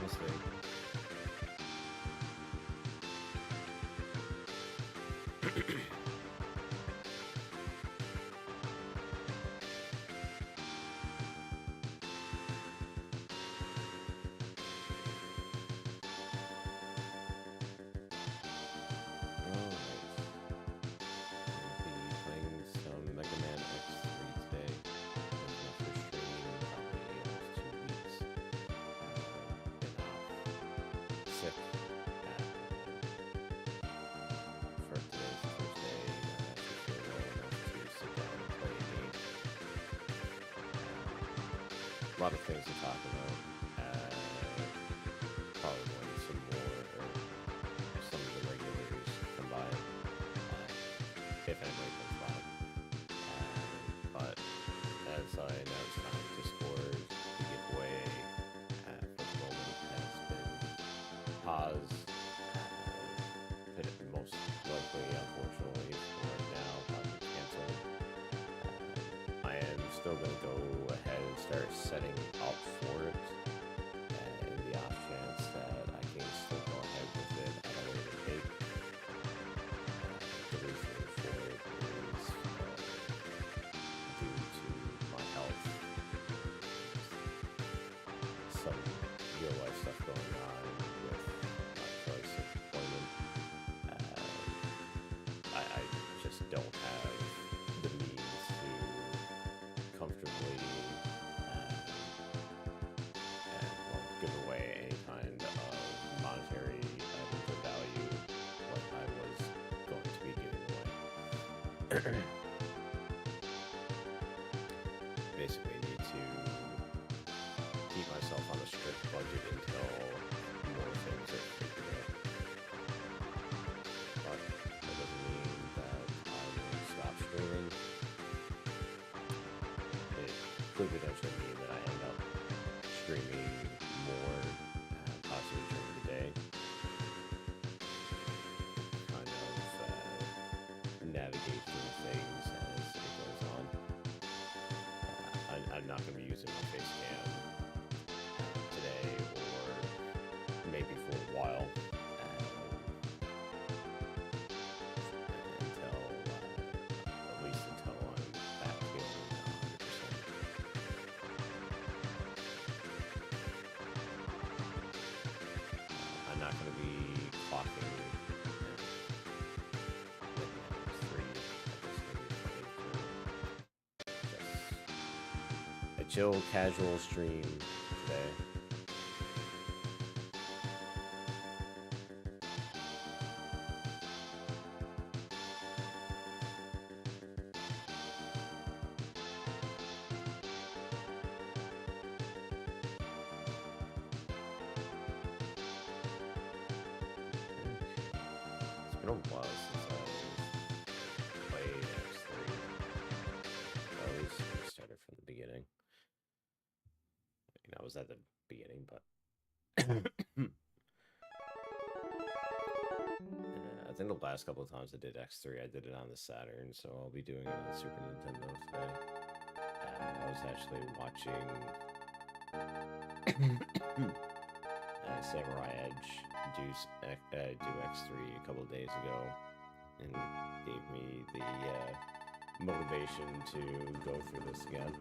We'll see. A lot of things to talk about. Probably when some more, or some of the regulars come by, if anybody comes by. But as I announced on Discord, the giveaway for the moment has been paused. Most likely, unfortunately, for right now, probably canceled. I am still going to go ahead and start setting up for it in the off chance that I can still go ahead with it at a later date. The reason for it is due to my health. Some real life stuff going on with my choice of employment. I just don't have the means to comfortably give away any kind of monetary items of value what I was going to be giving away. Basically need to keep myself on a strict budget until more things are figured out. But that doesn't mean that I will stop streaming. It could potentially mean that I end up streaming more, possibly during the day. Kind of navigate through things as it goes on. I'm not going to be using my face cam today, or maybe for a while, until at least until I'm back feeling 100%. I'm not going to be clocking a chill, casual stream today. It's been a while since I played X3. I always started from the beginning. I was at the beginning, but I think the last couple of times I did X3, I did it on the Saturn, so I'll be doing it on the Super Nintendo today. I was actually watching Samurai Edge do X3 a couple of days ago, and gave me the motivation to go through this again.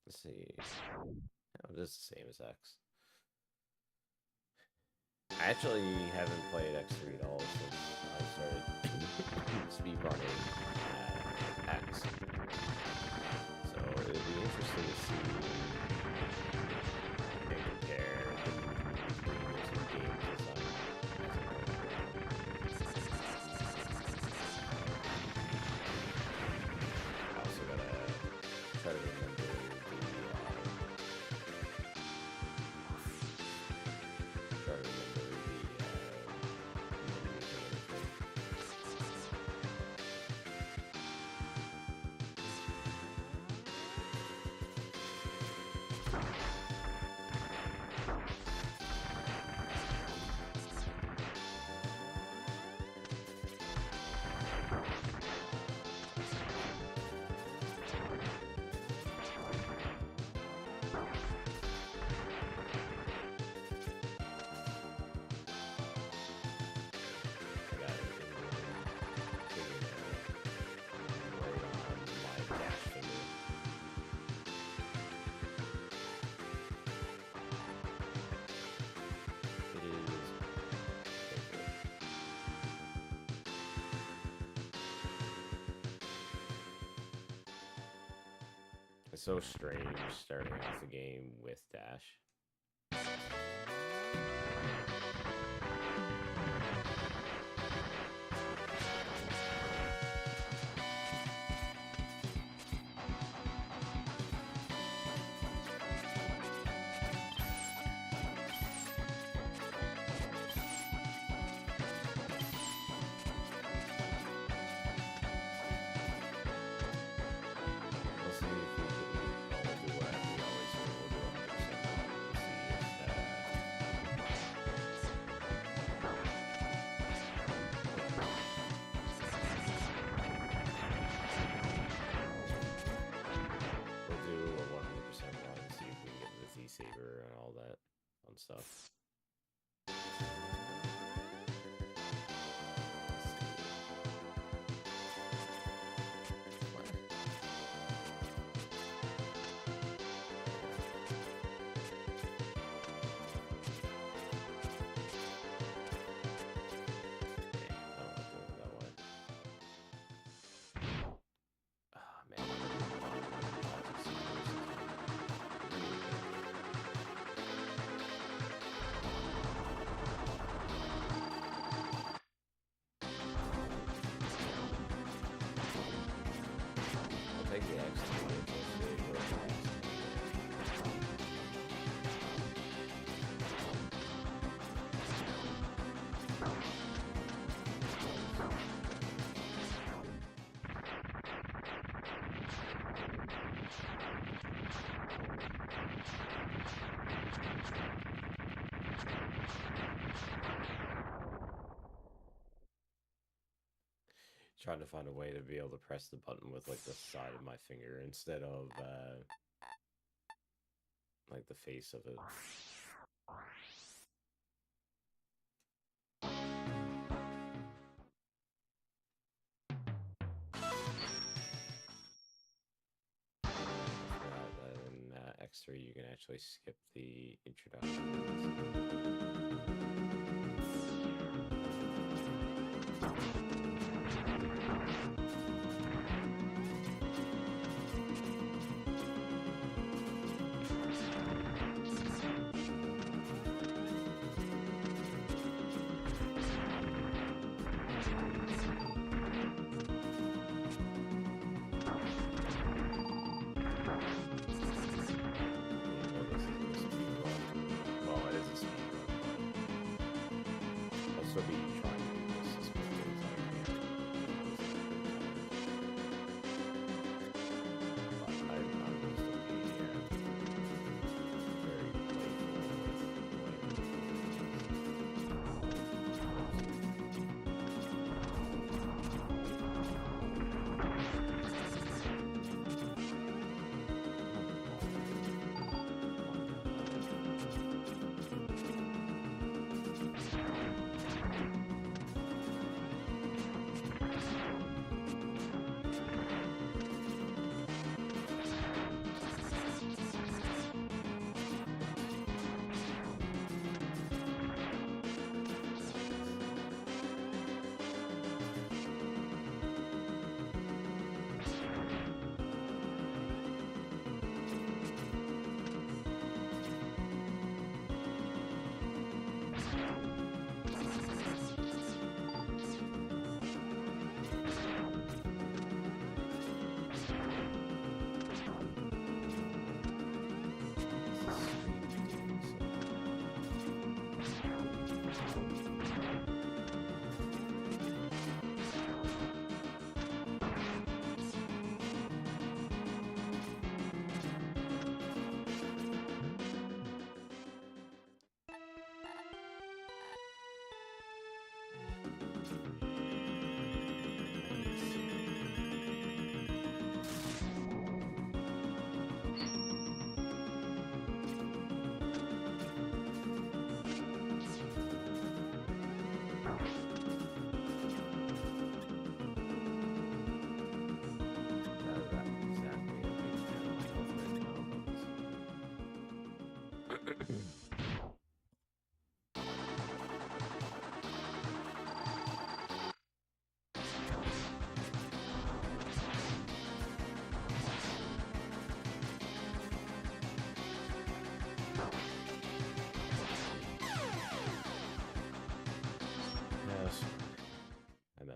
Let's see. Oh, this is the same as X. I actually haven't played X3 at all since I started speedrunning X. So it'll be interesting to see and compare the two games as I also gotta try to remember It's so strange starting off the game with dash. We'll see if we can, well, we'll do what we always do. We'll do 100% run and see we'll do a 100% run and see if we can get the Z-Saber and all that fun stuff. Take the X to get this big or trying to find a way to be able to press the button with like the side of my finger instead of like the face of it. In X3 you can actually skip the introduction. Still be trying to do this as quickly as I can. But I will still be very playful with the way I'm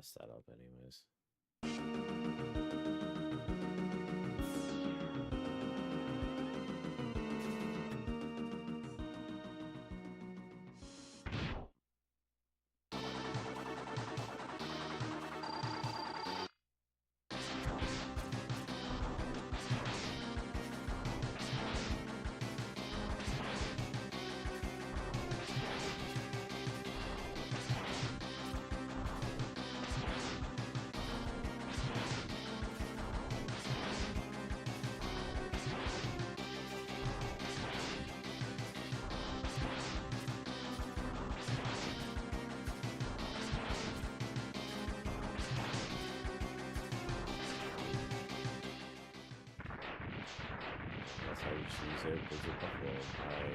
mess that up anyways. That's how you choose it, Blizzard Buffalo, by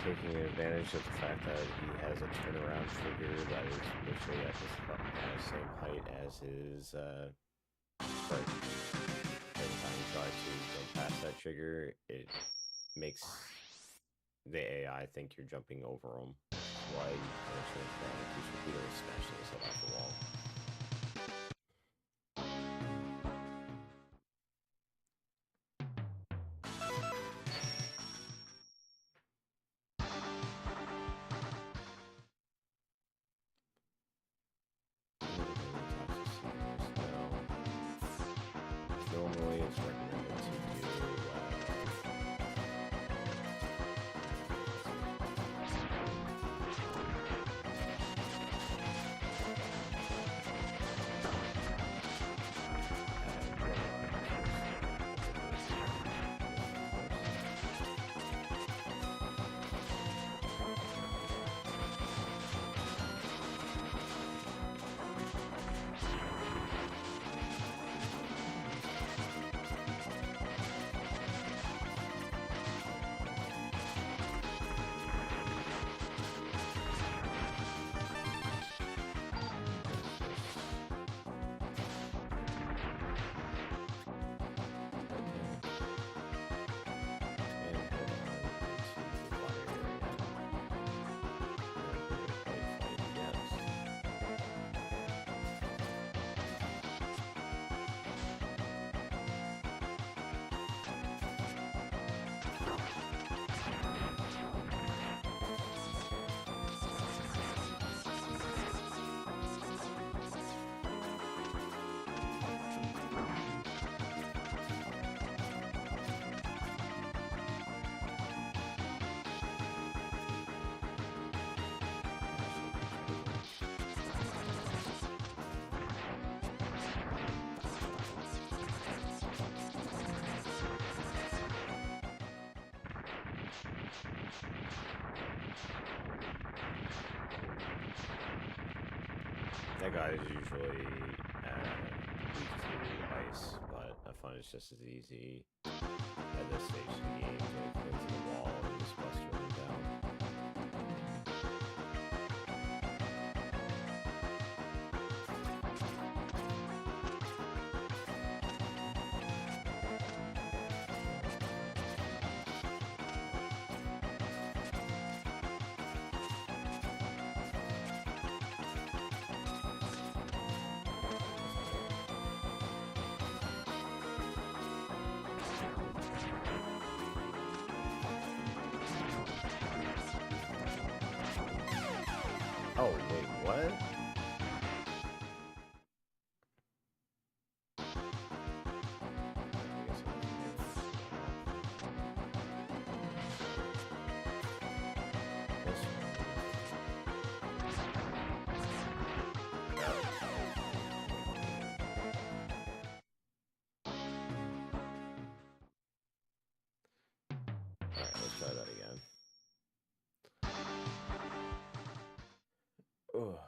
taking advantage of the fact that he has a turnaround trigger that is literally at the same height as his sprite. Every time you try to go past that trigger, it makes the AI think you're jumping over them. Why you can't change that? It keeps repeatedly smashing his head off the wall. Normally it's recommended to do that guy is usually weak to ice, but I find it's just as easy at this stage of the game to go to the wall and just bust your way down. Oh, wait, what? Alright, let's try that again. Ugh.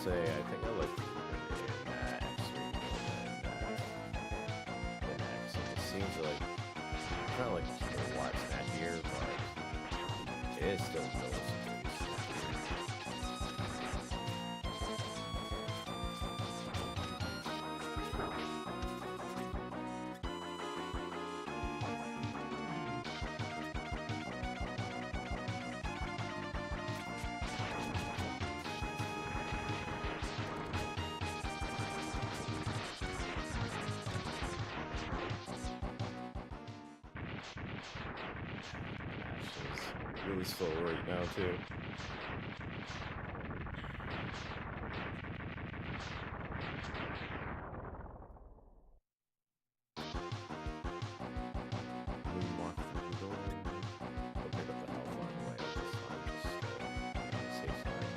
say, I think I looked in X3 than X. It just seems like it's not like it's a lot snappier, but it is still noticeably snappier. Really slow right now too. Moonwalk through the door. Go pick up the health on the way up this time, just on the safe side.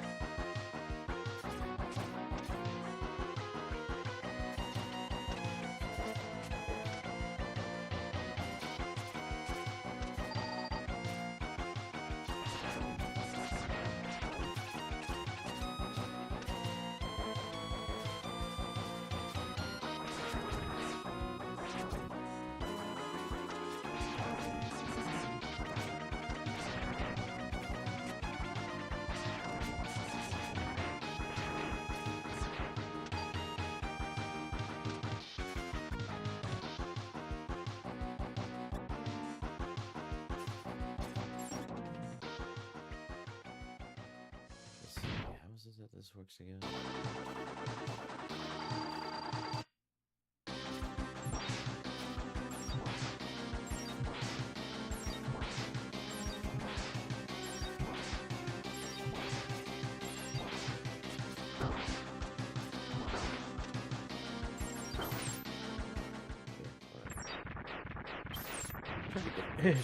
How is it that this works again?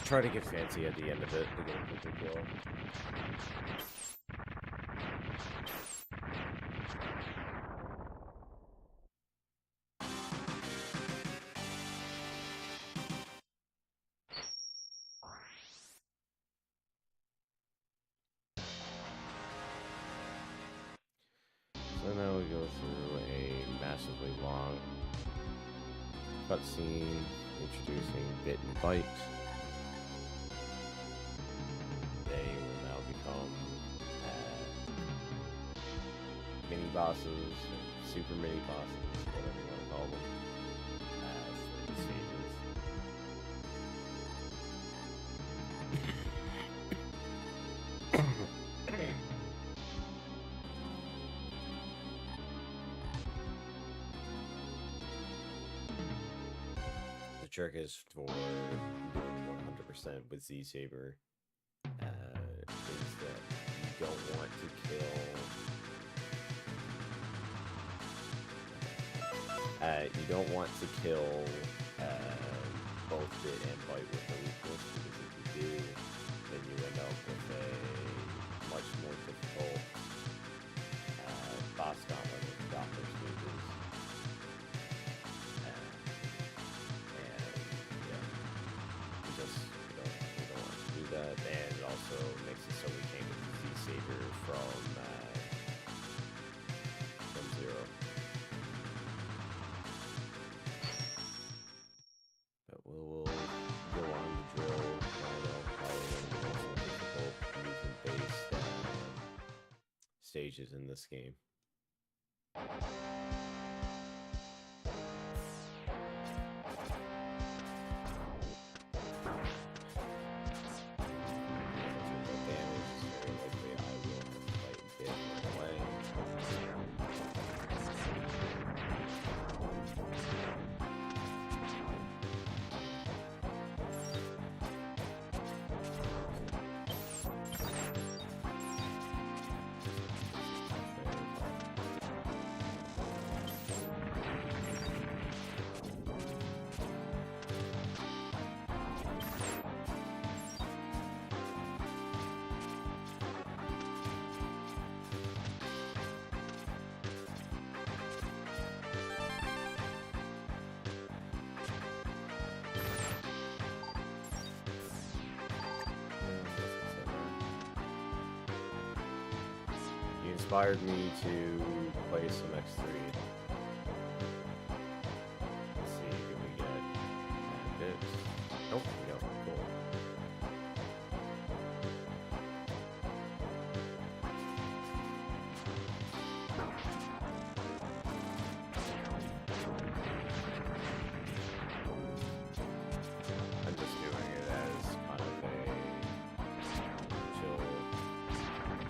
Try to get fancy at the end of it to get a quick kill. So now we go through a massively long cutscene introducing Bit and Byte. They will now become mini bosses, or super mini bosses, whatever you want to call them, through the stages. The trick is for doing 100% with Z Saber is that you don't want to kill. You don't want to kill both Bit and Byte with the weakness, because if you do, then you end up with a much more difficult boss gauntlet with Doppler stages. You don't want to do that, and it also makes it so we can't get the Z-Saber from Zero. But we'll go on to drill probably one of the most difficult movement-based stages in this game. inspired me to play some X3. Let's see, do we get bandits? Nope, we don't. Cool. I'm just doing it as kind of a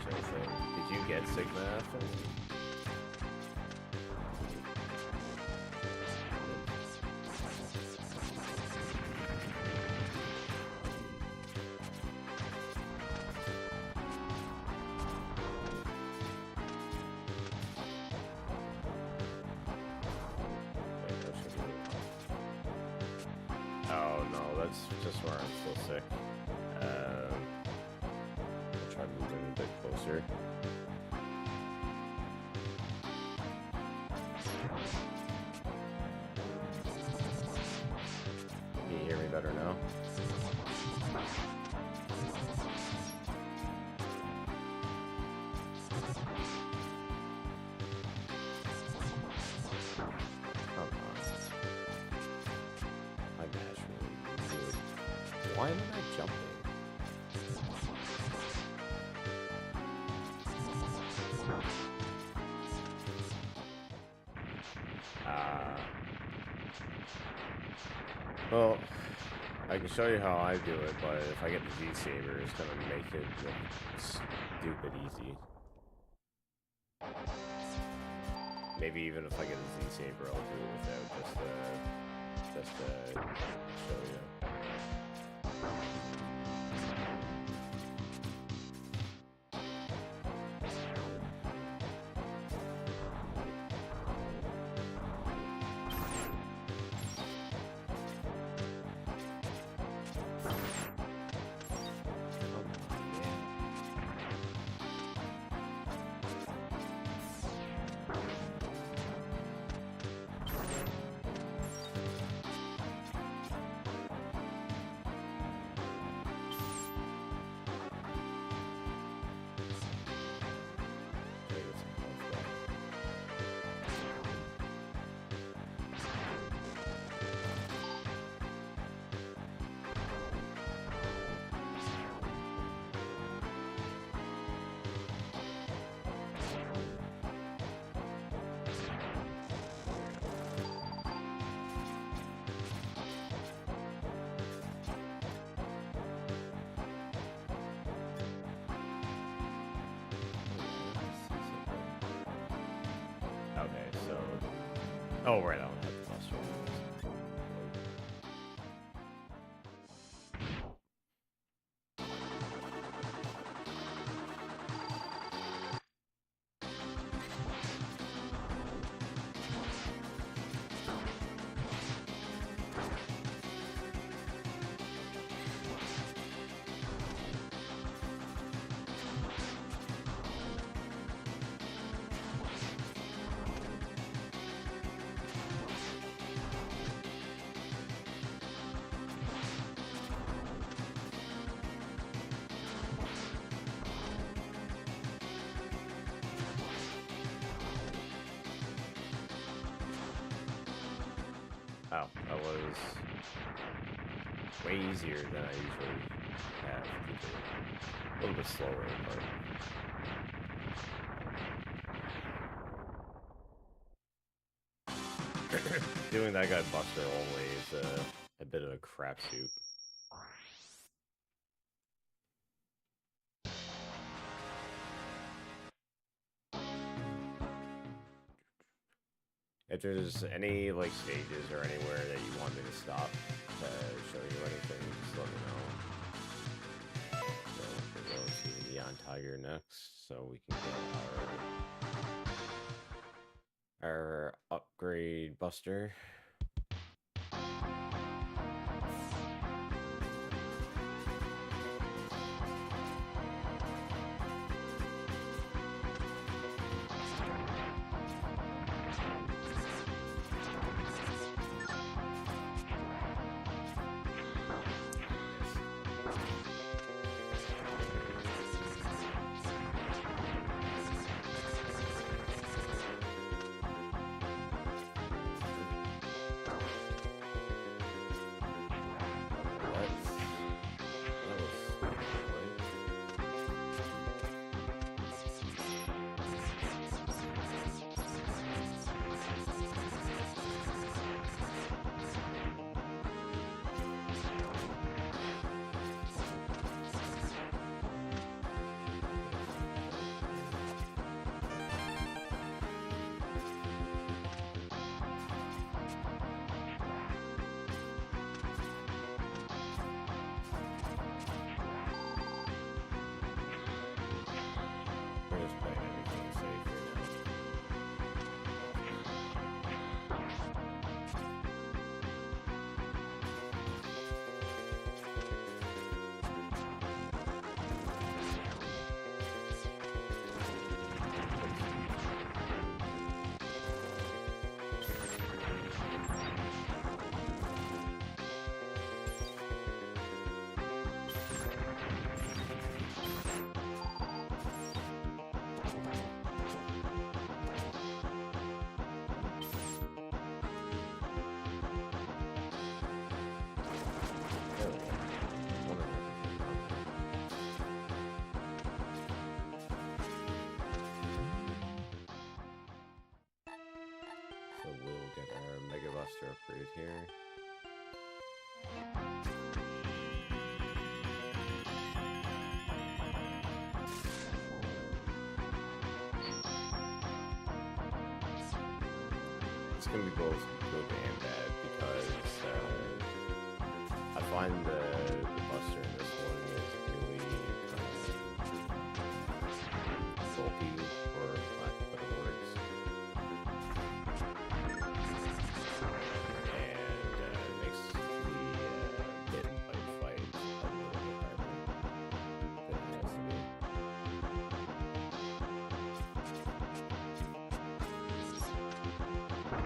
chill thing. Did you get Sigma after? Oh no, that's just where I'm still sick. I'll try moving a bit closer. Can you hear me better now? Why am I not jumping? Well, I can show you how I do it, but if I get the Z-Saber, it's gonna make it look stupid easy. Maybe even if I get a Z-Saber, I'll do it without just to show you. Okay, so... Oh, right, I don't have the Buster. Oh, that was way easier than I usually have. A little bit slower, but doing that guy Buster only is a bit of a crapshoot. If there's any like stages or anywhere that you want me to stop to show you anything, just let me know. So we'll go to Neon Tiger next, so we can get our upgrade Buster. extra upgrade here. It's gonna be both good and bad because I find the Buster in this one is really bulky, or lack of better words, and makes the hit and bite fight a little bit harder than it has to be.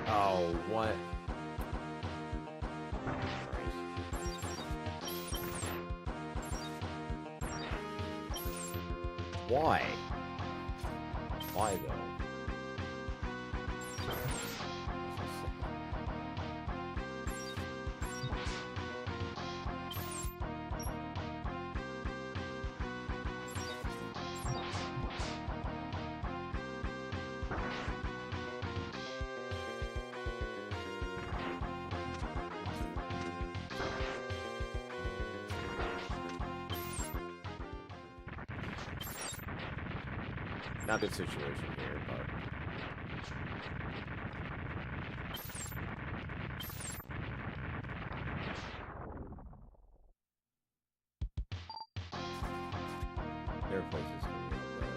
Oh, what? Why? Why though? Not a good situation here, but there are places coming up that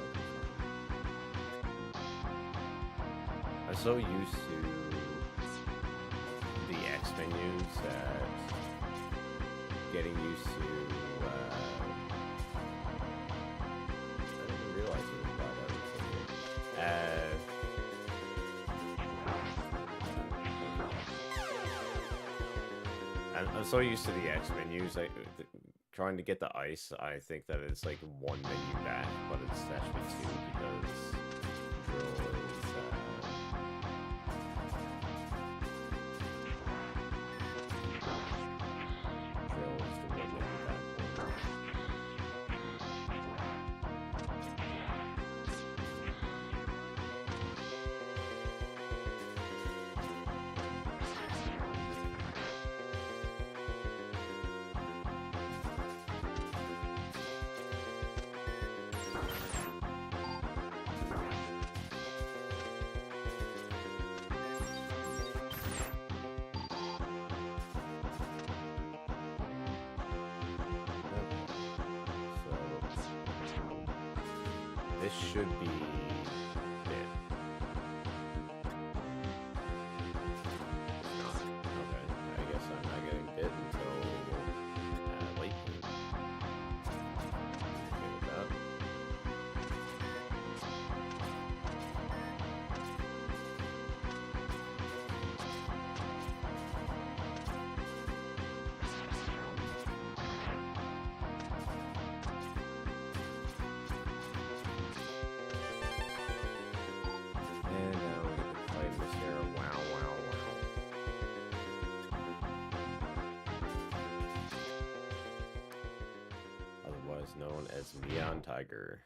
I'm so used to the X menus that getting used to I didn't realize it was about everything here. I'm so used to the X menus. Trying to get the ice, I think that it's like one menu back, but it's actually two because drill is drill is the one menu back one. This should be it. It's not. Okay. I guess I'm not getting bit until late. Okay with that. And now we get to fight Mr. Wow Wow Wow. Otherwise known as Neon Tiger.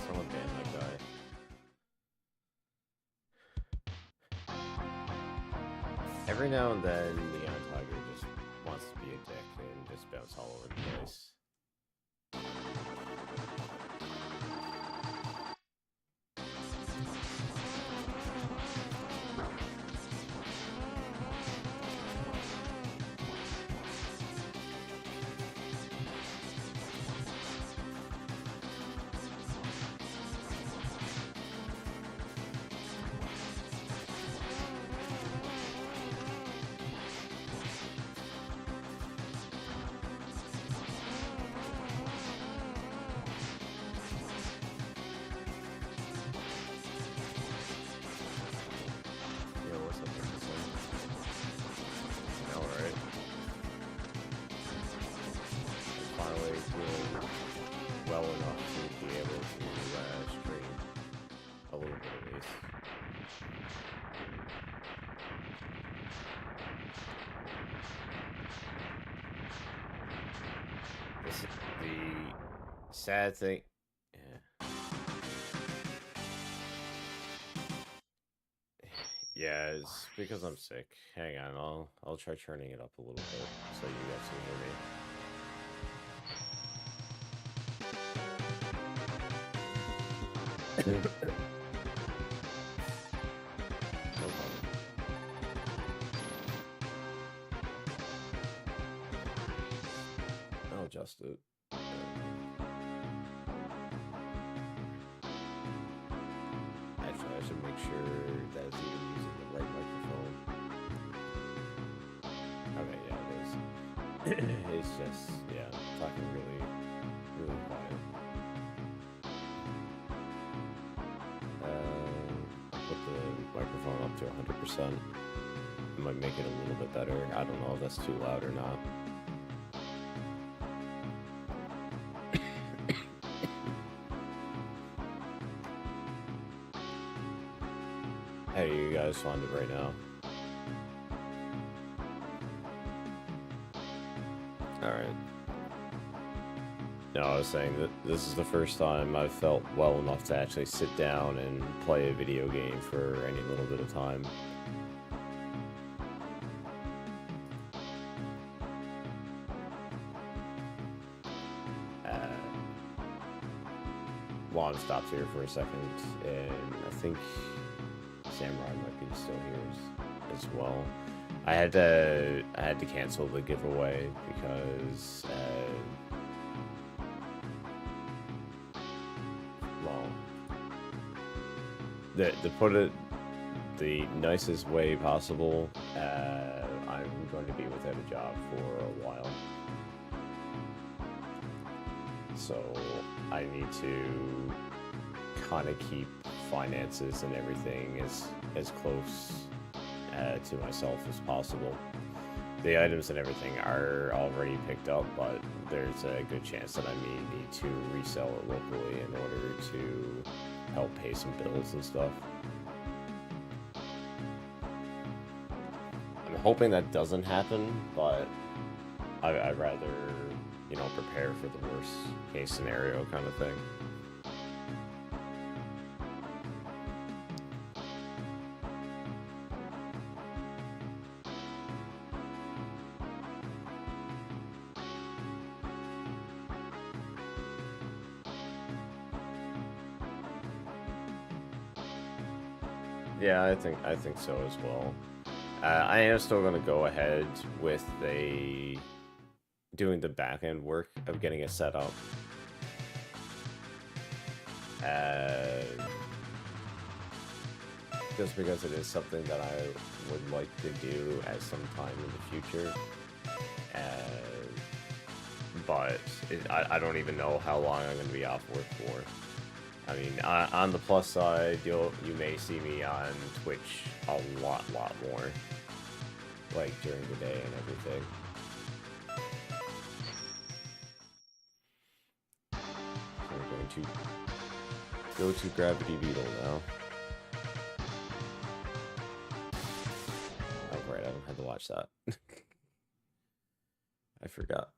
Someone ban that guy. Every now and then, Neon Tiger just wants to be a dick and just bounce all over the place. doing well enough to be able to stream a little bit at least. The sad thing, yeah, it's because I'm sick. Hang on, I'll try turning it up a little bit so you guys can hear me. No problem. I'll adjust it. Actually, I should make sure that it's even using the right microphone. Okay, yeah, it is. It's just, yeah, talking really, really quiet. Put the microphone up to 100%. It might make it a little bit better. I don't know if that's too loud or not. How do you guys find it right now? Alright. No, I was saying that this is the first time I've felt well enough to actually sit down and play a video game for any little bit of time. Juan stopped here for a second, and I think Samurai might be still here as well. I had to cancel the giveaway because to put it the nicest way possible, I'm going to be without a job for a while, so I need to kind of keep finances and everything as close to myself as possible. The items and everything are already picked up, but there's a good chance that I may need to resell it locally in order to help pay some bills and stuff. I'm hoping that doesn't happen, but I'd rather, you know, prepare for the worst case scenario kind of thing. Yeah, I think so as well. I am still going to go ahead with doing the back end work of getting it set up. Just because it is something that I would like to do at some time in the future. But I don't even know how long I'm going to be off work for. I mean, on the plus side, you may see me on Twitch a lot more, like during the day and everything. We're going to go to Gravity Beetle now. Oh, right, I don't have to watch that. I forgot.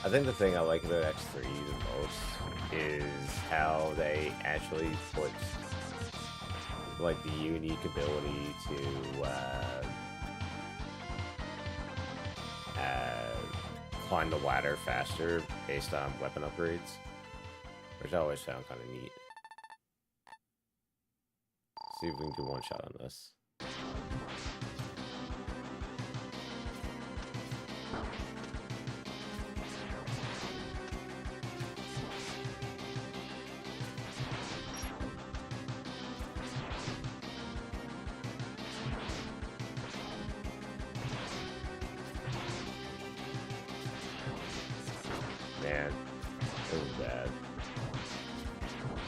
I think the thing I like about X3 the most is how they actually put like the unique ability to climb the ladder faster based on weapon upgrades, which I always found kind of neat. See if we can do one shot on this.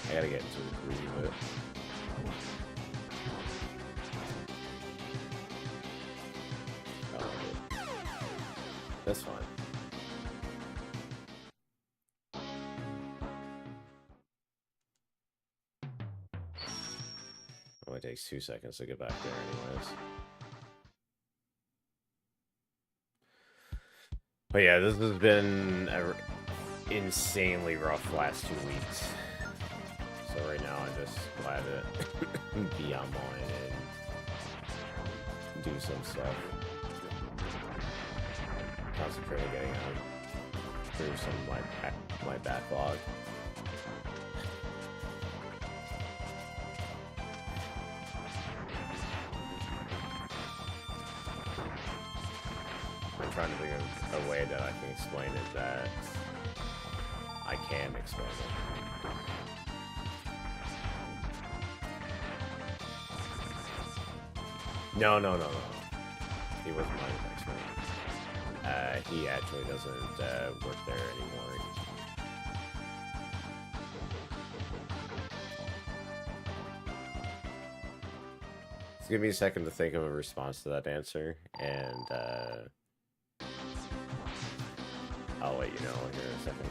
I gotta get into the groove of it. I like it. That's fine. Only takes 2 seconds to get back there anyways. But yeah, this has been an insanely rough last 2 weeks. So right now I'm just glad to be online and do some stuff. Concentrate on getting through some of my backlog. I'm trying to think of a way that I can explain it that I can explain it. No. He wasn't my X-Men. He actually doesn't work there anymore. Just give me a second to think of a response to that answer, and I'll let you know here in a second.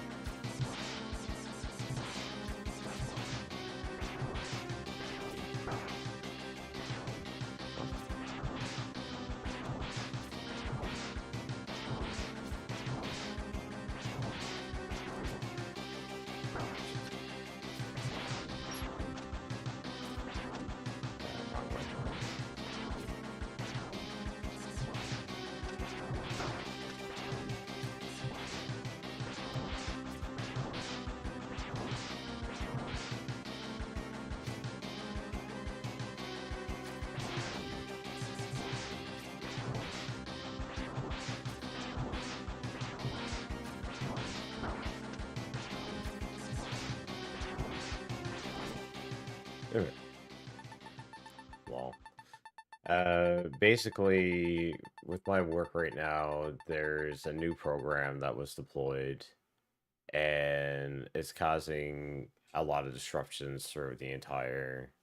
Okay. Well, basically, with my work right now, there's a new program that was deployed, and it's causing a lot of disruptions through the entire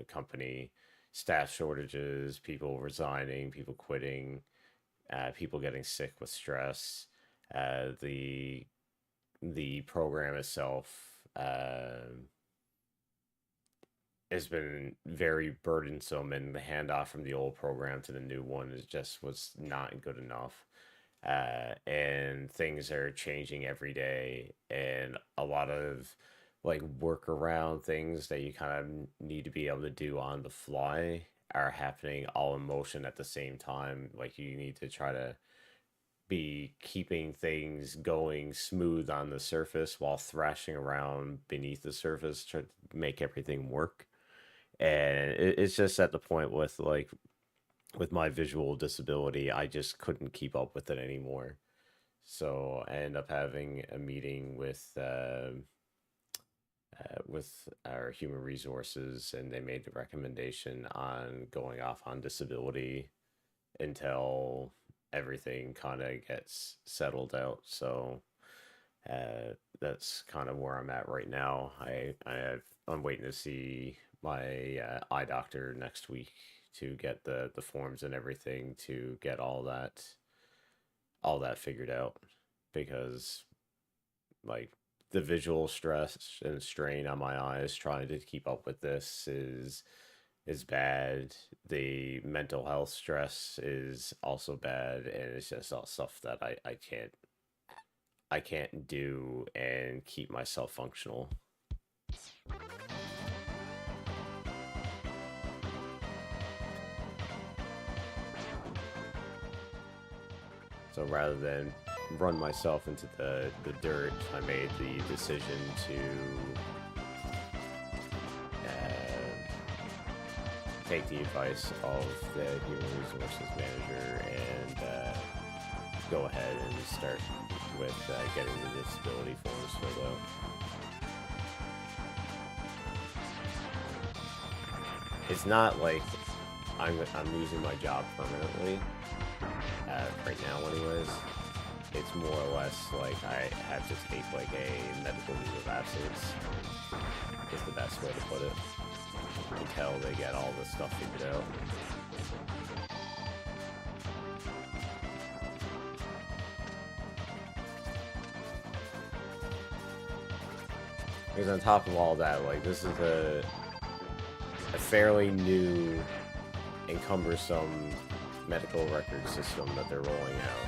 company. Staff shortages, people resigning, people quitting, people getting sick with stress. The program itself has been very burdensome, and the handoff from the old program to the new one is just was not good enough. And things are changing every day, and a lot of like workaround things that you kind of need to be able to do on the fly are happening all in motion at the same time. Like you need to try to be keeping things going smooth on the surface while thrashing around beneath the surface to make everything work. And it's just at the point with like with my visual disability, I just couldn't keep up with it anymore. So I ended up having a meeting with our human resources, and they made the recommendation on going off on disability until everything kind of gets settled out. So that's kind of where I'm at right now. I'm waiting to see my eye doctor next week to get the forms and everything to get all that figured out, because like the visual stress and strain on my eyes trying to keep up with this is bad. The mental health stress is also bad, and it's just all stuff that I can't do and keep myself functional. So rather than run myself into the dirt, I made the decision to take the advice of the human resources manager and go ahead and start with getting the disability forms filled out. It's not like I'm losing my job permanently. Right now anyways, it's more or less like I have to take like a medical leave of absence best way to put it, until they get all this stuff figured out. Because on top of all that, like, this is a fairly new and cumbersome medical record system that they're rolling out.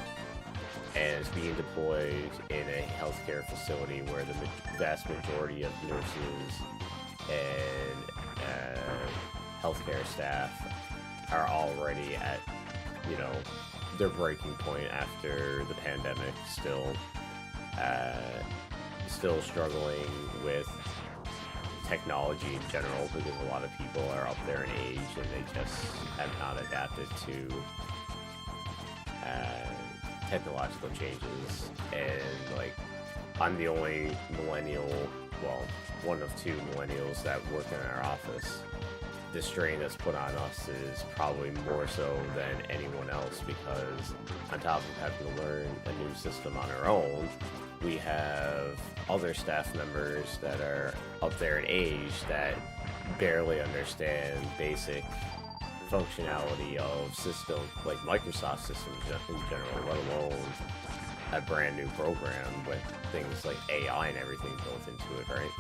And it's being deployed in a healthcare facility where the vast majority of nurses and healthcare staff are already at, you know, their breaking point after the pandemic, still struggling with technology in general, because a lot of people are up there in age and they just have not adapted to technological changes. And like, I'm the only millennial, well, one of two millennials that work in our office. The strain that's put on us is probably more so than anyone else, because on top of having to learn a new system on our own, we have other staff members that are up there in age that barely understand basic functionality of system, like Microsoft systems in general, let alone a brand new program with things like AI and everything built into it, right?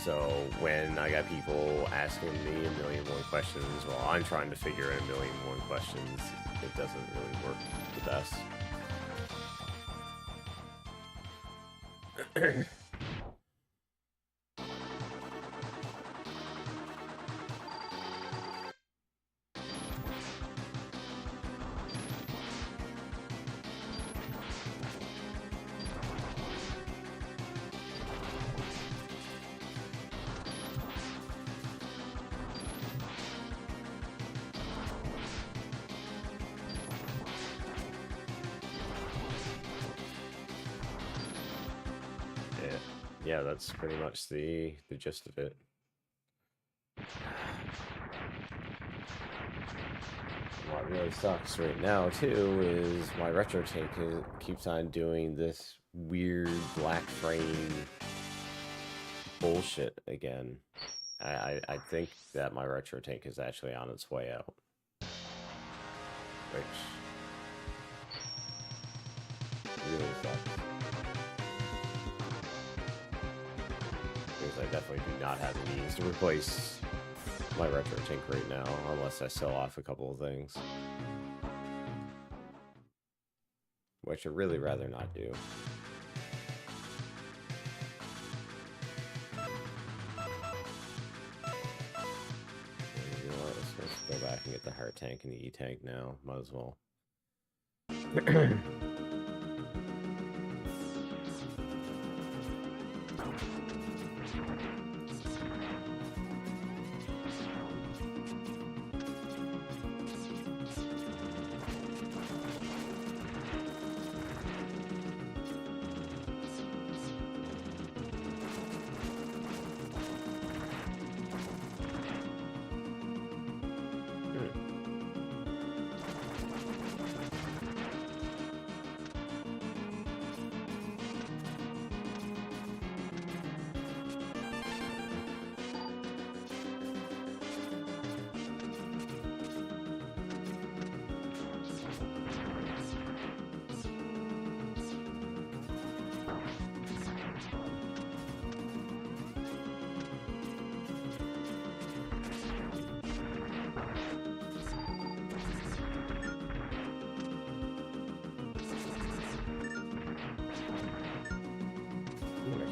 So when I got people asking me a million and one questions while I'm trying to figure out a million and one questions, it doesn't really work the best. Yeah, that's pretty much the gist of it. What really sucks right now, too, is my retro tank keeps on doing this weird black frame bullshit again. I think that my retro tank is actually on its way out. Which really sucks. Because I definitely do not have the means to replace my retro tank right now, unless I sell off a couple of things. Which I'd really rather not do. You know what, let's go back and get the heart tank and the E-tank now. Might as well.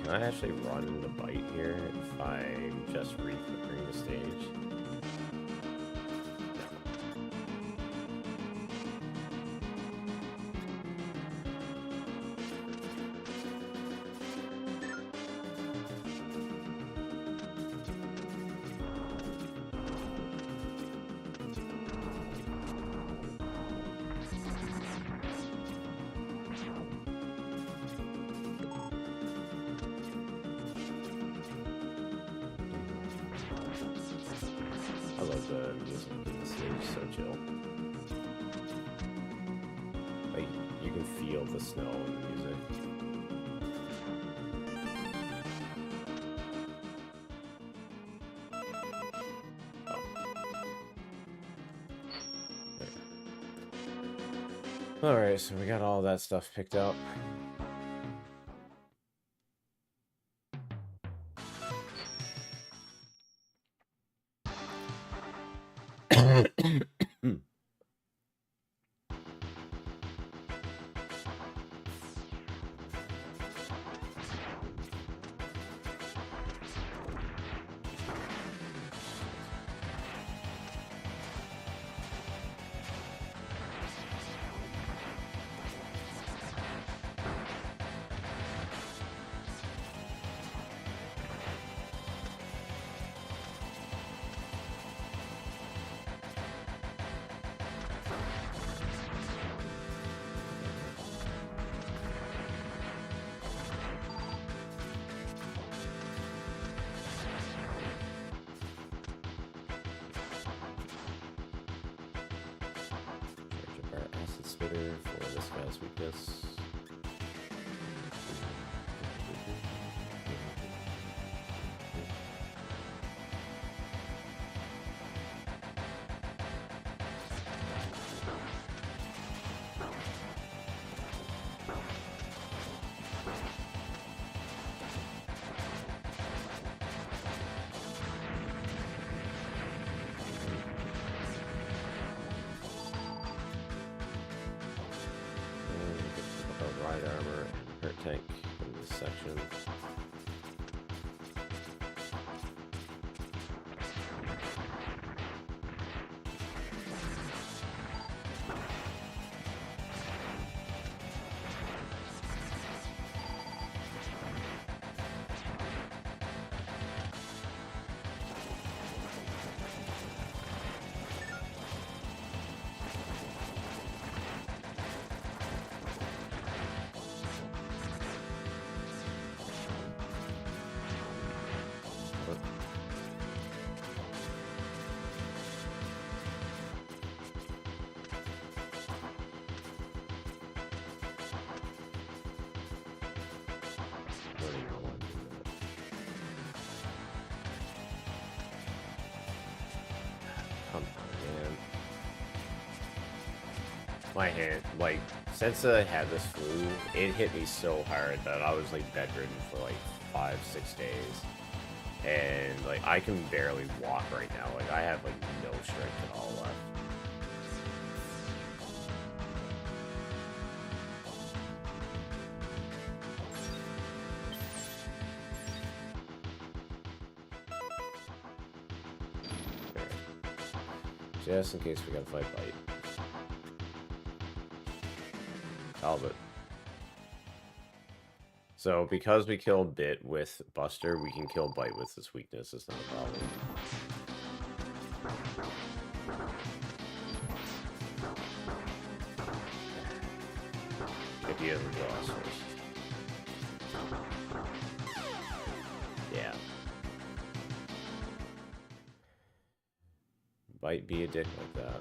Can I actually run into bite here if I'm just reflipping the stage? I love the music in this stage, so chill. Like, you can feel the snow in the music. Alright, so we got all that stuff picked up. Acid spitter for this guy's weakness. Ride armor and hurt tank in this section. Come on, man. My hand, like, since I had this flu, it hit me so hard that I was, like, bedridden for, like, 5-6 days. And, like, I can barely walk right now. Like, I have, like, no strength at all left. Just in case we gotta fight Bite. Talbot. So, because we killed Bit with Buster, we can kill Bite with this weakness. It's not a problem. If he doesn't kill us first. Yeah. Bite be a dick like that.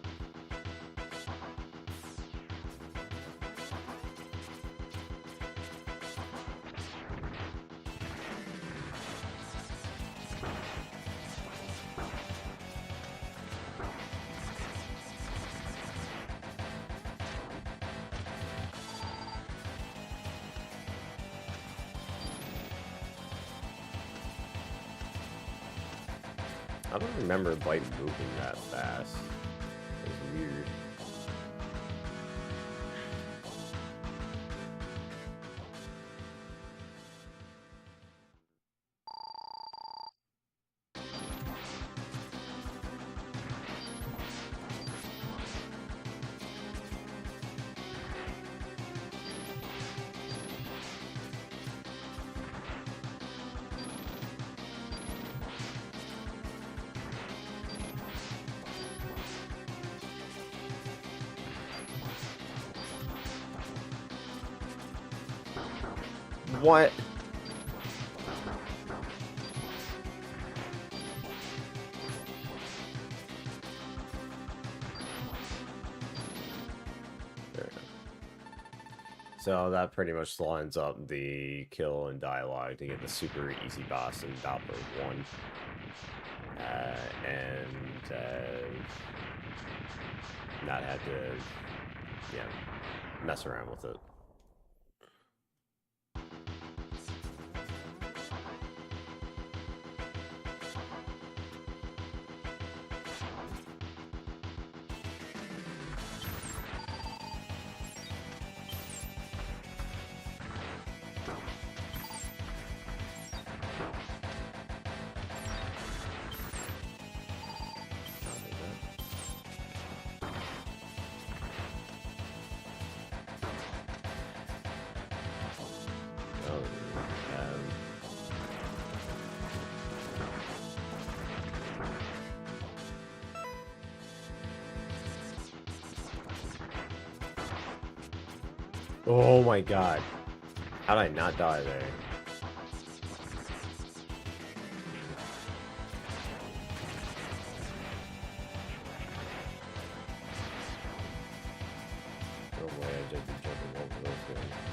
I don't remember Bite moving that fast. It was weird. What? So that pretty much lines up the kill and dialogue to get the super easy boss in Doppler 1. And not have to yeah, mess around with it. Oh my god. How did I not die there? No way I just be jumping over those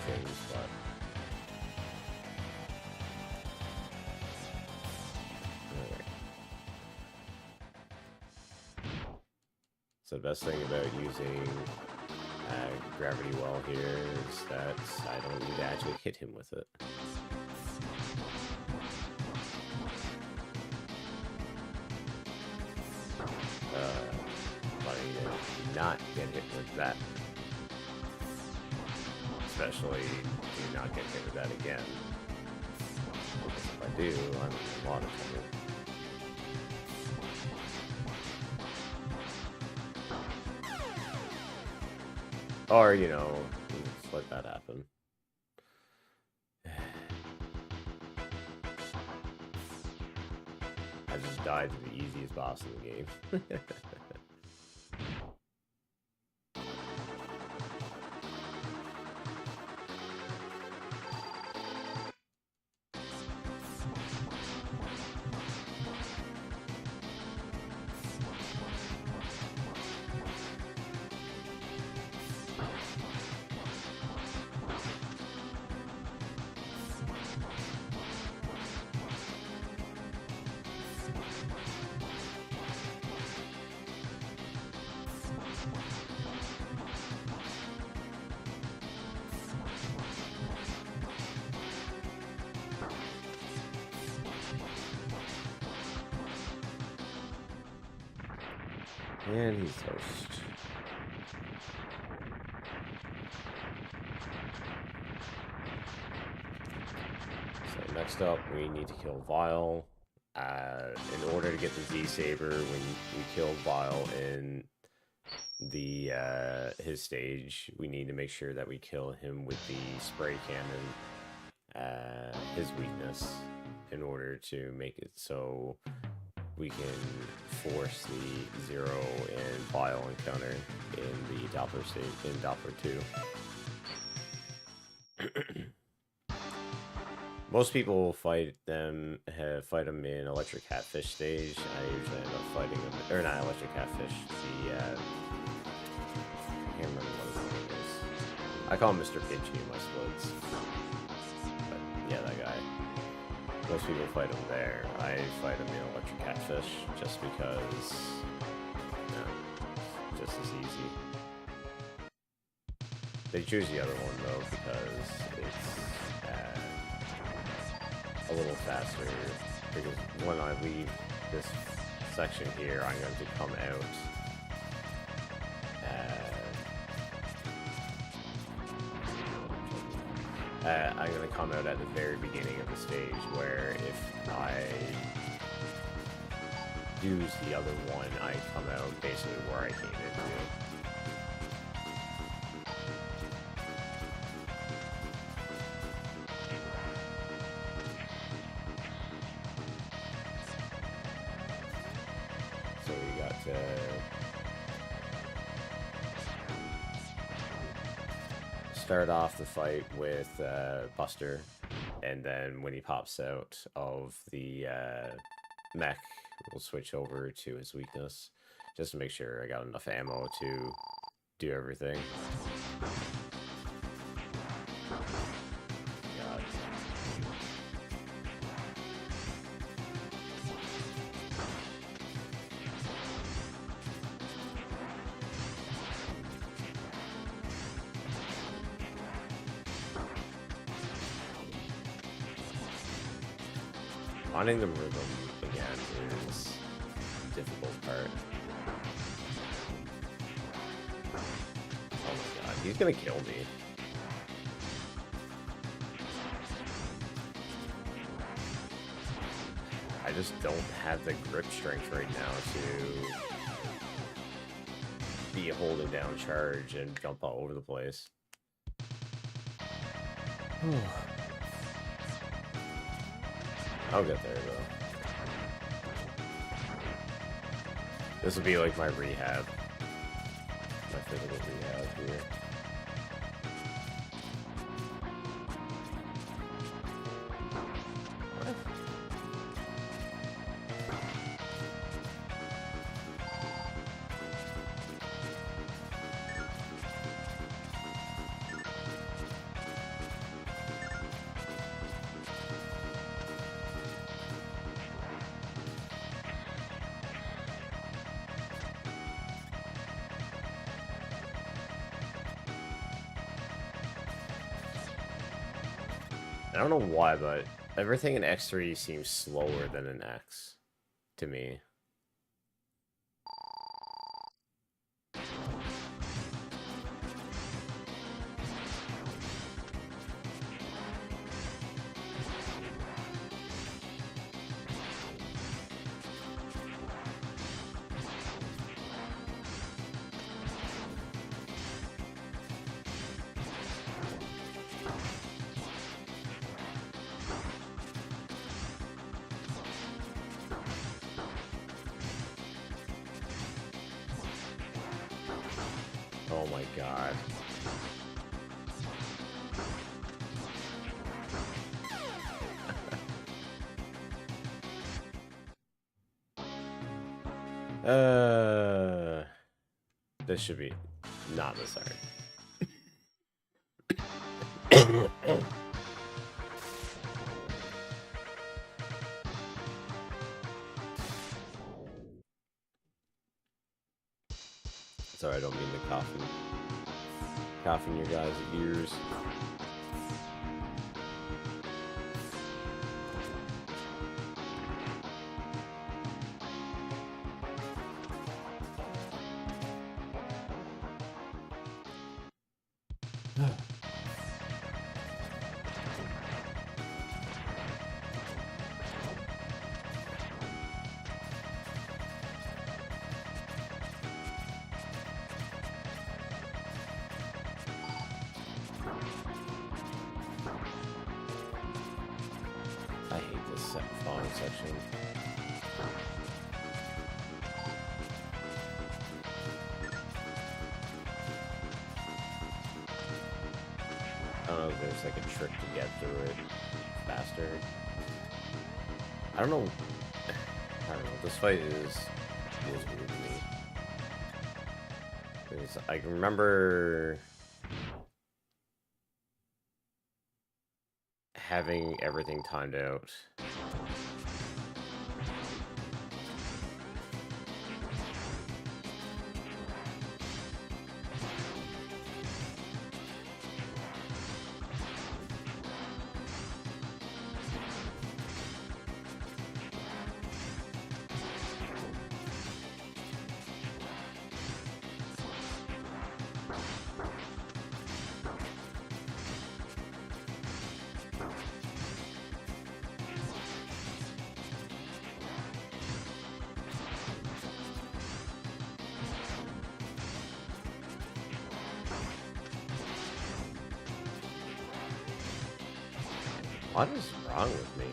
things, but... Alright. So the best thing about using Gravity Well here is that I don't need to actually hit him with it. But I need to not get hit with that. Especially do not get hit with that again. If I do, I'm in a lot of trouble. Or, you know, just let that happen. I just died to the easiest boss in the game. And he's toast. So next up, we need to kill Vile. In order to get the Z-Saber, when we kill Vile in the his stage, we need to make sure that we kill him with the spray cannon, his weakness, in order to make it so we can force the Zero and Vile encounter in the Doppler stage, in Doppler 2. Most people fight them in Electric Catfish stage. I usually end up fighting them, or not Electric Catfish, the, I can't remember what his name is. I call him Mr. Pinchy in my splits. But, yeah, that guy. Most people fight him there. I fight him in Electric Catfish just because, you know, just as easy. They choose the other one though because it's a little faster. Because when I leave this section here, I'm going to come out. I'm going to come out at the very beginning of the stage, where if I use the other one, I come out basically where I came into. So we got start off the fight with Buster, and then when he pops out of the mech, we'll switch over to his weakness, just to make sure I got enough ammo to do everything. Finding the rhythm again is the difficult part. Oh my god, he's gonna kill me. I just don't have the grip strength right now to be holding down charge and jump all over the place. I'll get there though. This will be like my rehab. My physical rehab here. I don't know why, but everything in X3 seems slower than in X to me. Oh my god. This should be not this hard. Sorry, I don't mean to cough in your guys' ears. I hate this falling section. I don't know if there's like a trick to get through it faster. I don't know. This fight feels weird to me. Because I can remember having everything timed out. What is wrong with me?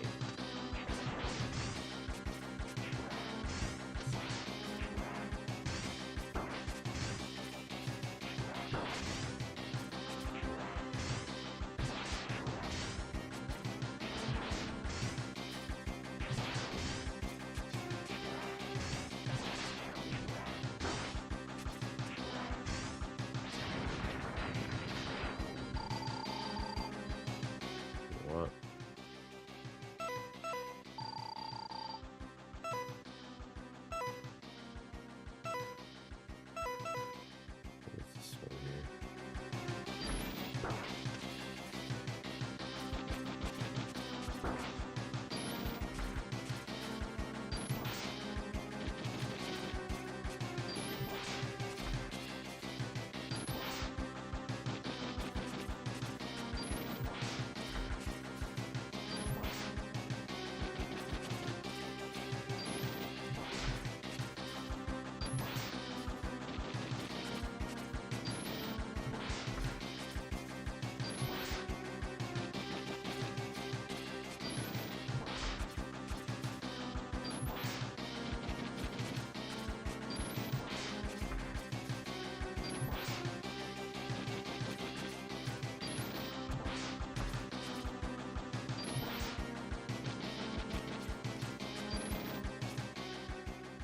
What?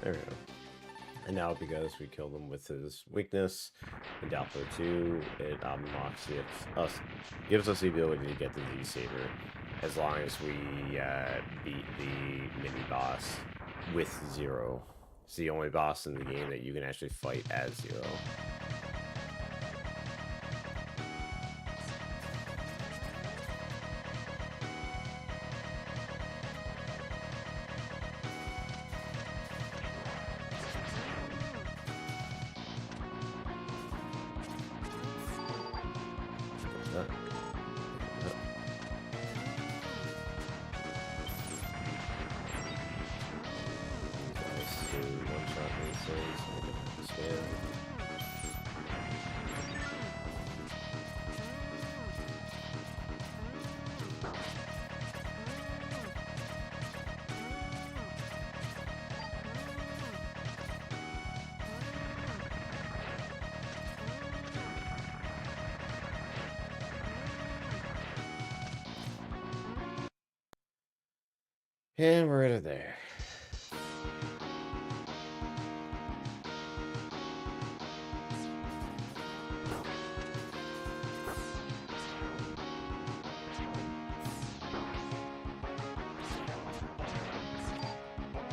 There we go. And now because we killed him with his weakness in Doubtful 2, it unlocks gives us the ability to get the Z-Saber as long as we beat the mini-boss with Zero. It's the only boss in the game that you can actually fight as Zero. And we're out of there.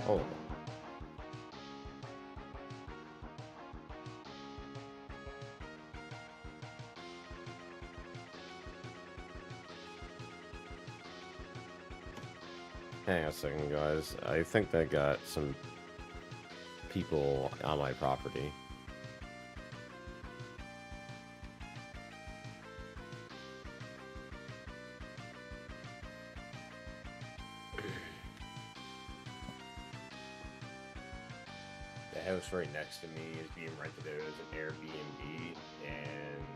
Oh. Hang on a second, guys. I think I got some people on my property. The house right next to me is being rented out as an Airbnb, and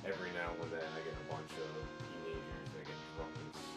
every now and then I get a bunch of teenagers that get drunk and stupid.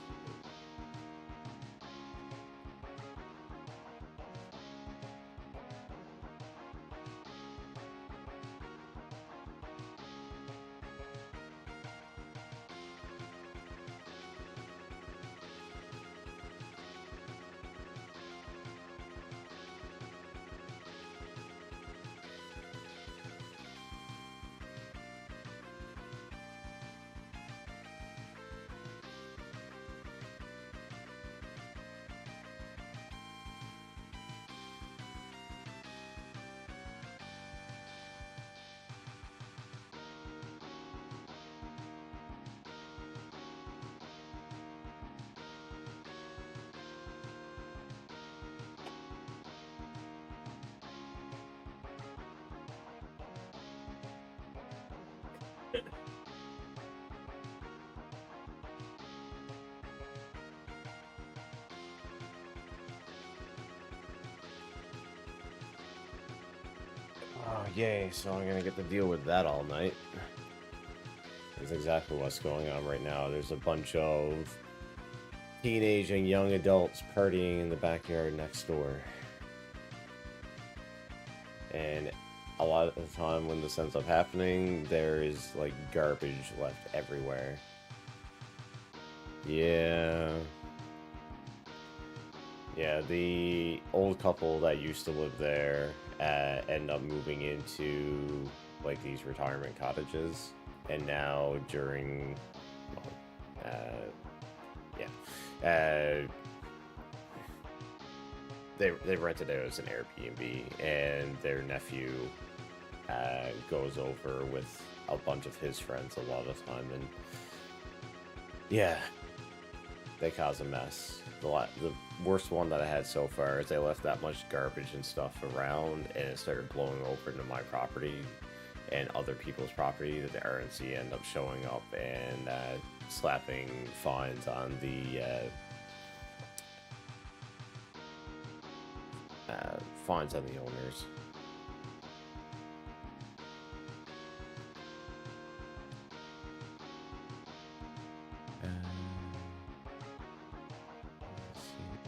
Oh, yay, so I'm gonna get to deal with that all night. That's exactly what's going on right now. There's a bunch of teenage and young adults partying in the backyard next door. And a lot of the time when this ends up happening, there is, like, garbage left everywhere. Yeah. Yeah, the old couple that used to live there end up moving into, like, these retirement cottages. And now during, they rented it as an Airbnb, and their nephew goes over with a bunch of his friends a lot of the time, and yeah, they cause a mess. The worst one that I had so far is they left that much garbage and stuff around, and it started blowing over into my property and other people's property. That the RNC end up showing up and slapping fines on the owners.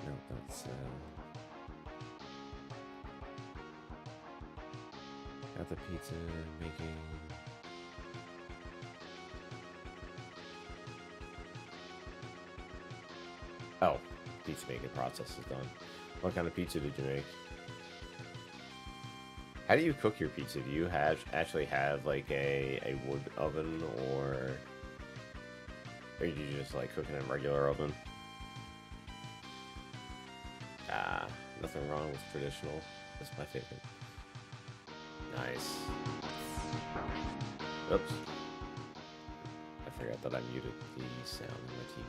No, that's got the pizza making. Oh, pizza making process is done. What kind of pizza did you make? How do you cook your pizza? Do you actually have like a wood oven, or do you just like cook it in a regular oven? Ah, nothing wrong with traditional. That's my favorite. Nice. Oops. I forgot that I muted the sound on my TV.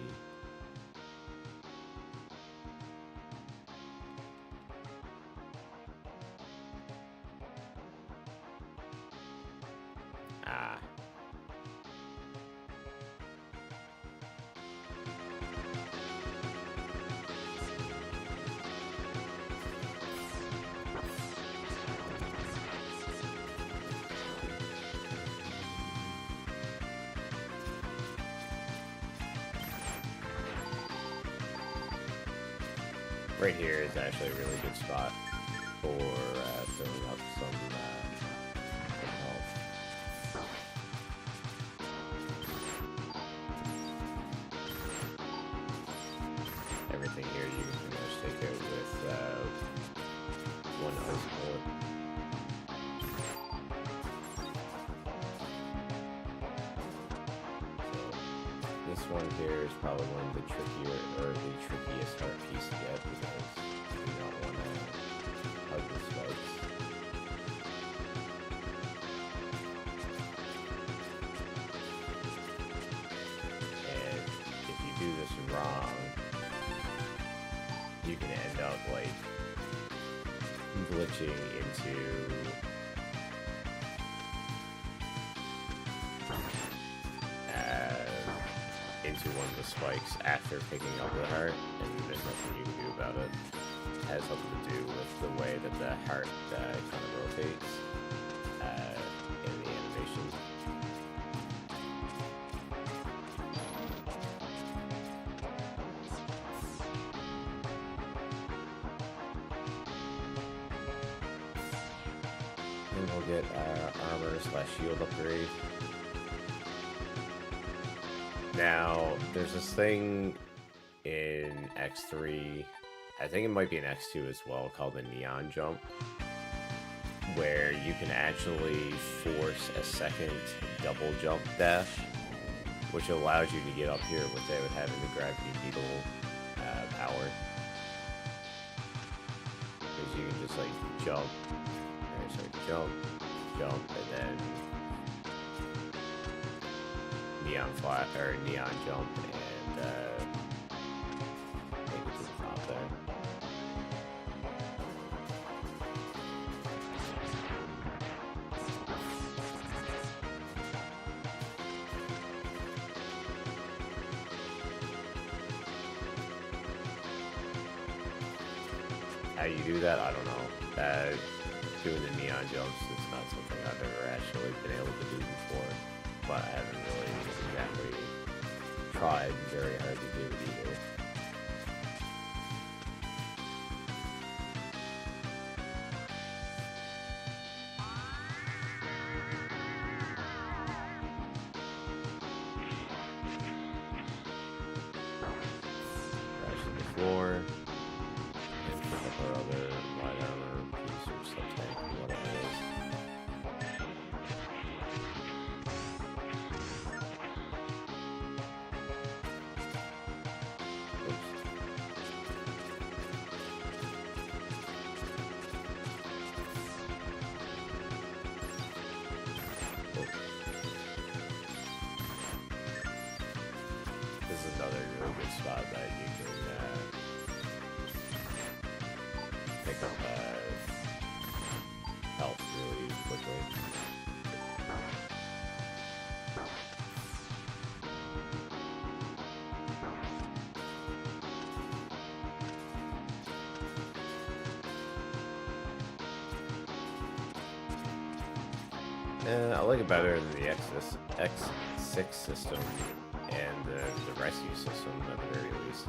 Ah. Right here is actually a really good spot for filling up some health. Everything here you can pretty much take out with one ice bullet. So this one here is probably one of the trickiest heart piece to get, because you do not want to hug the spikes. And if you do this wrong, you can end up like glitching into one of the spikes after picking up the heart, and there's nothing you can do about it. It has something to do with the way that the heart kind of rotates in the animation. And we'll get our armor/shield upgrade. Now, there's this thing in X3, I think it might be in X2 as well, called the Neon Jump, where you can actually force a second double jump dash, which allows you to get up here without having the gravity beetle power. Because you can just like jump, jump, and then neon jump, and make it to the top there. How you do that, I don't know. Doing the neon jumps is not something I've ever actually been able to do before, but I haven't really exactly tried very hard to do it either. Crash to the floor, and pick up our other light armor piece or sub-tank, whatever it is. This is another really good spot that you can pick up health really quickly. I like it better than the X6 system and the rescue system at the very least.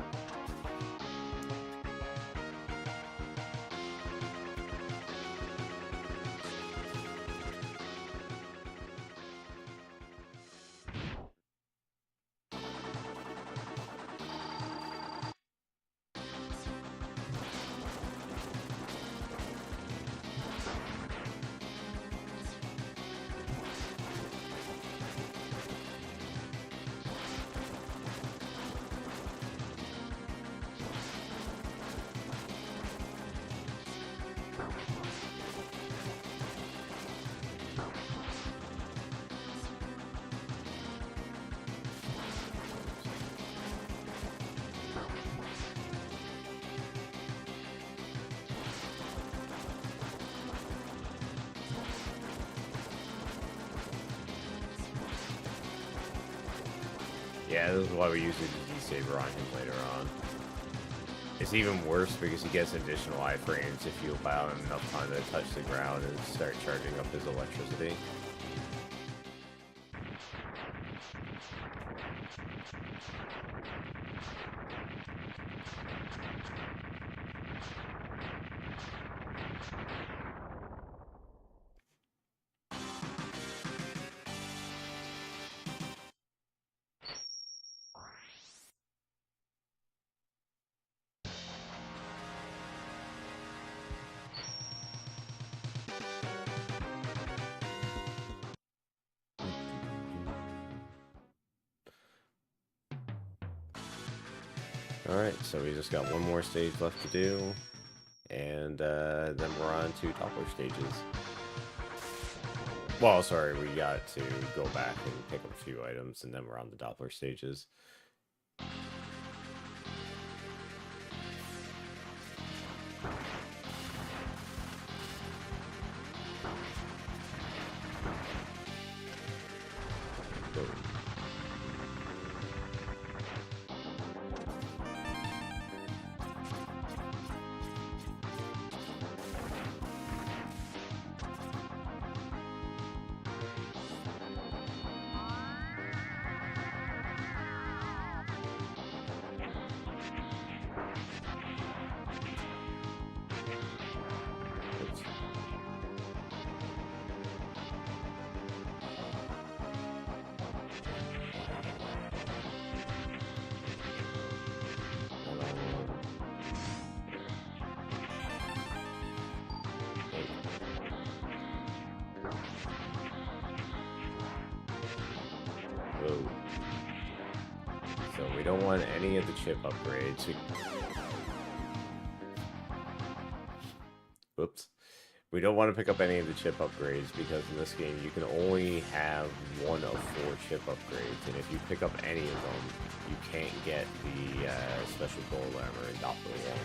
Yeah, this is why we use the D-Saber on him later on. It's even worse because he gets additional iframes if you allow him enough time to touch the ground and start charging up his electricity. Alright, so we just got one more stage left to do, and then we're on to Doppler stages. Well, sorry, we got to go back and pick up a few items, and then we're on the Doppler stages. So we don't want any of the chip upgrades. Whoops. We don't want to pick up any of the chip upgrades because in this game you can only have one of 4 chip upgrades, and if you pick up any of them, you can't get the special gold armor and Doppler wall.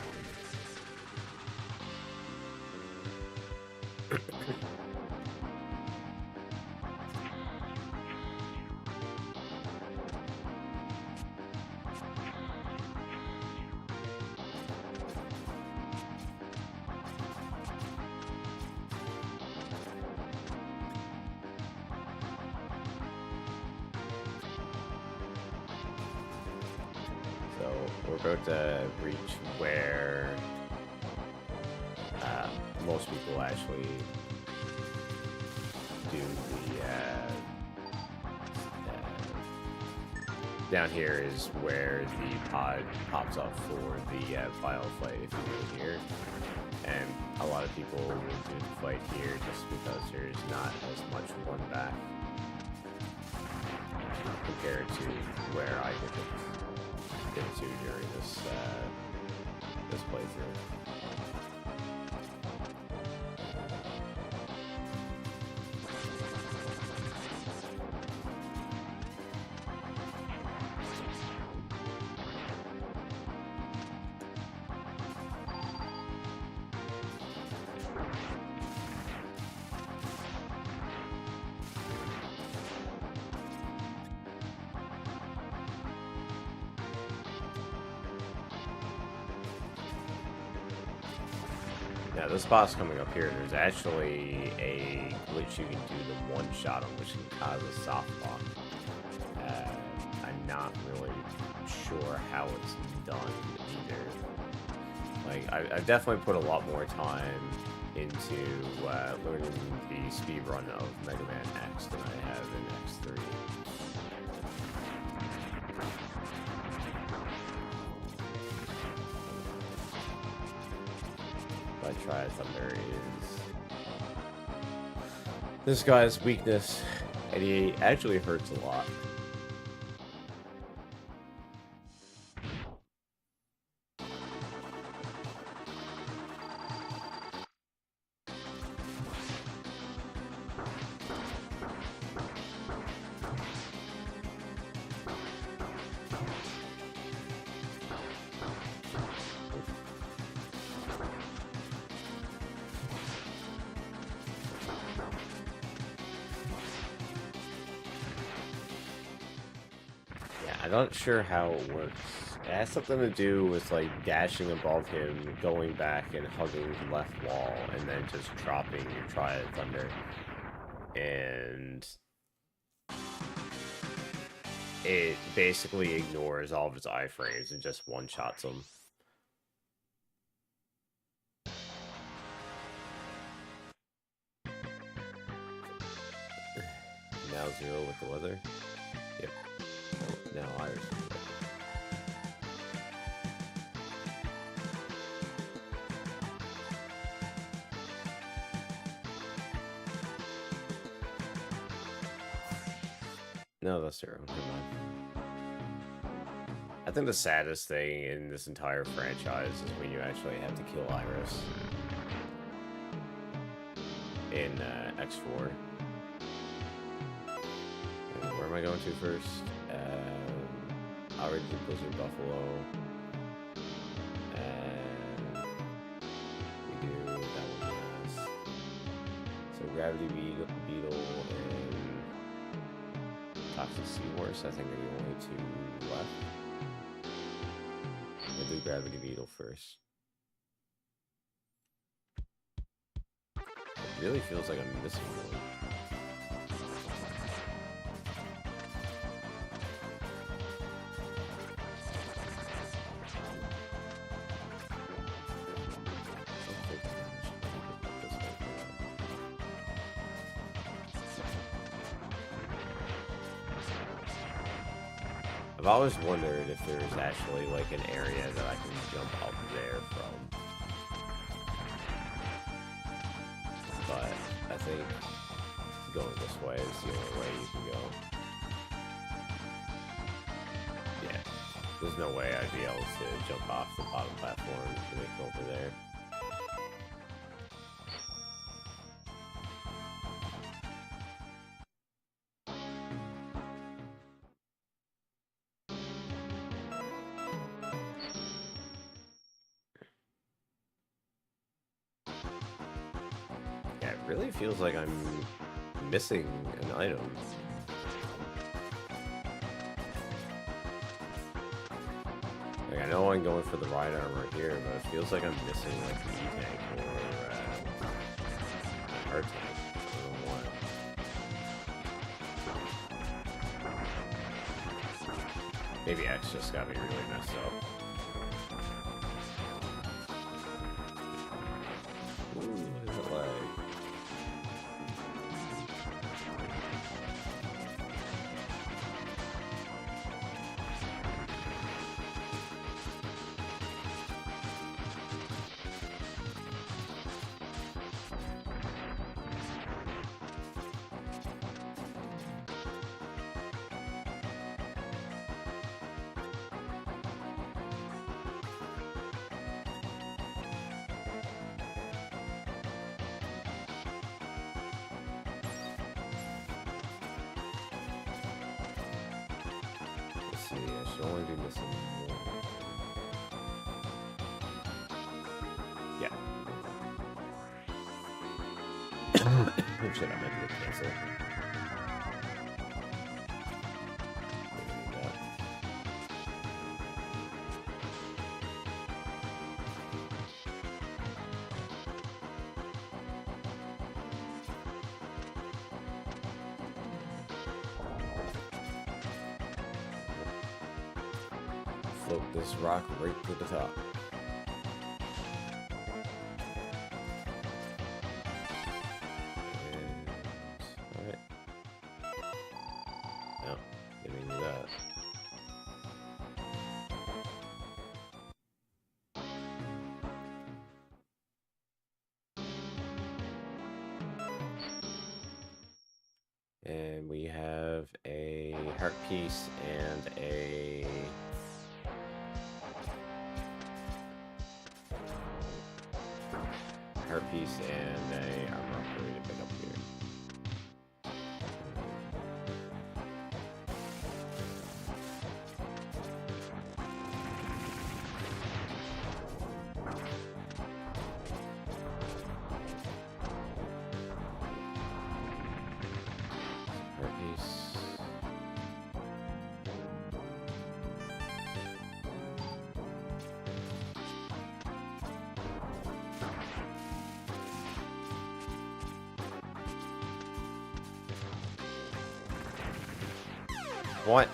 We're about to reach where most people actually do the down here is where the pod pops up for the final fight if you do it here, and a lot of people will do the fight here just because there's not as much one back compared to where I get to during this this playthrough. Now this boss coming up here, there's actually a glitch you can do the one shot on, which can cause a soft lock. I'm not really sure how it's done either. Like, I've definitely put a lot more time into learning the speedrun of Mega Man X than I have in X3. Try Thunder is this guy's weakness, and he actually hurts a lot. I'm not sure how it works. It has something to do with like dashing above him, going back and hugging the left wall, and then just dropping your Triad Thunder. And it basically ignores all of his iframes and just one-shots him. Now 0 with the weather. Yep. Now Iris. No, that's 0. Never mind. I think the saddest thing in this entire franchise is when you actually have to kill Iris in X4. Where am I going to first? I already did Blizzard Buffalo. And we do that one last. So Gravity Beetle and Toxic Seahorse, I think are the only 2 left. We'll do Gravity Beetle first. It really feels like I'm missing one. I've always wondered if there's actually like an area that I can jump up there from. But I think going this way is the only way you can go. Yeah, there's no way I'd be able to jump off the bottom platform to make it over there. It really feels like I'm missing an item. Like, I know I'm going for the ride armor here, but it feels like I'm missing like the E-Tank or R tank. I don't know why. Maybe X just got me really messed up. See, I should only be missing one. Yeah. Shit, I meant to cancel. Float this rock right to the top. And, alright. No, giving you that. And we have a heart piece and a heart piece and a armor upgrade to pick up here. Heart piece. What?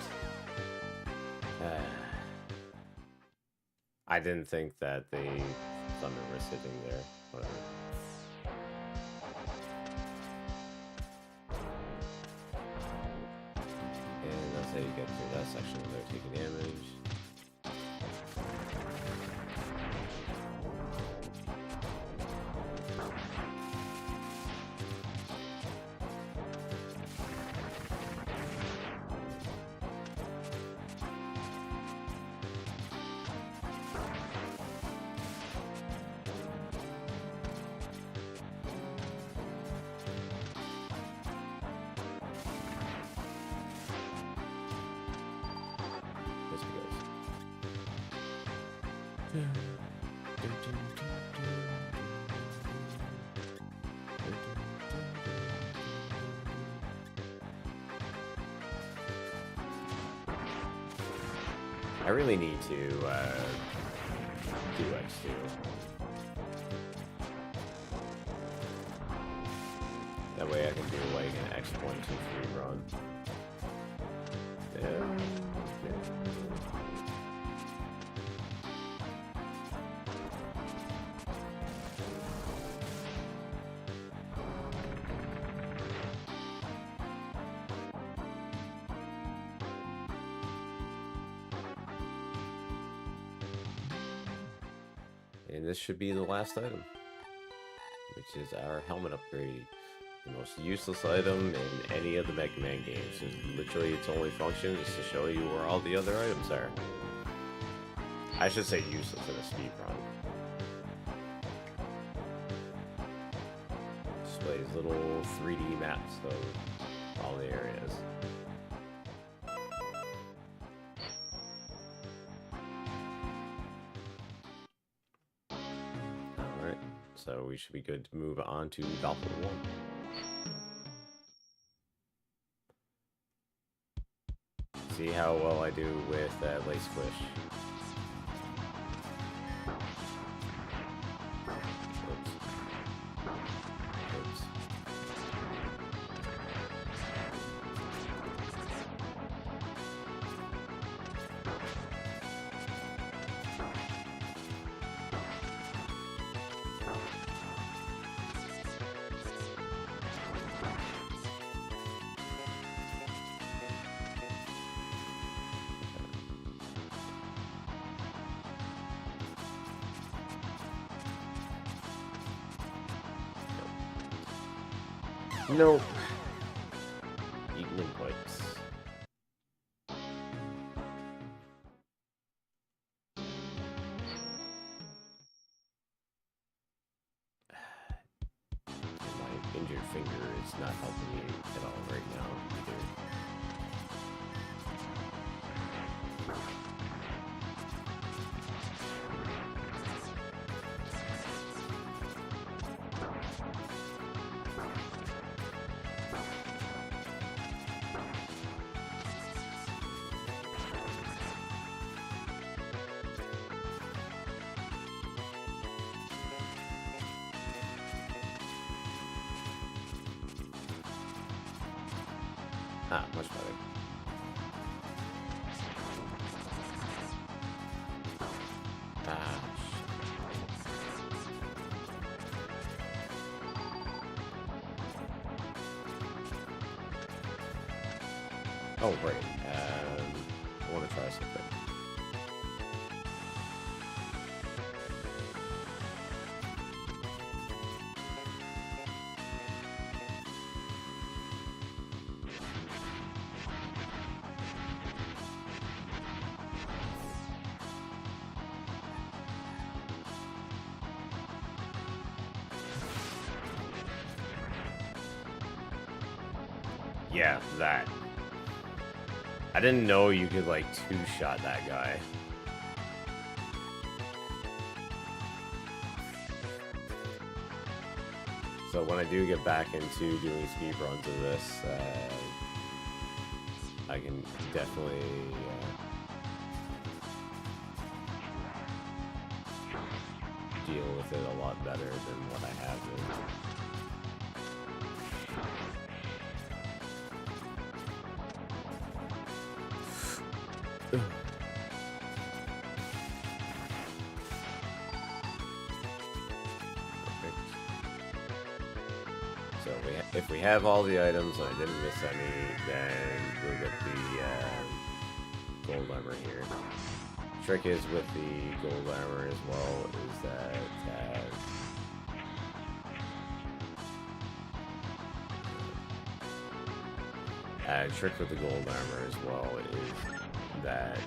I didn't think that the thunder was sitting there. Whatever. And that's how you get through that section without taking damage. I really need to do X2. That way I can do like an X.23 run. And this should be the last item, which is our helmet upgrade. The most useless item in any of the Mega Man games. Literally, its only function is to show you where all the other items are. I should say useless in a speedrun. Displays little 3D maps of all the areas. Alright, so we should be good to move on to Valkyrie 1. See how well I do with Lace Squish. Oops. Oops. Nope. Eaten in pipes. My injured finger is not helping me at all right now either. Ah, much better. Ah, oh, right. I want to try something. Yeah, that. I didn't know you could, like, two-shot that guy. So when I do get back into doing speedruns of this, I can definitely deal with it a lot better than what I have been. So if we have all the items and I didn't miss any, then we'll get the gold armor here. Trick is with the gold armor as well is that trick with the gold armor as well is that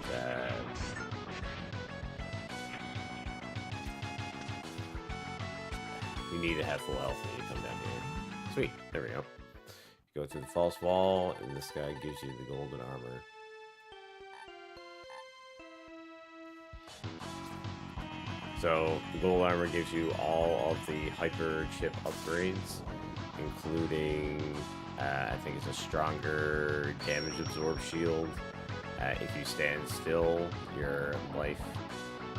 you need to have full health when you come down here. Sweet, there we go. Go through the false wall, and this guy gives you the golden armor. So the gold armor gives you all of the hyper chip upgrades, including I think it's a stronger damage absorb shield. If you stand still, your life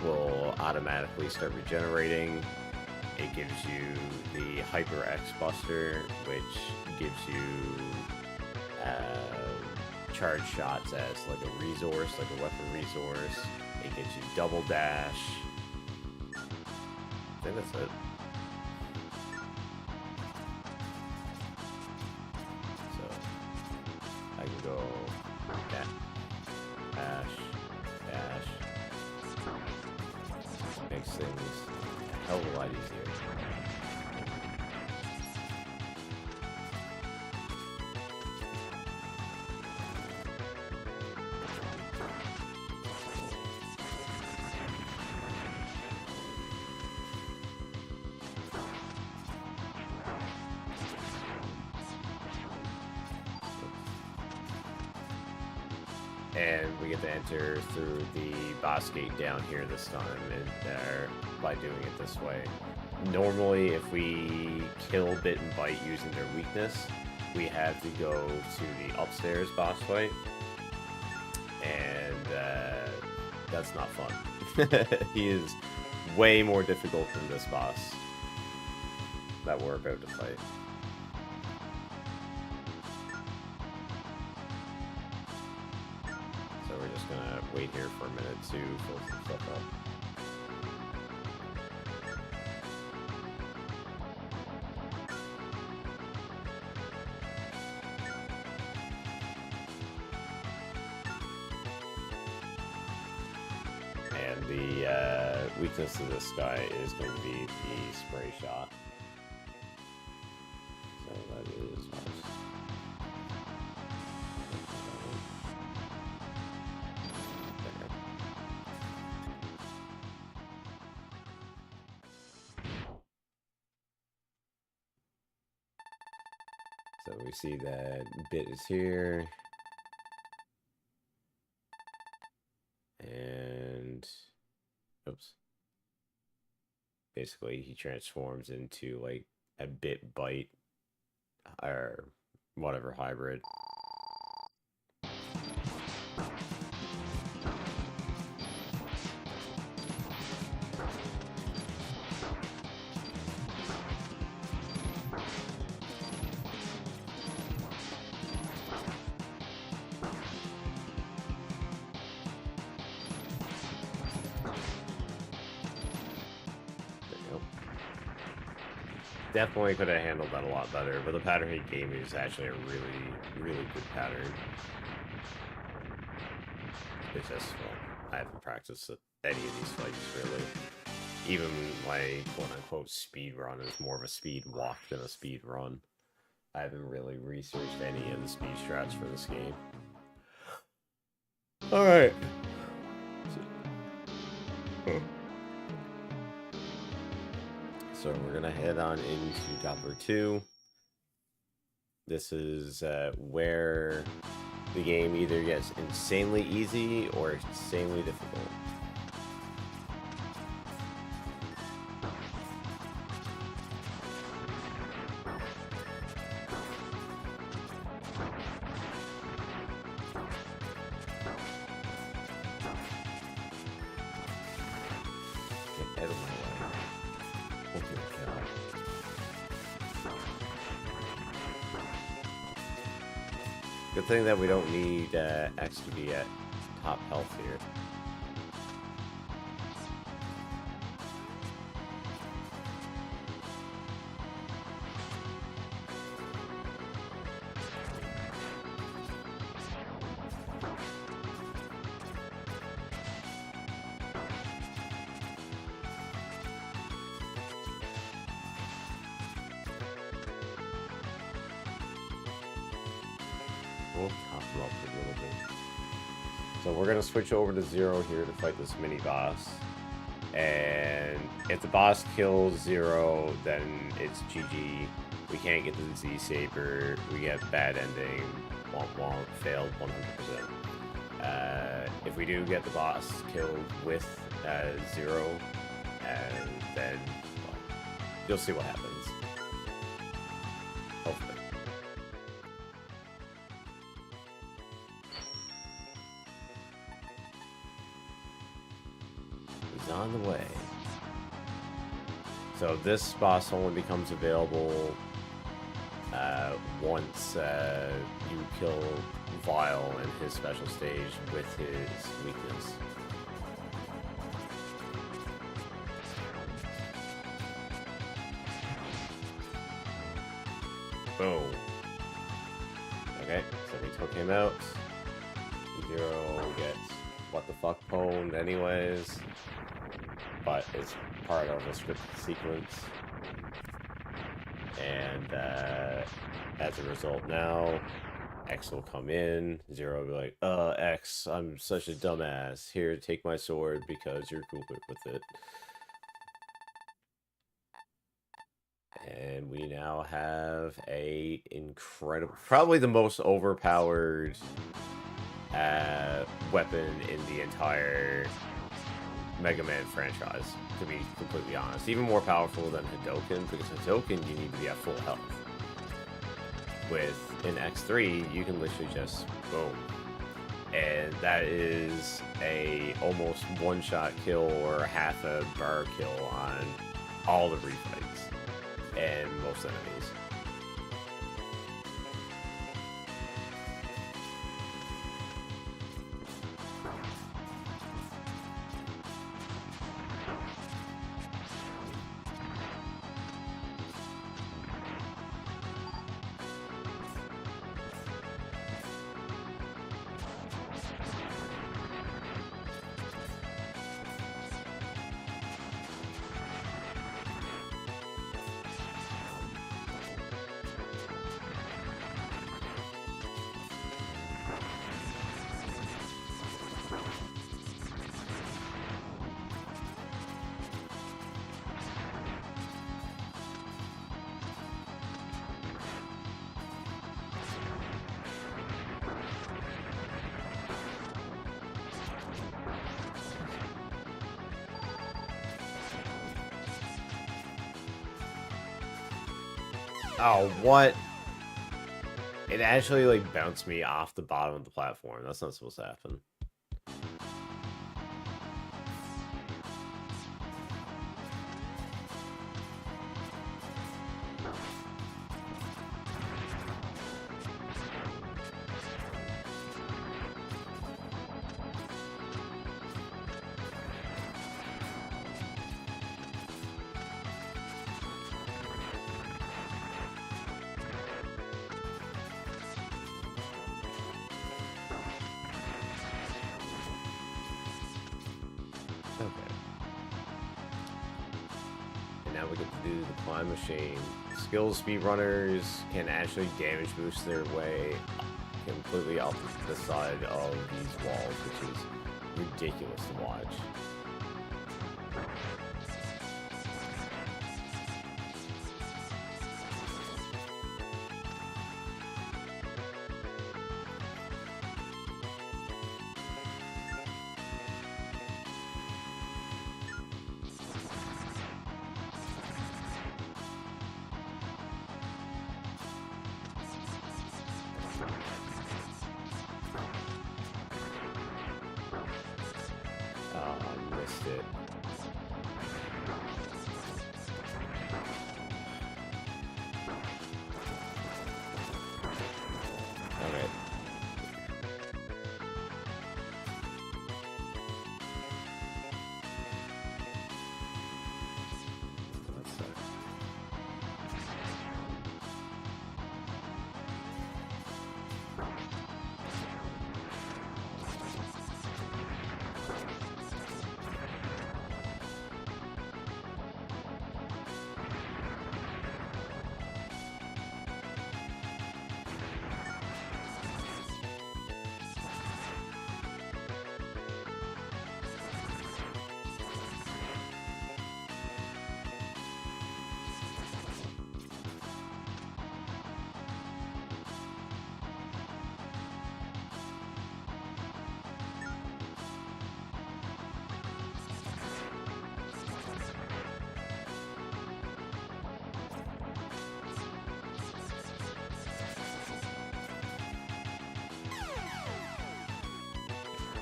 will automatically start regenerating. It gives you the Hyper X Buster, which gives you charge shots as like a resource, like a weapon resource. It gives you double dash. I think that's it. So I can go dash. Makes things a hell of a lot easier. And we get to enter through the boss gate down here this time, and by doing it this way. Normally, if we kill Bit and Bite using their weakness, we have to go to the upstairs boss fight, and that's not fun. He is way more difficult than this boss that we're about to fight. We're just gonna wait here for a minute to fill some stuff up. And the weakness of this guy is going to be the spray shot. So that is nice. So we see that Bit is here. And oops. Basically he transforms into like a Bit Bite or whatever hybrid. Definitely could have handled that a lot better, but the pattern he gave me is actually a really, really good pattern. It's just, well, I haven't practiced any of these fights, really. Even my quote-unquote speed run is more of a speed walk than a speed run. I haven't really researched any of the speed strats for this game. Alright. So we're gonna head on into Doppler 2. This is where the game either gets insanely easy or insanely difficult. Get out of my way. Oh my God. Good thing that we don't need X to be at top health here. We'll top him up a little bit. So we're gonna switch over to Zero here to fight this mini boss. And if the boss kills Zero, then it's GG. We can't get the Z Saber. We get bad ending. Womp womp. Failed 100%. If we do get the boss killed with Zero, and then well, you'll see what happens. Hopefully. He's on the way. So this boss only becomes available once you kill Vile in his special stage with his weakness. Boom. Okay, so we took him out. Zero gets what the fuck pwned anyways, but it's part of a scripted sequence. And as a result now, X will come in, Zero will be like, X, I'm such a dumbass. Here, take my sword because you're cool with it. And we now have a incredible, probably the most overpowered weapon in the entire Mega Man franchise, to be completely honest. Even more powerful than Hadouken, because Hadouken you need to be at full health. In X3, you can literally just boom. And that is a almost one-shot kill or half a bar kill on all the refights and most enemies. Oh, what? It actually, like, bounced me off the bottom of the platform. That's not supposed to happen. Now we get to do the climb machine. Skills speedrunners can actually damage boost their way completely off the side of these walls, which is ridiculous to watch.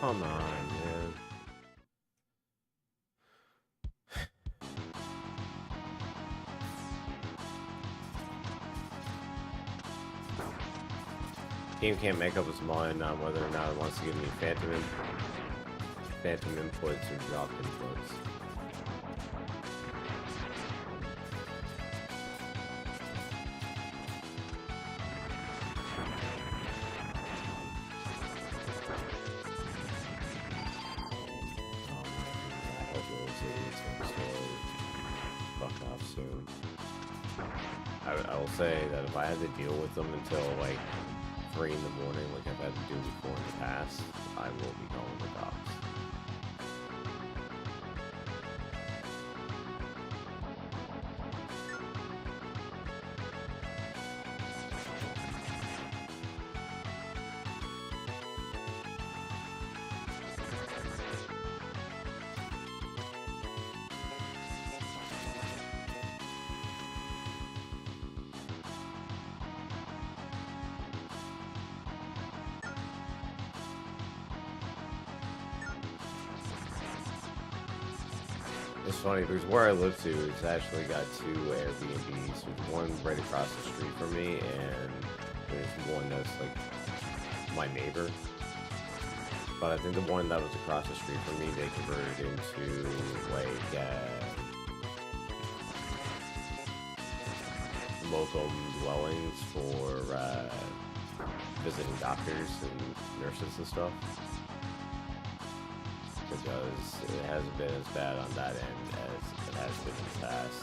Come on, man. Game can't make up its mind on whether or not it wants to give me phantom inputs or drop inputs. Fuck off soon. I will say that if I had to deal with them until like 3 in the morning, like I've had to do before in the past, I will be calling the cops. It's funny because where I live to, it's actually got 2 Airbnbs. There's one right across the street from me, and there's one that's like my neighbor. But I think the one that was across the street from me, they converted into like local dwellings for visiting doctors and nurses and stuff. Because it hasn't been as bad on that end as it has been in the past.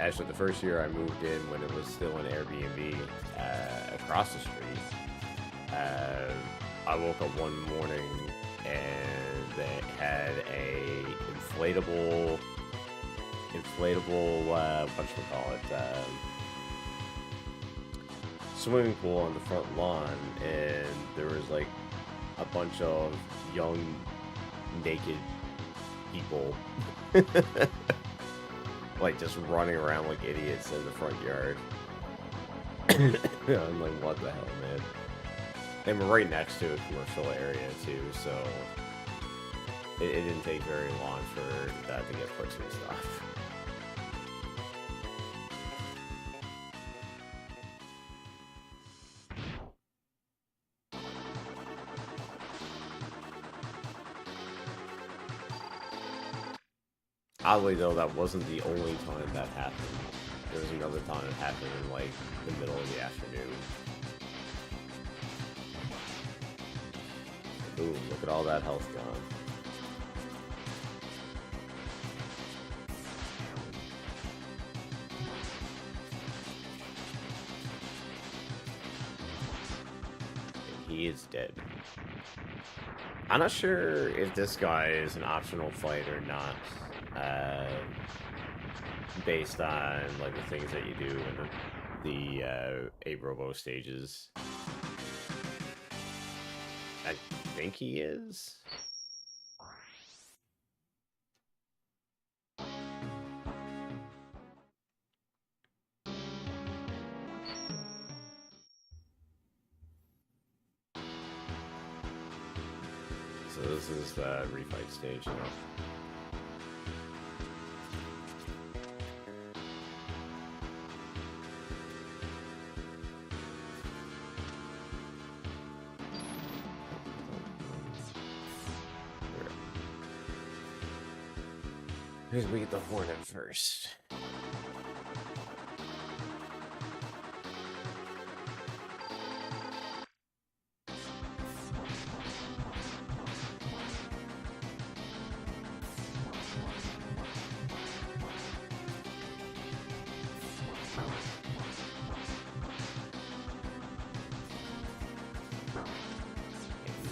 Actually, the first year I moved in, when it was still an Airbnb across the street, I woke up one morning and they had a inflatable, whatchamacallit, swimming pool on the front lawn, and there was like a bunch of young, naked people like just running around like idiots in the front yard. I'm like, what the hell, man? And we're right next to a commercial area too, so it didn't take very long for that to get fixed and stuff. Oddly though, that wasn't the only time that happened. There was another time it happened in like the middle of the afternoon. Ooh, look at all that health gone. And he is dead. I'm not sure if this guy is an optional fight or not. Based on like the things that you do in the 8 Robo stages. I think he is. So this is the refight stage now. Here's we get the Hornet first.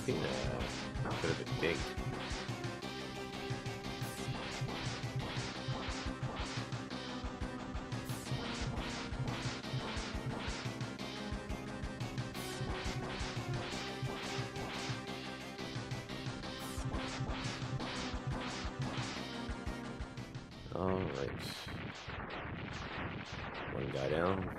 Bit of a dig. All right. One guy down.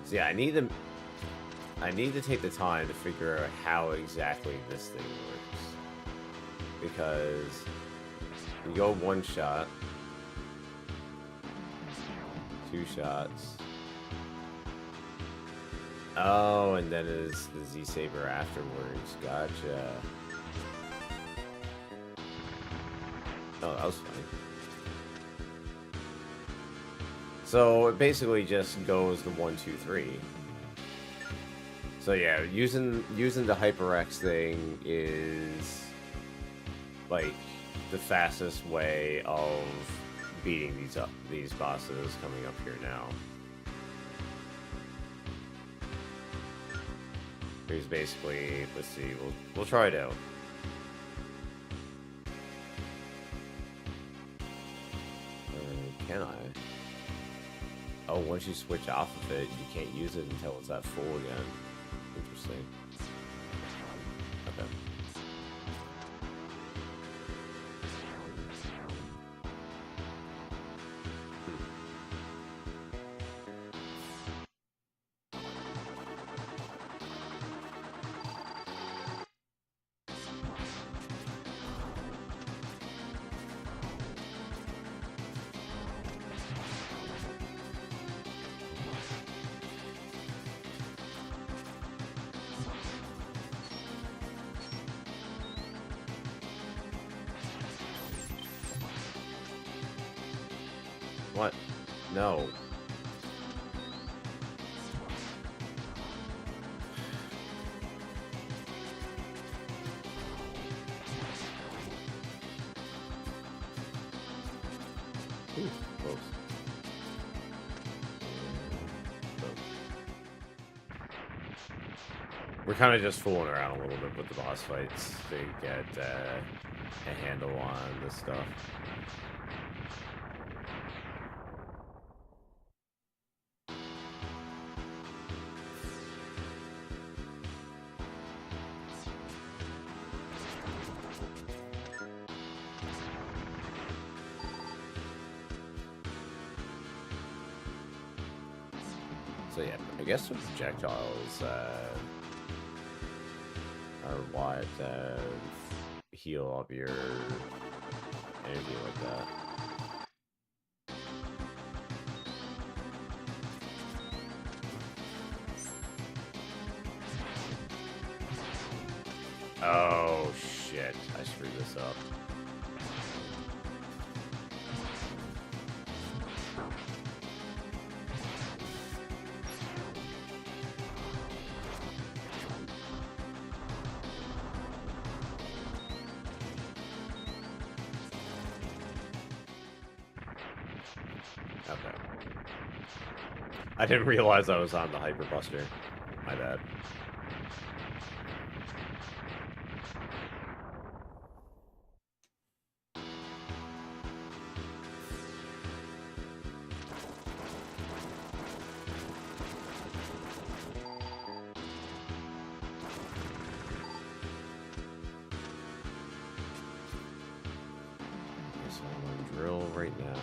So yeah, I need to take the time to figure out how exactly this thing works. Because you go one shot, two shots. Oh, and then is the Z-Saber afterwards. Gotcha. Oh, that was funny. So it basically just goes to 1, 2, 3. So yeah, using the HyperX thing is like the fastest way of beating these bosses coming up here now. Here's basically, let's see, we'll try it out. Can I? Oh, once you switch off of it, you can't use it until it's at full again. Interesting. Okay. What? No. Ooh, close. We're kind of just fooling around a little bit with the boss fights to get a handle on this stuff. So yeah, I guess the projectiles are what heal up your energy like that. Oh shit, I screwed this up. Okay. I didn't realize I was on the Hyper Buster. My bad. So I'm on drill right now.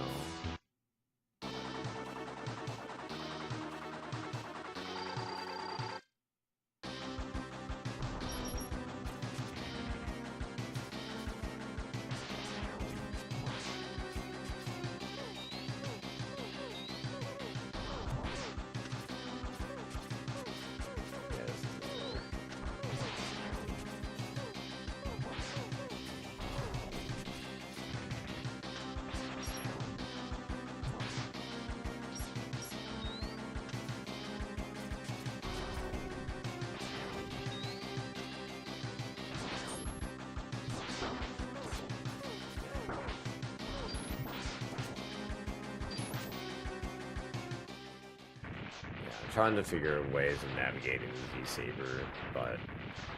Trying to figure out ways of navigating the Z-Saber, but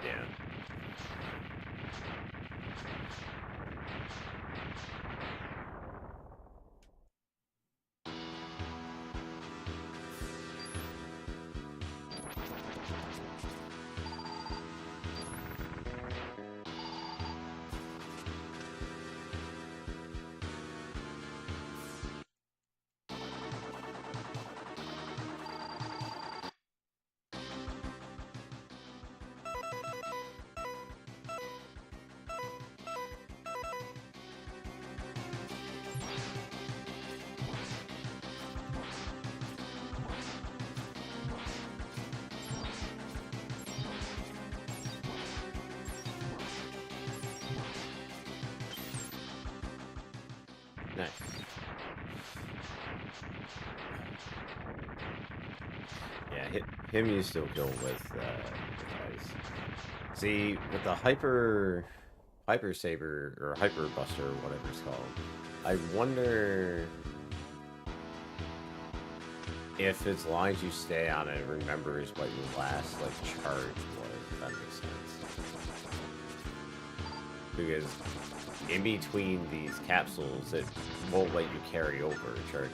yeah. Yeah, him you still kill with ice. See, with the hyper saber or hyper buster or whatever it's called, I wonder if as long as you stay on it, remembers what your last like charge was. If that makes sense. Because in between these capsules, it won't let you carry over charges.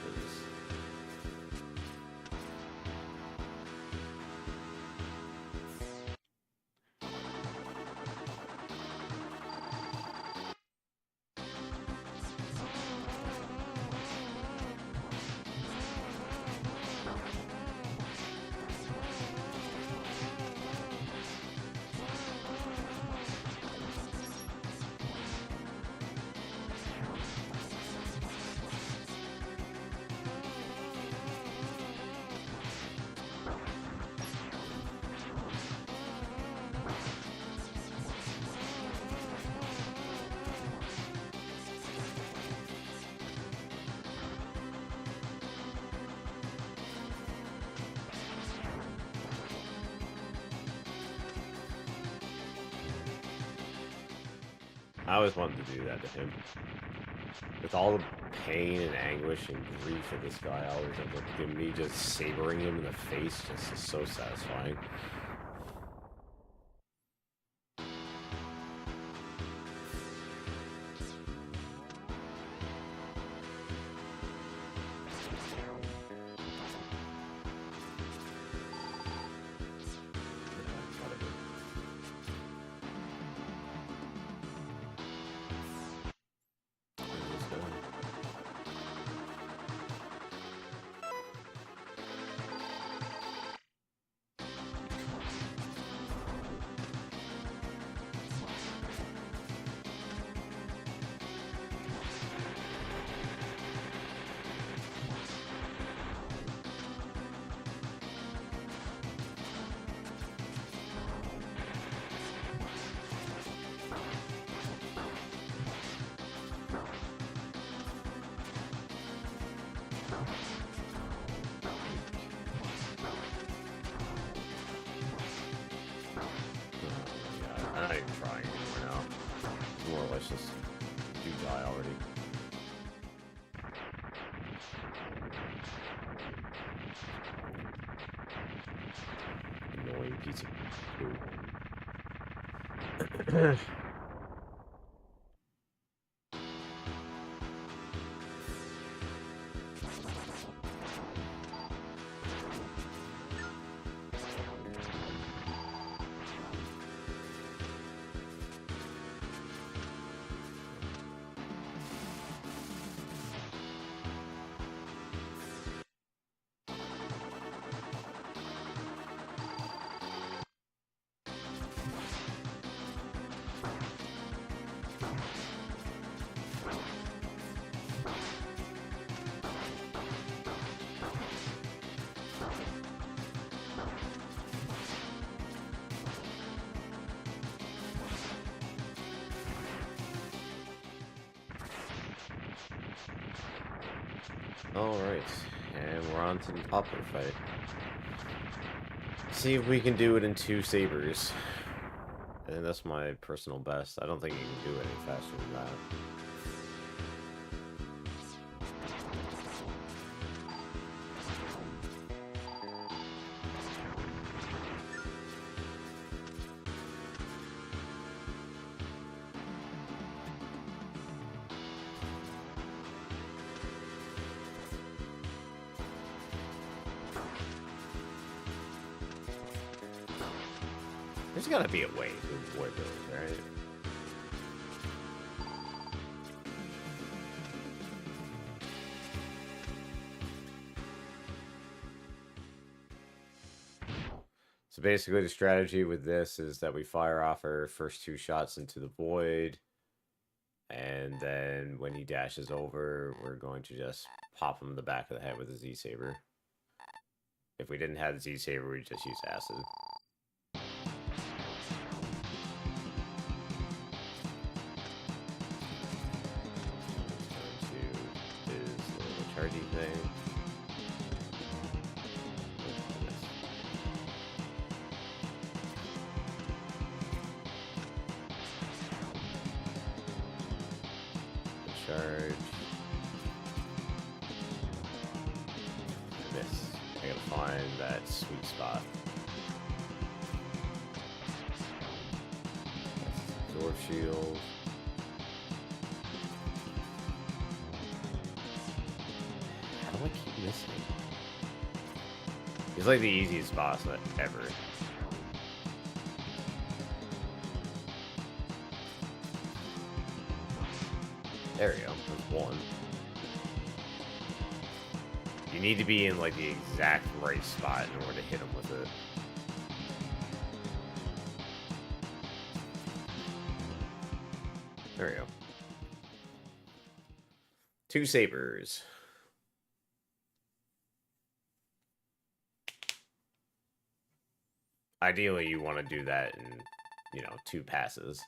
I always wanted to do that to him. With all the pain and anguish and grief of this guy, I always end up giving me just sabering him in the face just is so satisfying. I'm not even trying anymore now. It's more or less just you die already. Annoying piece of poo. Alright, and we're on to the Poplar fight. See if we can do it in 2 sabers. And that's my personal best. I don't think you can do it any faster than that. There's gotta be a way to avoid those, right? So basically the strategy with this is that we fire off our first 2 shots into the void. And then when he dashes over, we're going to just pop him in the back of the head with a Z-Saber. If we didn't have the Z-Saber, we'd just use acid. Charging thing. charge. Miss. I gotta find that sweet spot. Absorb shield. How do I keep missing? He's like the easiest boss ever. There we go. There's one. You need to be in like the exact right spot in order to hit him with it. There we go. 2 sabers. Ideally, you want to do that in, 2 passes.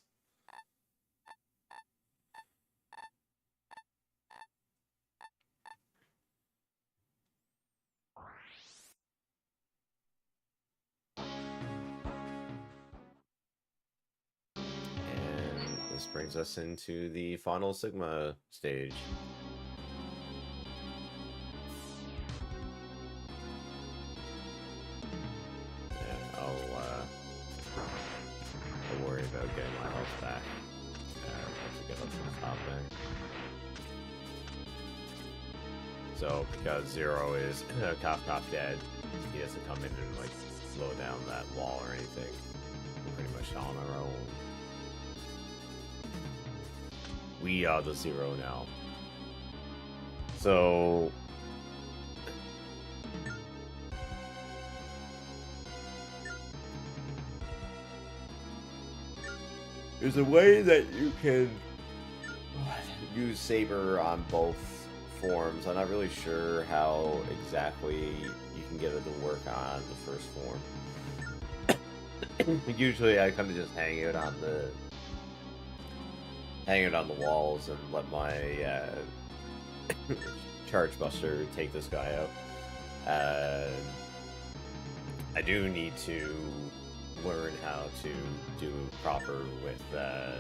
And this brings us into the final Sigma stage. I'll worry about getting my health back once I get up to the top there. So, because Zero is cough dead, he doesn't come in and like slow down that wall or anything. We're pretty much on our own. We are the Zero now. So there's a way that you can use Saber on both forms. I'm not really sure how exactly you can get it to work on the first form. Usually I kind of just hang it on the walls and let my Charge Buster take this guy out. I do need to learn how to do proper with the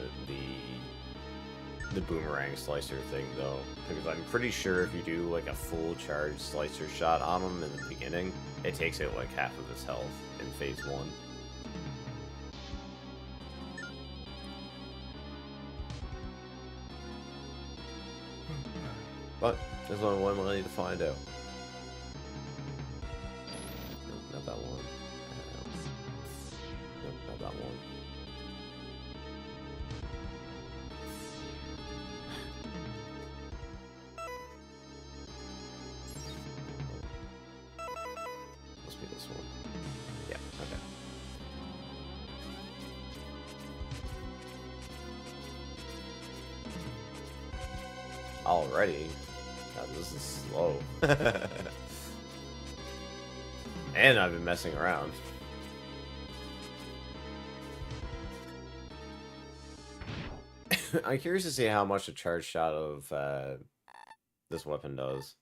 boomerang slicer thing though, because I'm pretty sure if you do like a full charge slicer shot on him in the beginning, it takes out like half of his health in phase 1. But there's only one way to find out. Nope, not that one. Nope, not that one. Must be this one. Yeah, okay. Already? God, this is slow. And I've been messing around. I'm curious to see how much a charge shot of this weapon does.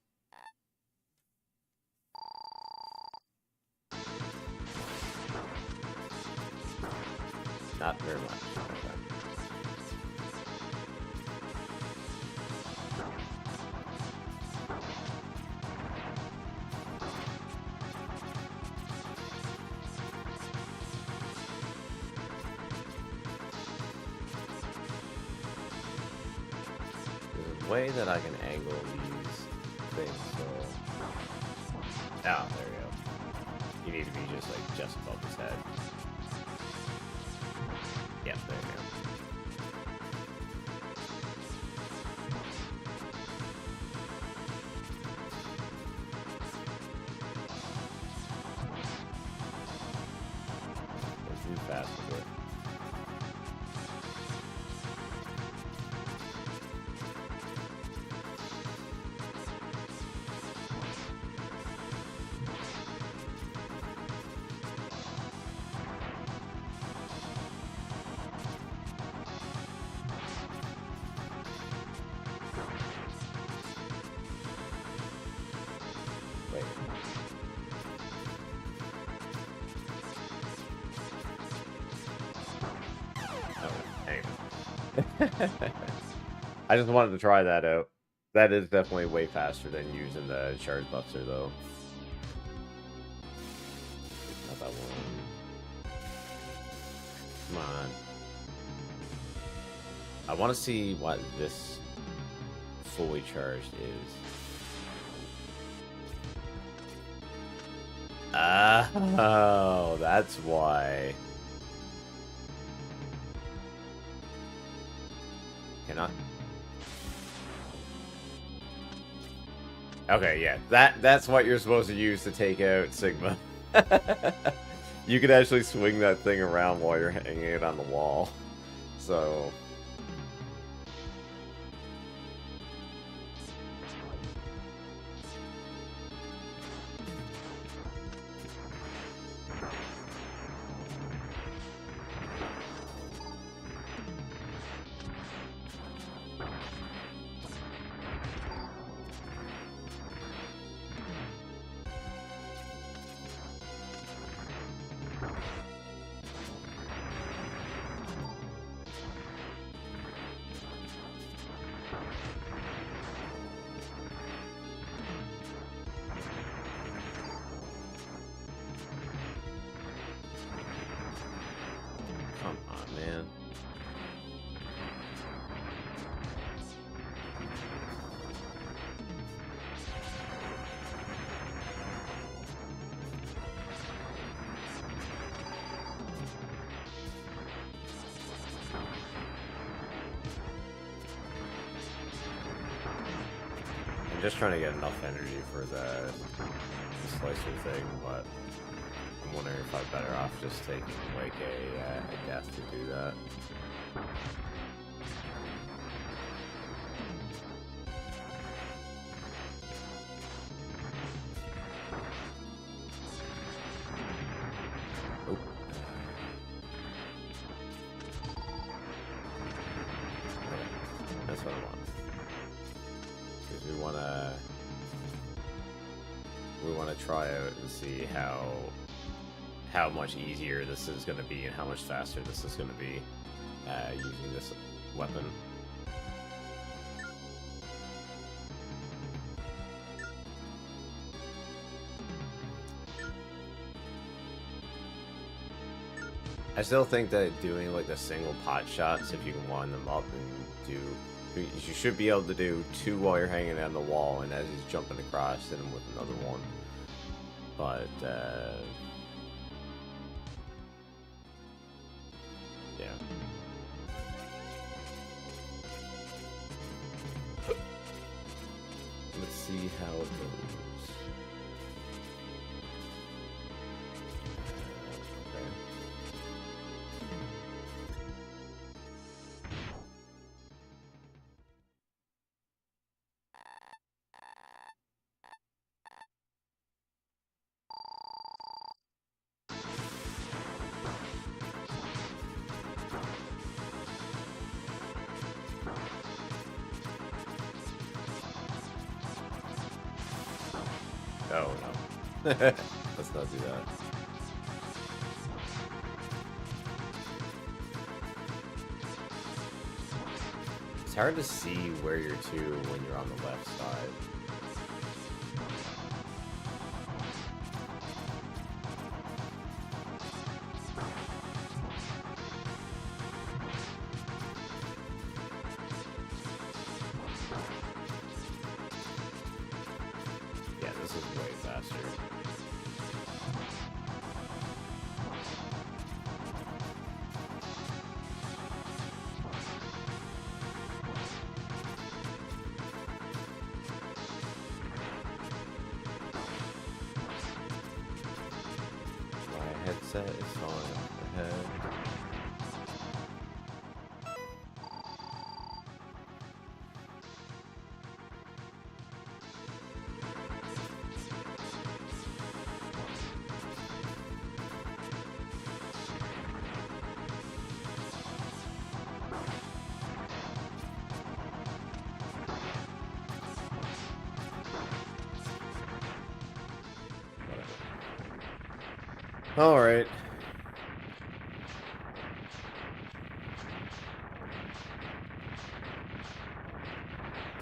Not very much. Okay. Way that I can angle these things so... Oh, there we go. You need to be just like just above his head. Yep, there we go. Go too fast with it. I just wanted to try that out. That is definitely way faster than using the Charge Buster, though. Not that one. Come on. I want to see what this fully charged is. Oh, that's why. Cannot. Okay, yeah. That's what you're supposed to use to take out Sigma. You could actually swing that thing around while you're hanging it on the wall. So... Come on, man. I'm just trying to get enough energy for the slicer thing, but I'm wondering if I'm better off just taking like a death to do that. Oop. Okay. That's what I want. Because we wanna try out and see how much easier this is gonna be and how much faster this is gonna be using this weapon. I still think that doing like the single pot shots, if you can line them up and do, you should be able to do 2 while you're hanging on the wall, and as he's jumping across, hit him with another one. But yeah. Let's see how it goes. Okay. Oh no. Let's not do that. It's hard to see where you're to when you're on the left side. Yeah, this is way faster. My headset is falling off my head. All right.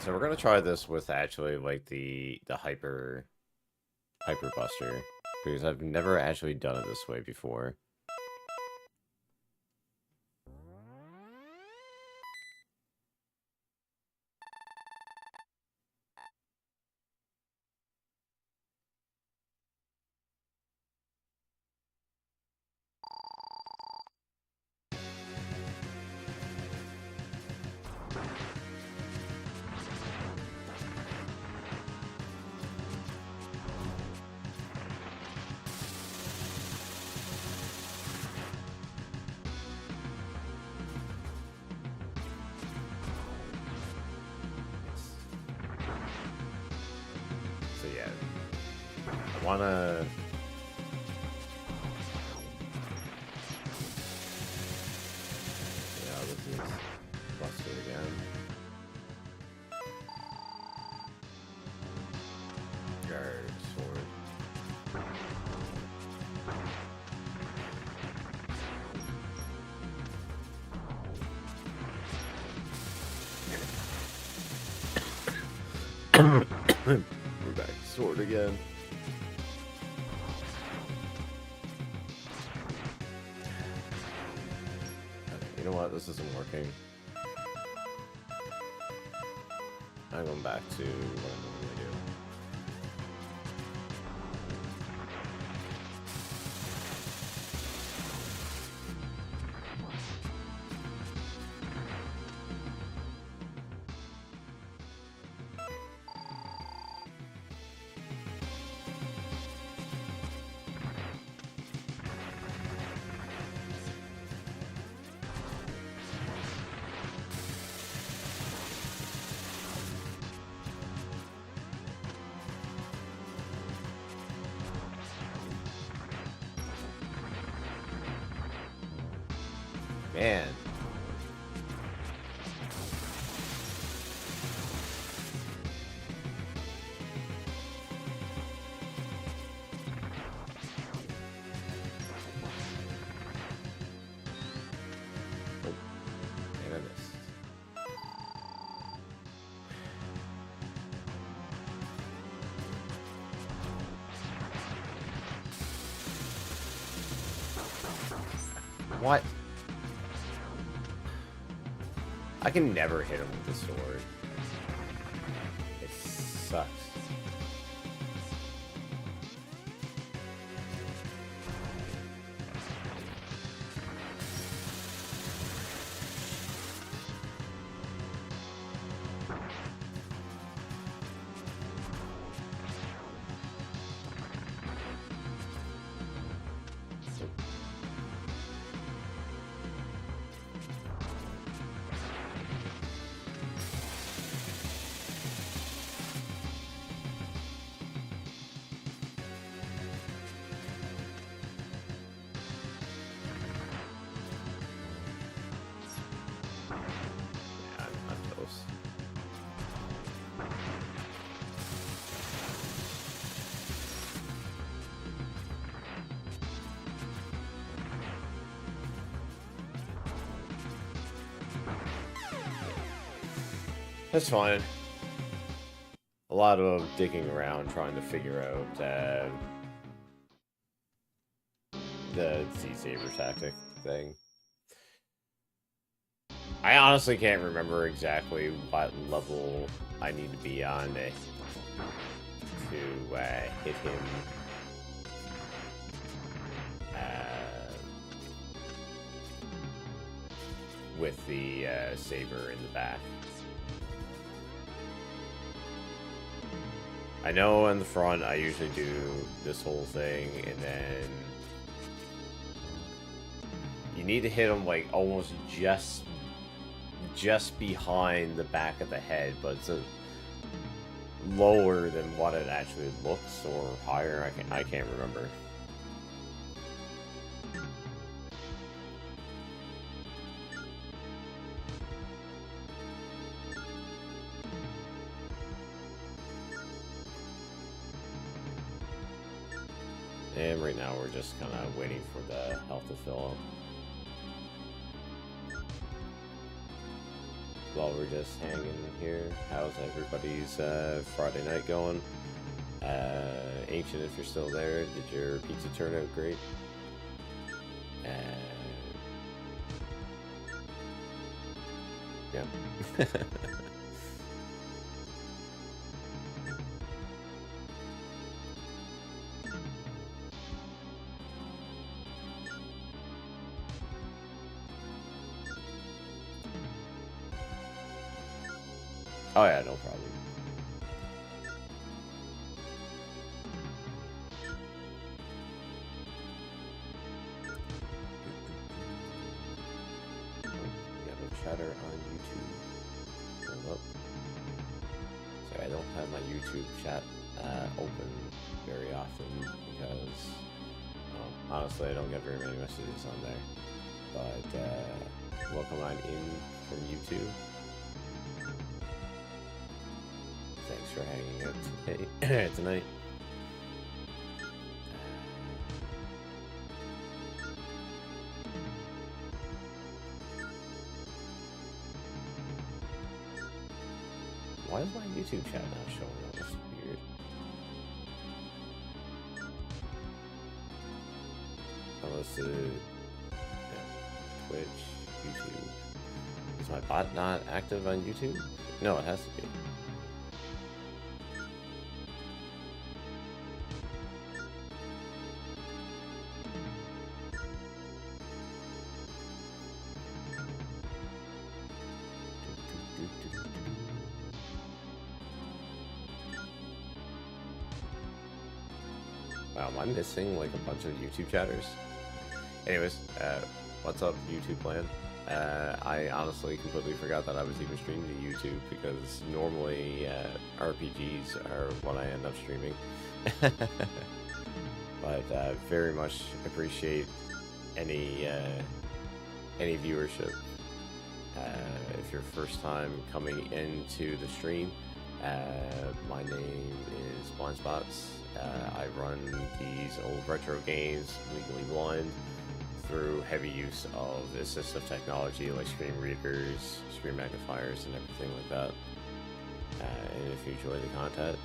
So we're gonna try this with actually like the hyper buster, because I've never actually done it this way before. So yeah, I wanna. Yeah, this is Buster again. Guard, sword. We're back to sword again. Okay, you know what? This isn't working. I'm going back to what I normally do. Man. Oh, and I missed. What? I can never hit him with the sword. It sucks. Yeah, I'm close. That's fine. A lot of digging around trying to figure out the Z-Saber tactic thing. I honestly can't remember exactly what level I need to be on to hit him with the saber in the back. I know in the front I usually do this whole thing, and then you need to hit him like almost just behind the back of the head, but it's lower than what it actually looks, or higher. I can't remember. And right now we're just kind of waiting for the health to fill up. while we're just hanging here. How's everybody's Friday night going? Ancient, if you're still there, did your pizza turn out great? Yeah. Oh yeah, no problem. Chatter on YouTube. Hold up. Sorry, I don't have my YouTube chat open very often because, honestly, I don't get very many messages on there. But welcome on in from YouTube. Thanks for hanging out today, tonight. Why is my YouTube chat not showing up? That's weird. Unless Twitch, YouTube. Is my bot not active on YouTube? No, it has to be. Wow, am I missing like a bunch of YouTube chatters? Anyways, what's up, YouTube land? I honestly completely forgot that I was even streaming to YouTube because normally RPGs are what I end up streaming. But very much appreciate any viewership. If you're first time coming into the stream, my name is Blindspots. I run these old retro games, Legally Blind, through heavy use of assistive technology like screen readers, screen magnifiers, and everything like that. And if you enjoy the content,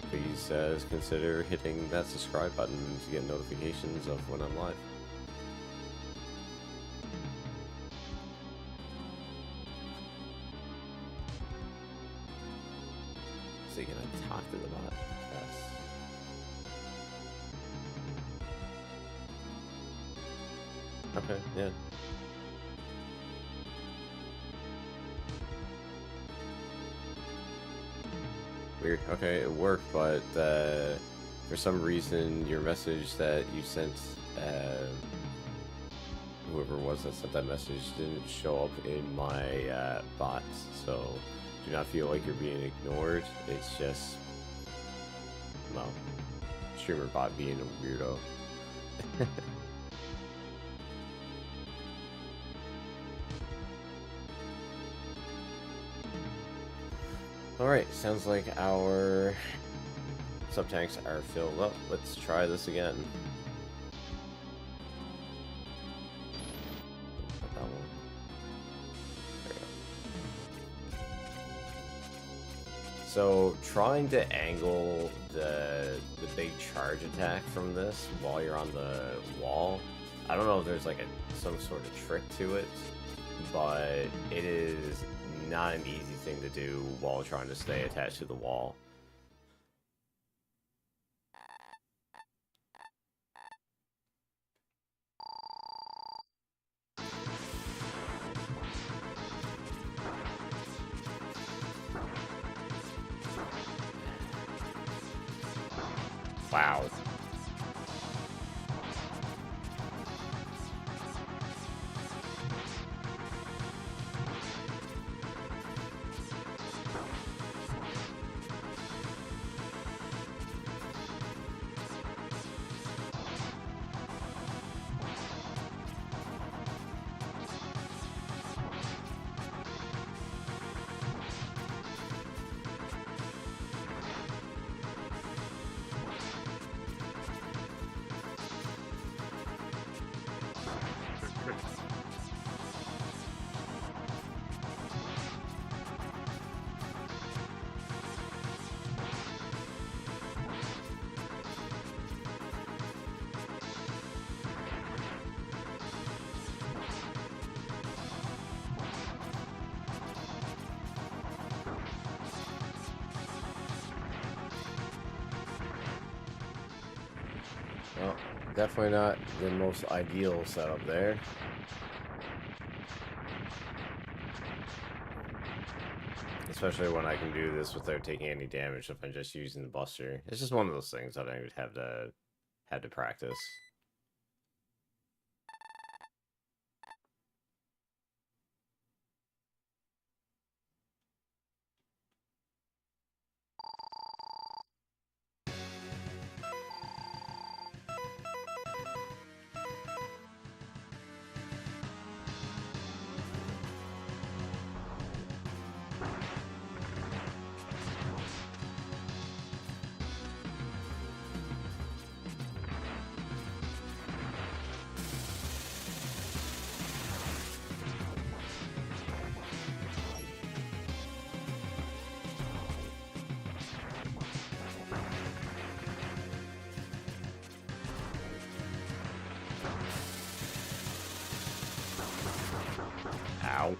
please consider hitting that subscribe button to get notifications of when I'm live. So can I talk to the bot? Yes. Okay, yeah. Weird. Okay, it worked, but for some reason your message that you sent, whoever it was that sent that message, didn't show up in my bot, so do not feel like you're being ignored. It's just, well, streamer bot being a weirdo. Alright, sounds like our sub-tanks are filled up. Let's try this again. Put that one. There we go. So, trying to angle the big charge attack from this while you're on the wall, I don't know if there's like some sort of trick to it, but it is not an easy thing to do while trying to stay attached to the wall. Wow. Well, definitely not the most ideal setup there. Especially when I can do this without taking any damage if I'm just using the Buster. It's just one of those things that I would have to practice. Ow.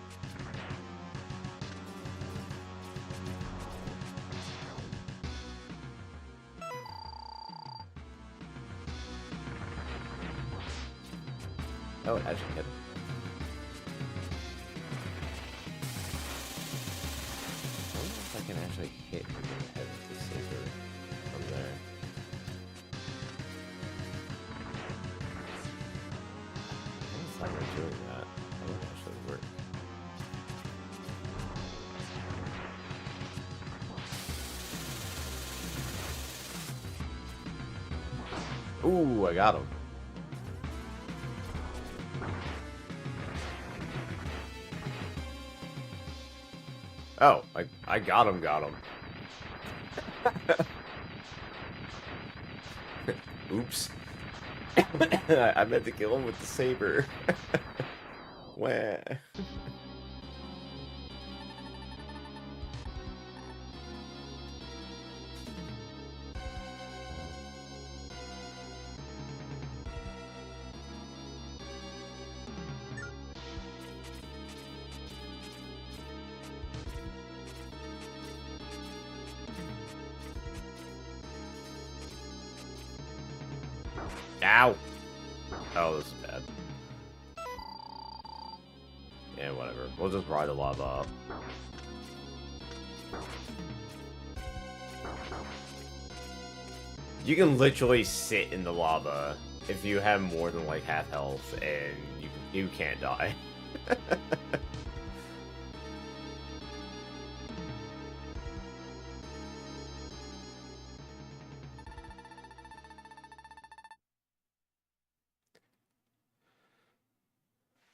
Oh, it actually hit him. I wonder if I can actually hit him in the head with the saber from there. I thought we were doing that. That would actually work. Ooh, I got him. Oh, I got him, Oops. I meant to kill him with the saber. Wah. Ow! Oh, this is bad. Yeah, whatever. We'll just ride the lava up. You can literally sit in the lava if you have more than like half health, and you can't die.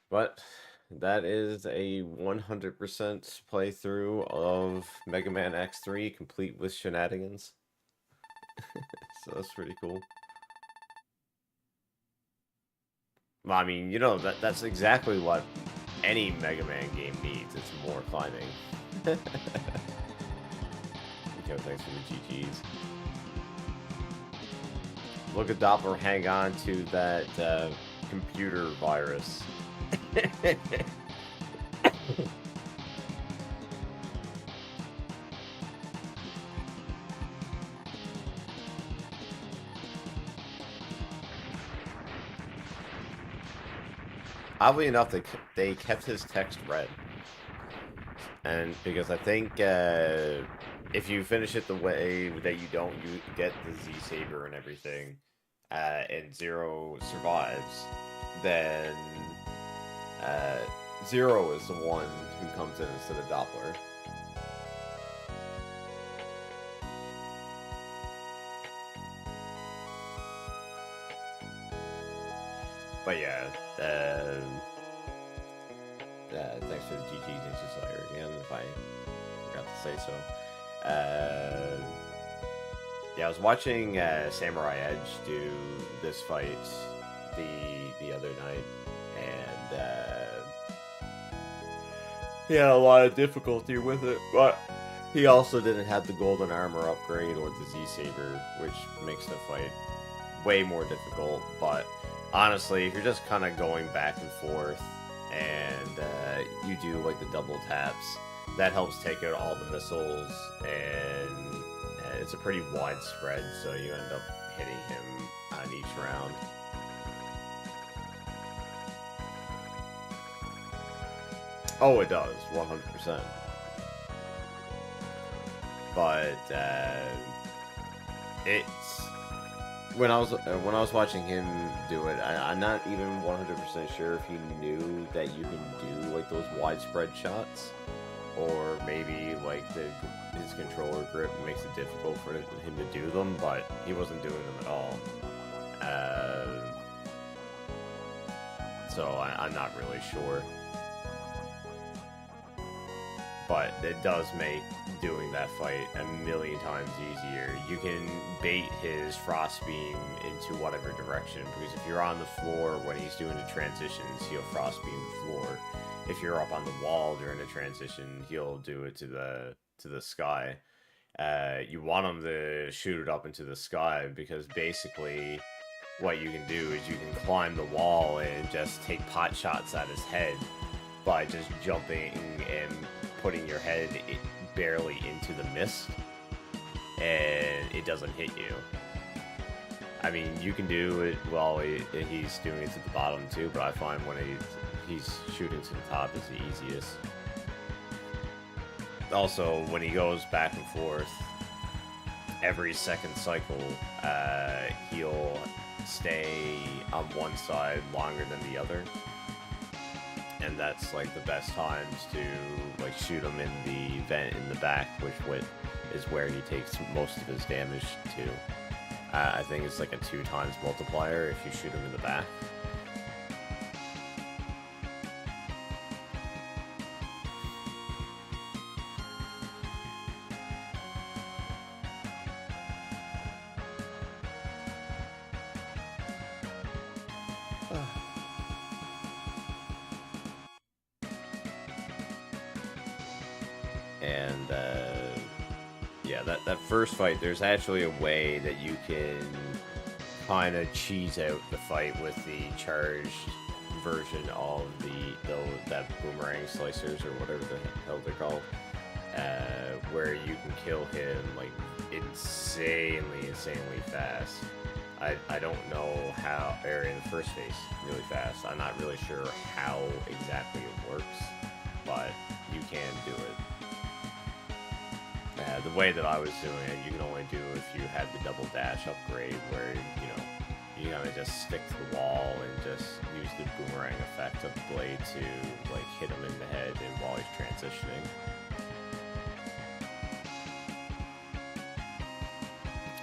But that is a 100% playthrough of Mega Man X3, complete with shenanigans. So that's pretty cool. Well, I mean, you know, that's exactly what any Mega Man game needs. It's more climbing. Okay, thanks for the GGs. Look at Doppler hang on to that computer virus. Oddly enough, they kept his text red, and because I think if you finish it the way that you don't, you get the Z Saber and everything, and Zero survives, then Zero is the one who comes in instead of Doppler. But yeah, thanks for the GG Ninja Slayer again, if I forgot to say so. Yeah, I was watching Samurai Edge do this fight the other night, and he had a lot of difficulty with it, but he also didn't have the golden armor upgrade or the Z-Saber, which makes the fight way more difficult. But honestly, if you're just kind of going back and forth and you do like the double taps, that helps take out all the missiles, and it's a pretty wide spread, so you end up hitting him on each around. Oh, it does, 100%. But it's when I was watching him do it, I'm not even 100% sure if he knew that you can do like those widespread shots, or maybe like his controller grip makes it difficult for him to do them, but he wasn't doing them at all. So I'm not really sure. But it does make doing that fight a million times easier. You can bait his frost beam into whatever direction, because if you're on the floor when he's doing the transitions, he'll frost beam the floor. If you're up on the wall during the transition, he'll do it to the sky. You want him to shoot it up into the sky, because basically what you can do is you can climb the wall and just take pot shots at his head by just jumping and putting your head barely into the mist, and it doesn't hit you. I mean, you can do it while he's doing it to the bottom too, but I find when he's shooting to the top is the easiest. Also, when he goes back and forth, every second cycle, he'll stay on one side longer than the other. And that's like the best times to like shoot him in the vent in the back, which is where he takes most of his damage to. I think it's like a 2 times multiplier if you shoot him in the back. And yeah, that first fight, there's actually a way that you can kind of cheese out the fight with the charged version of that boomerang slicers, or whatever the hell they're called, where you can kill him like insanely fast. I don't know how, or in the first phase, really fast. I'm not really sure how exactly it works, but you can do it. The way that I was doing it, you can only do if you had the double dash upgrade, where you kind of just stick to the wall and just use the boomerang effect of the blade to like hit him in the head and while he's transitioning.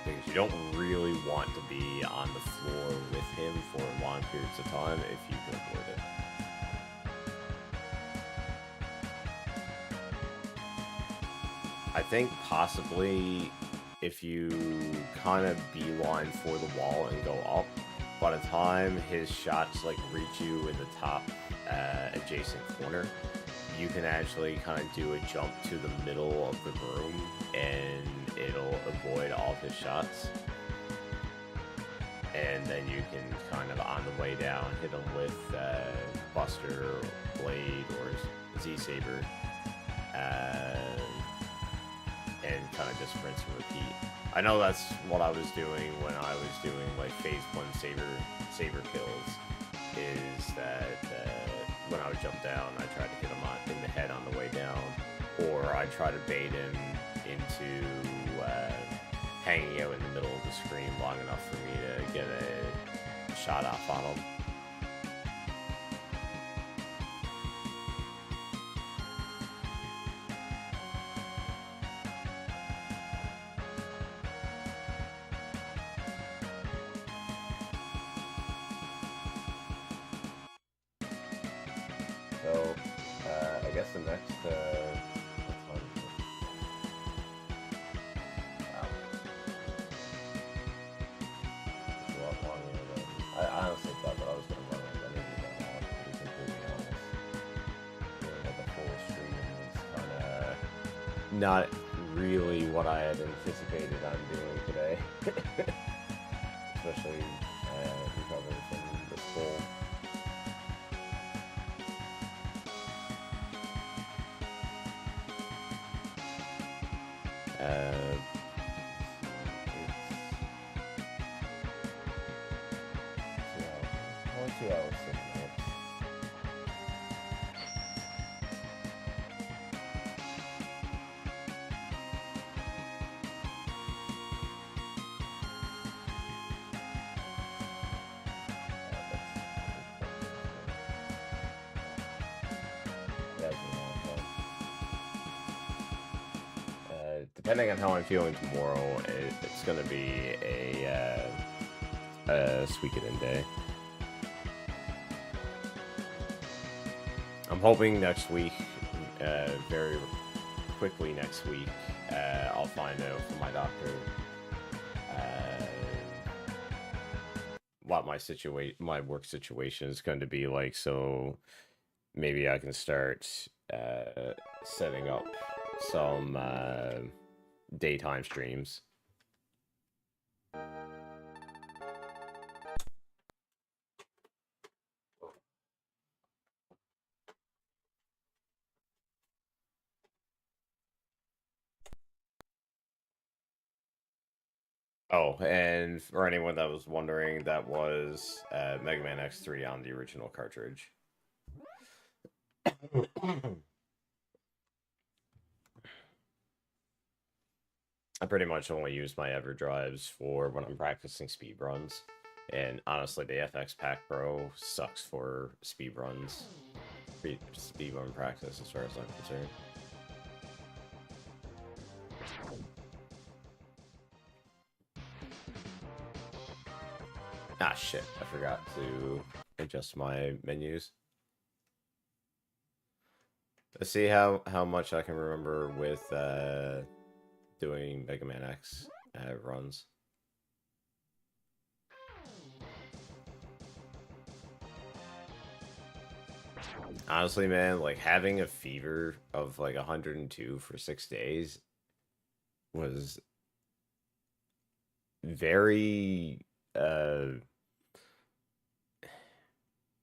Because you don't really want to be on the floor with him for long periods of time if you can avoid it. I think possibly if you kind of beeline for the wall and go up, by the time his shots like reach you in the top adjacent corner, you can actually kind of do a jump to the middle of the room and it'll avoid all of his shots. And then you can kind of on the way down hit him with Buster, Blade, or Z-Saber. And kind of just rinse and repeat. I know that's what I was doing when I was doing like phase 1 saber kills, is that when I would jump down, I tried to hit him in the head on the way down, or I try to bait him into hanging out in the middle of the screen long enough for me to get a shot off on him. So, I guess the next, it's a lot longer than, I honestly thought that I was going to run like an idiot on that, to be completely honest. Doing like a full stream is kind of not really what I had anticipated on doing today. Especially, recovering from the skull. 2 hours, 6 minutes. Depending on how I'm feeling tomorrow, it's going to be a Suikoden day. I'm hoping next week, very quickly next week, I'll find out from my doctor what my work situation is going to be like, so maybe I can start setting up some daytime streams. Oh, and for anyone that was wondering, that was Mega Man X3 on the original cartridge. I pretty much only use my EverDrives for when I'm practicing speedruns. And honestly, the FX Pack Pro sucks for speedruns. Speedrun practice, as far as I'm concerned. Ah, shit. I forgot to adjust my menus. Let's see how much I can remember with doing Mega Man X runs. Honestly, man, like having a fever of like 102 for 6 days was very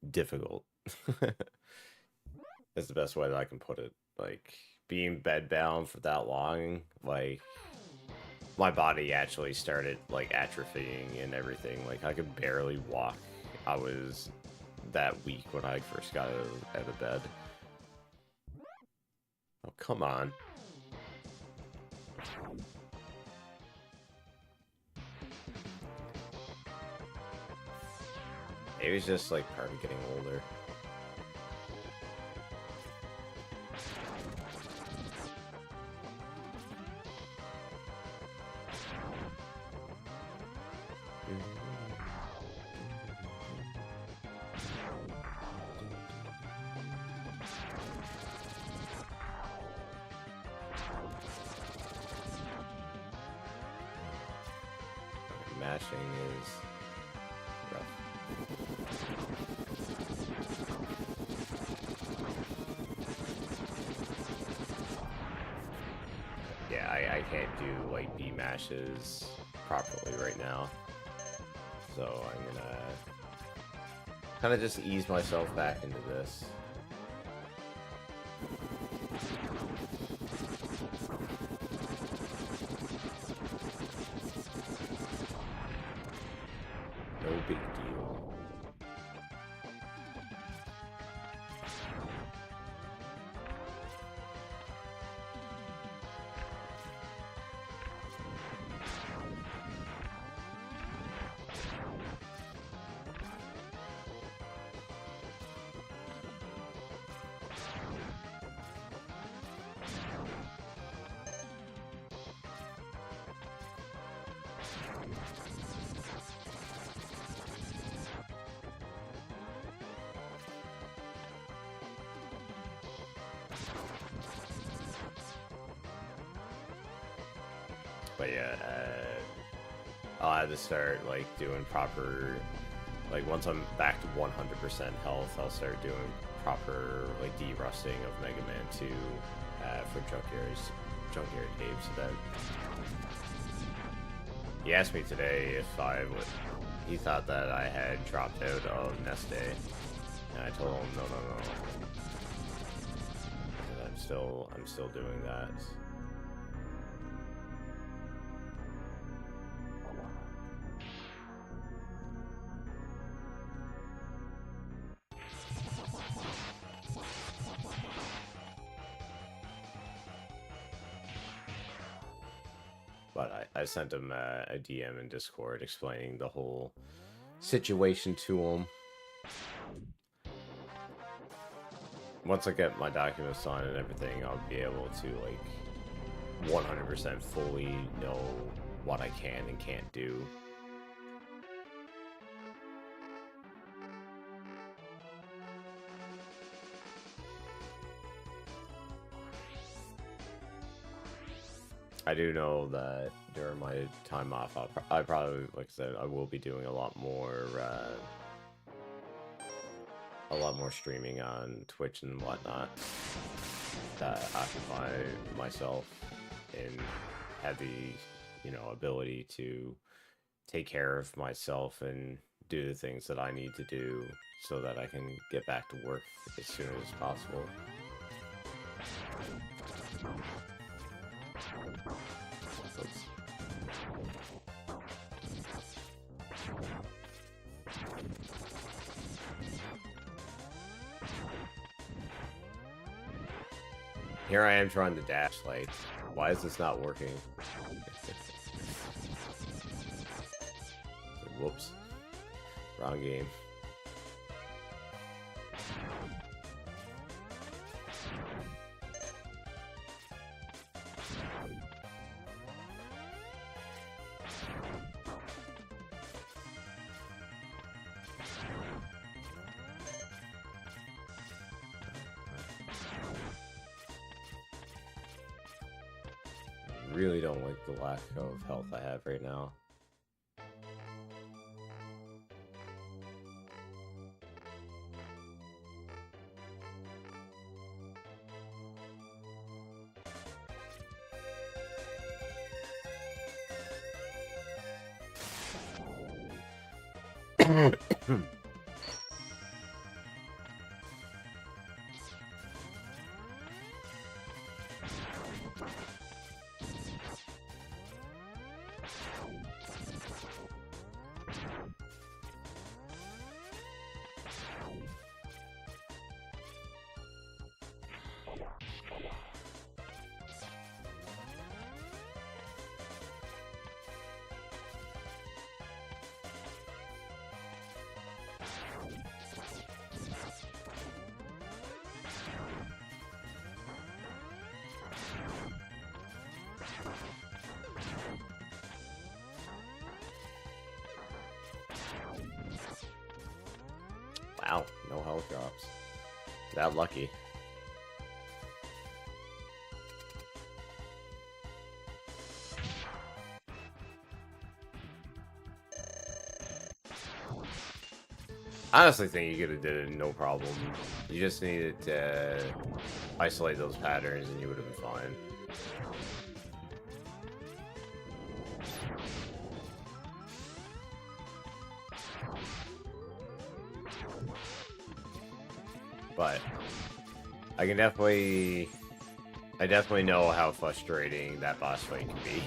difficult. That's the best way that I can put it. Like being bedbound for that long, like my body actually started like atrophying and everything. Like I could barely walk. I was that weak when I first got out of bed. Oh, come on. It was just like part of getting older. Mashing is rough. Yeah, I can't do like B mashes properly right now, so I'm gonna kind of just ease myself back into this. No big deal. But yeah, I'll have to start like doing proper, like once I'm back to 100% health, I'll start doing proper like de-rusting of Mega Man 2 for Junkyard Caves event. He asked me today if he thought that I had dropped out of Nest Day, and I told him no. I'm still doing that. but I sent him a DM in Discord explaining the whole situation to him. Once I get my documents signed and everything, I'll be able to, like, 100% fully know what I can and can't do. I do know that during my time off, I probably, like I said, I will be doing a lot more streaming on Twitch and whatnot that occupy myself and have the, you know, ability to take care of myself and do the things that I need to do so that I can get back to work as soon as possible. Here I am trying to dash, like, why is this not working? Whoops. Wrong game. Really don't like the lack of health I have right now. Wow, no health drops. That lucky. I honestly think you could have did it no problem. You just needed to isolate those patterns and you would have been fine. But I definitely know how frustrating that boss fight can be.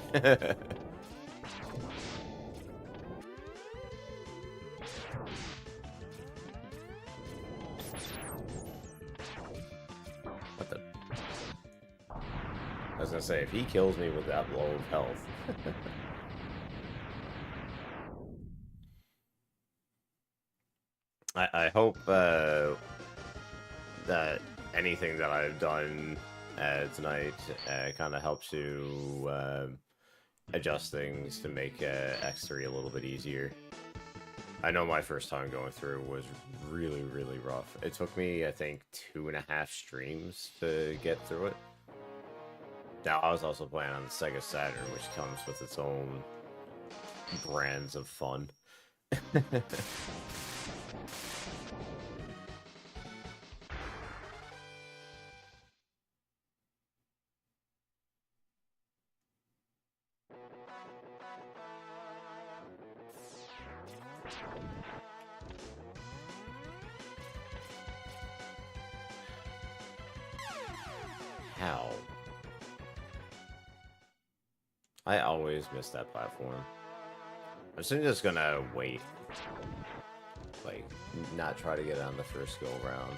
What the? I was gonna say, if he kills me with that low of health. I hope that anything that I've done tonight kind of helps you adjust things to make X3 a little bit easier. I know my first time going through was really, really rough. It took me, I think, 2.5 streams to get through it. Now, I was also playing on the Sega Saturn, which comes with its own brands of fun. How? I always miss that platform. I'm just gonna wait. Like, not try to get on the first go round.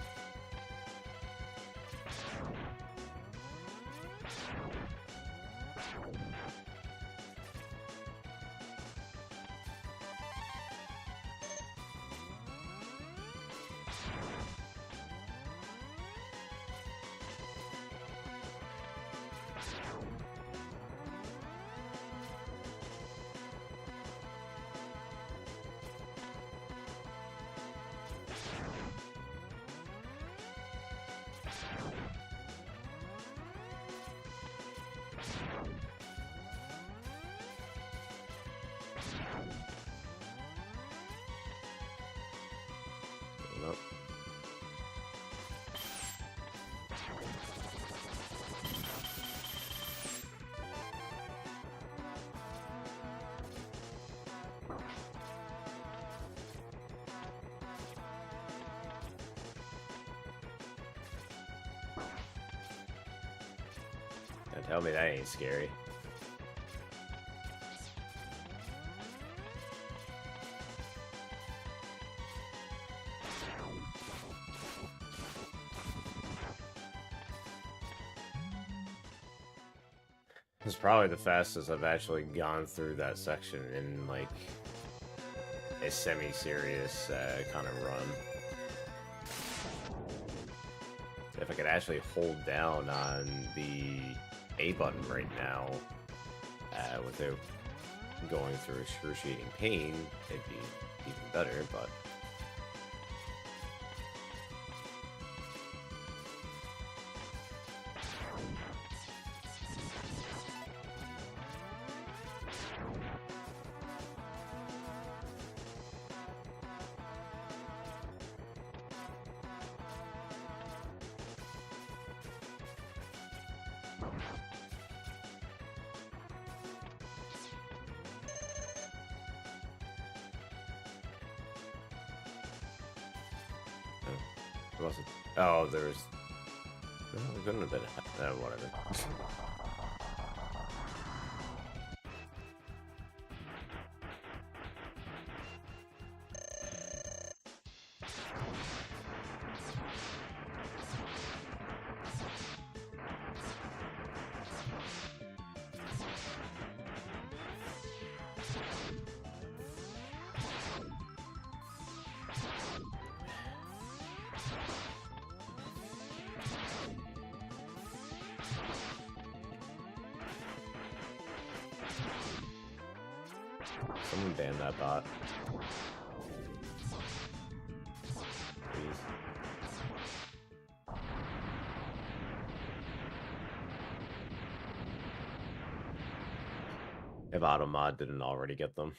Nope. Now tell me that ain't scary. It's probably the fastest I've actually gone through that section in, like, a semi-serious kind of run. If I could actually hold down on the A button right now without going through excruciating pain, it'd be even better, but... Oh, there's... Oh, there couldn't have been... whatever. Someone ban that bot. Please. If Automod didn't already get them.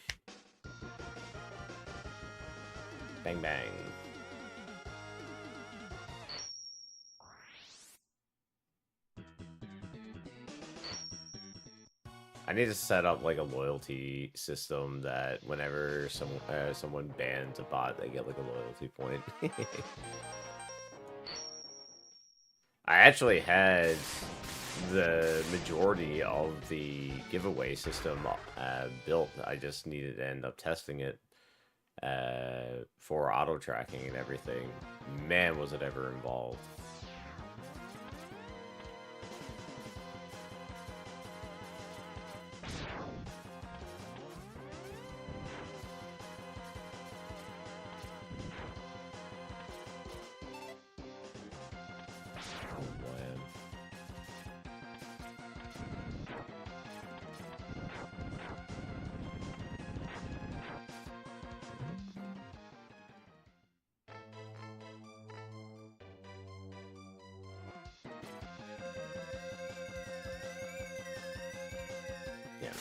Bang bang. I need to set up like a loyalty system that whenever someone bans a bot, they get like a loyalty point. I actually had the majority of the giveaway system built. I just needed to end up testing it for auto tracking and everything. Man, was it ever involved.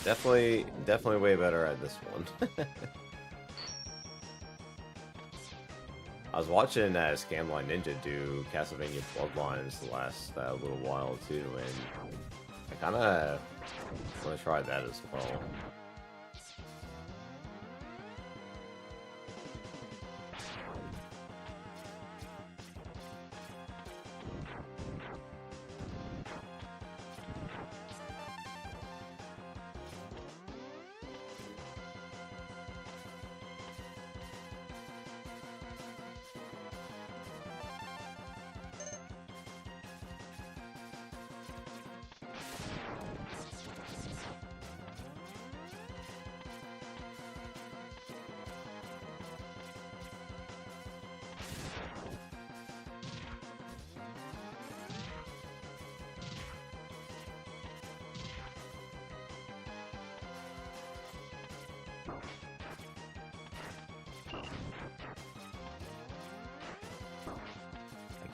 Definitely way better at this one. I was watching Scamline Ninja do Castlevania Bloodlines the last little while too, and I kind of want to try that as well.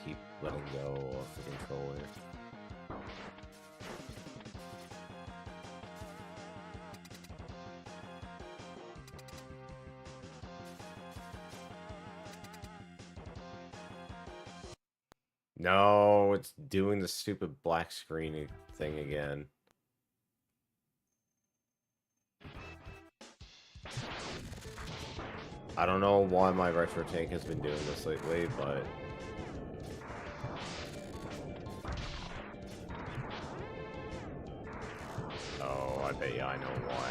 Keep letting go of the controller. No, it's doing the stupid black screen thing again. I don't know why my retro tank has been doing this lately, but... Oh, I bet you I know why.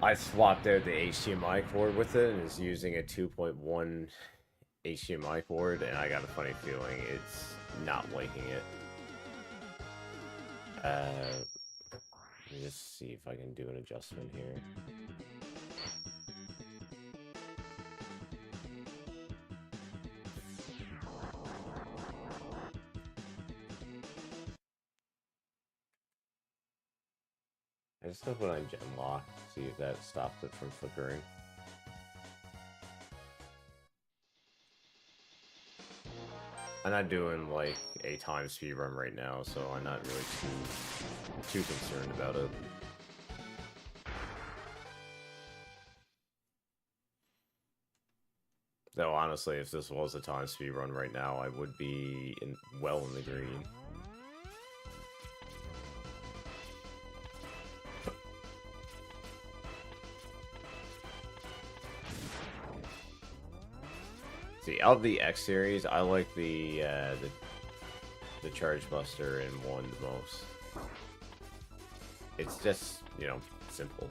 I swapped out the HDMI cord with it and is using a 2.1 HDMI cord, and I got a funny feeling it's not liking it. Let me just see if I can do an adjustment here. I just gonna put on gen lock, see if that stops it from flickering. I'm not doing like a time speed run right now, so I'm not really too concerned about it. Though honestly, if this was a time speed run right now, I would be well in the green. See, of the X series, I like the Charge Buster in 1 the most. It's just, you know, simple.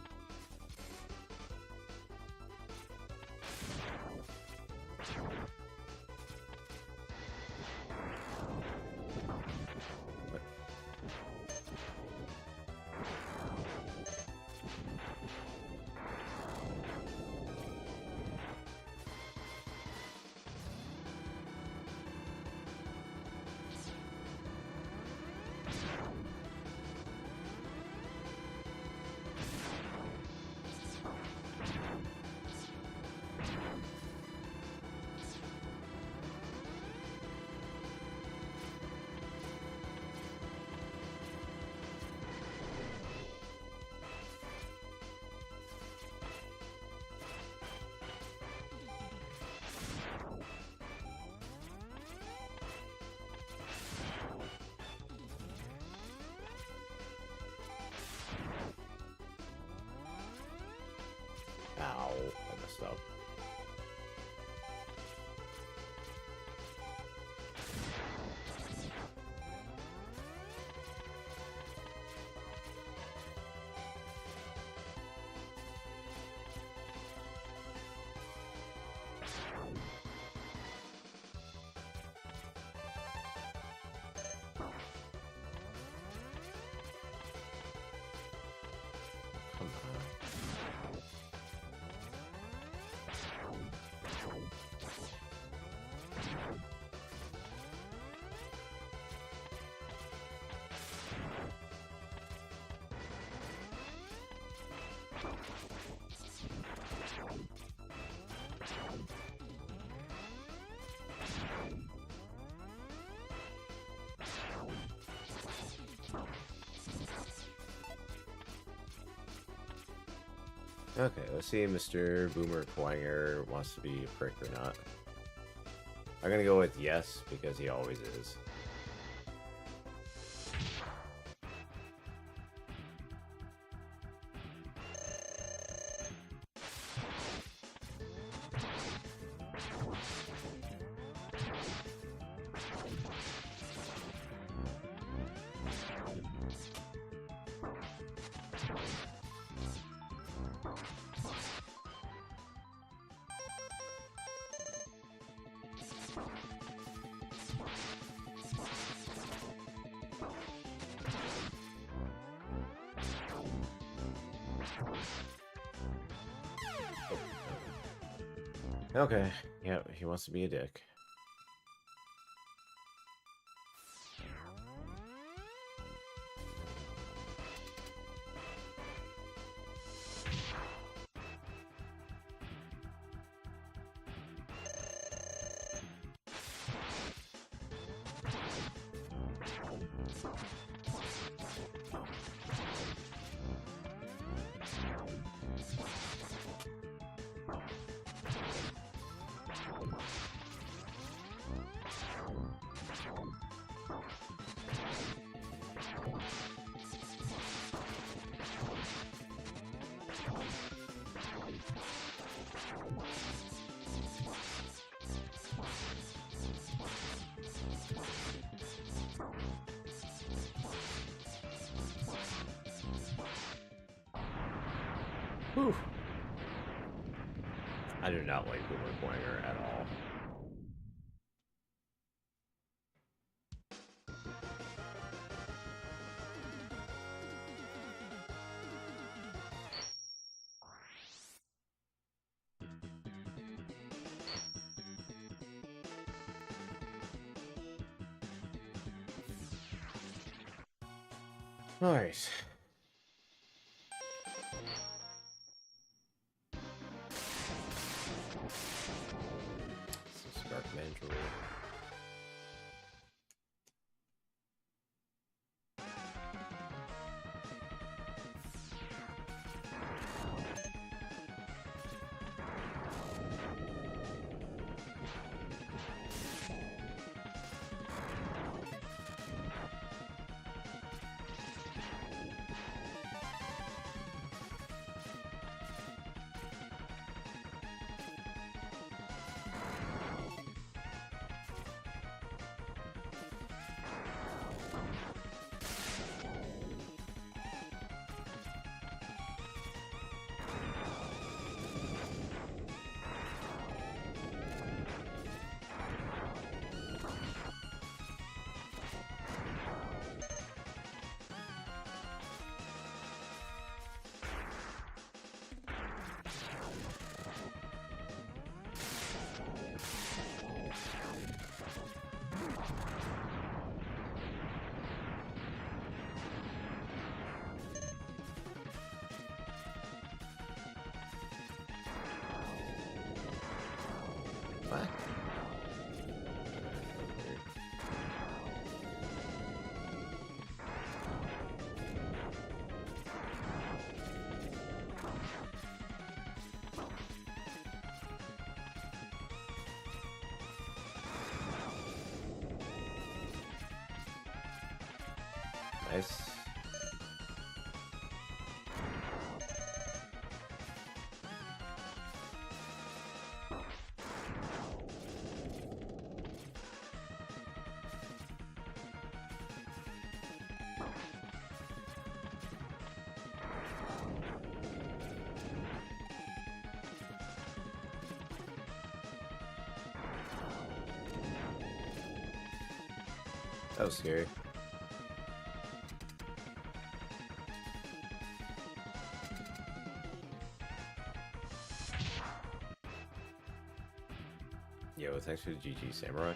Ow, I messed up. Come on. Okay, let's see if Mr. Boomer Quanger wants to be a prick or not. I'm gonna go with yes, because he always is. Okay, yeah, he wants to be a dick. Whew. I do not like Boomer Quanger at all. Nice. Spark Mandrill. What? Nice. That was scary. Yo, it's actually GG Samurai.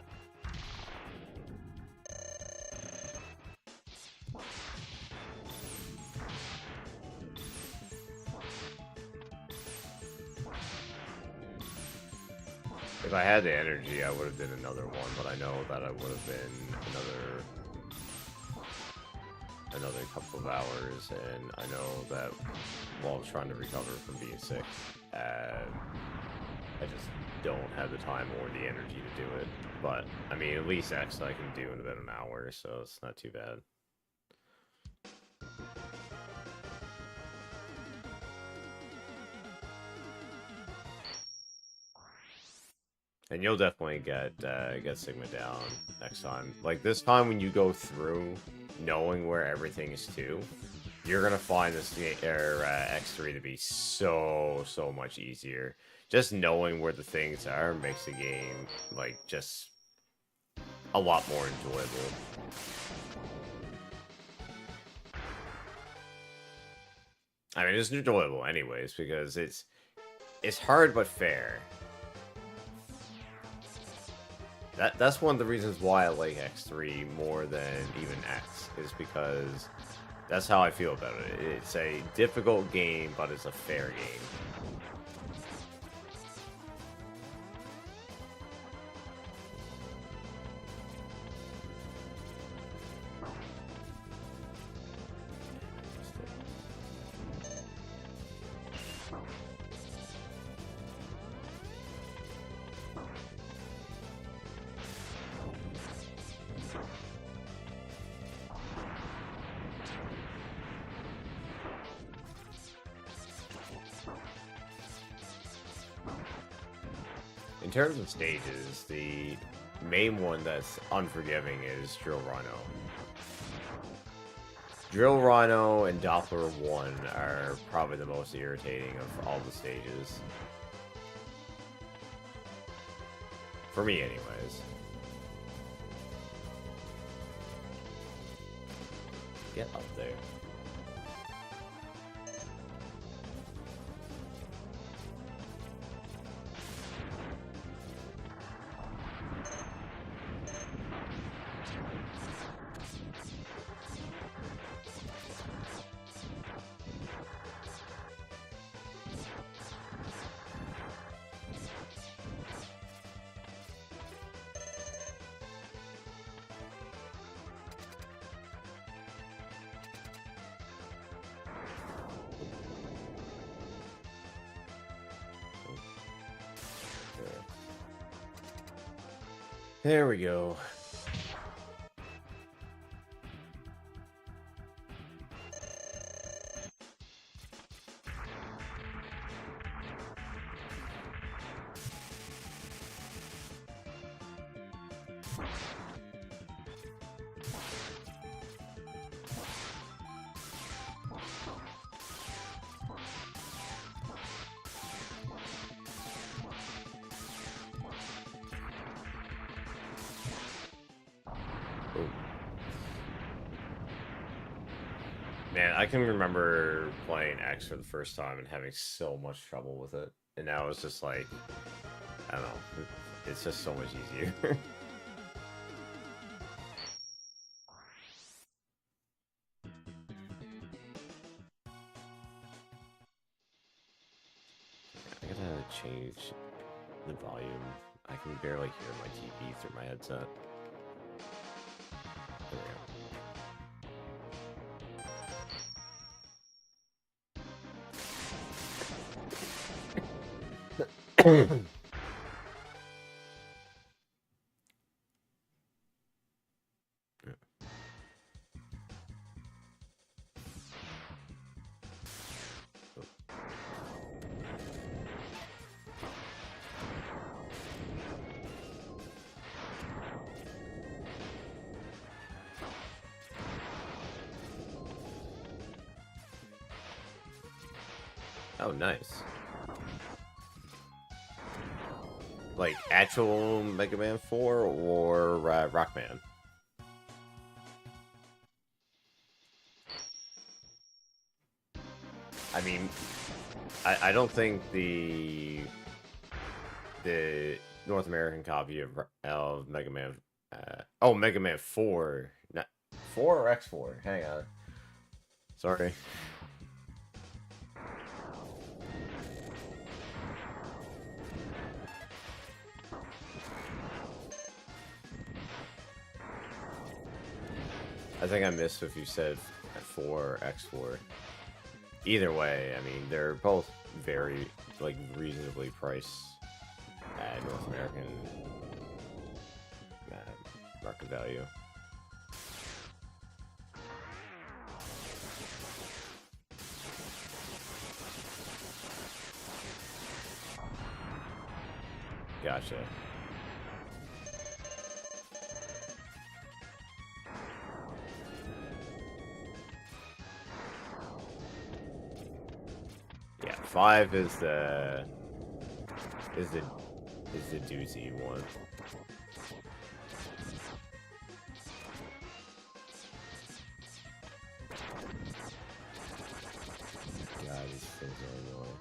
If I had the energy, I would have done another one, but I know that I would have been another couple of hours, and I know that while I was trying to recover from being sick, I just don't have the time or the energy to do it. But, I mean, at least X I can do in about an hour, so it's not too bad. And you'll definitely get Sigma down next time. Like, this time when you go through knowing where everything is to, you're gonna find this X3 to be so much easier. Just knowing where the things are makes the game, like, just a lot more enjoyable. I mean, it's enjoyable anyways, because it's hard but fair. That's one of the reasons why I like X3 more than even X, is because that's how I feel about it. It's a difficult game, but it's a fair game. In terms of stages, the main one that's unforgiving is Drill Rhino. Drill Rhino and Doppler 1 are probably the most irritating of all the stages. For me, anyways. Get up there. There we go. Man, I can remember playing X for the first time and having so much trouble with it. And now it's just like, I don't know, it's just so much easier. I gotta change the volume. I can barely hear my TV through my headset. There we go. Oh, nice. Like actual Mega Man 4 or Rockman? I mean, I don't think the North American copy of Mega Man, oh, Mega Man 4, not 4 or X4? Hang on, sorry. I think I missed if you said 4 or X4. Either way, I mean, they're both very, like, reasonably priced North American market value. Gotcha. Yeah, 5 is the doozy one. God, these things are annoying.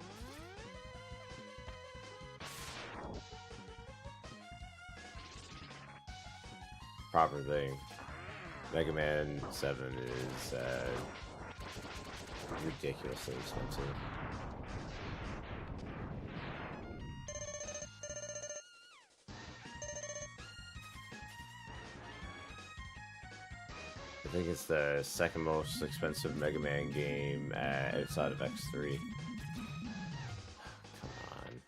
Proper thing. Mega Man 7 is ridiculously expensive. I think it's the second most expensive Mega Man game outside of X3. Come on.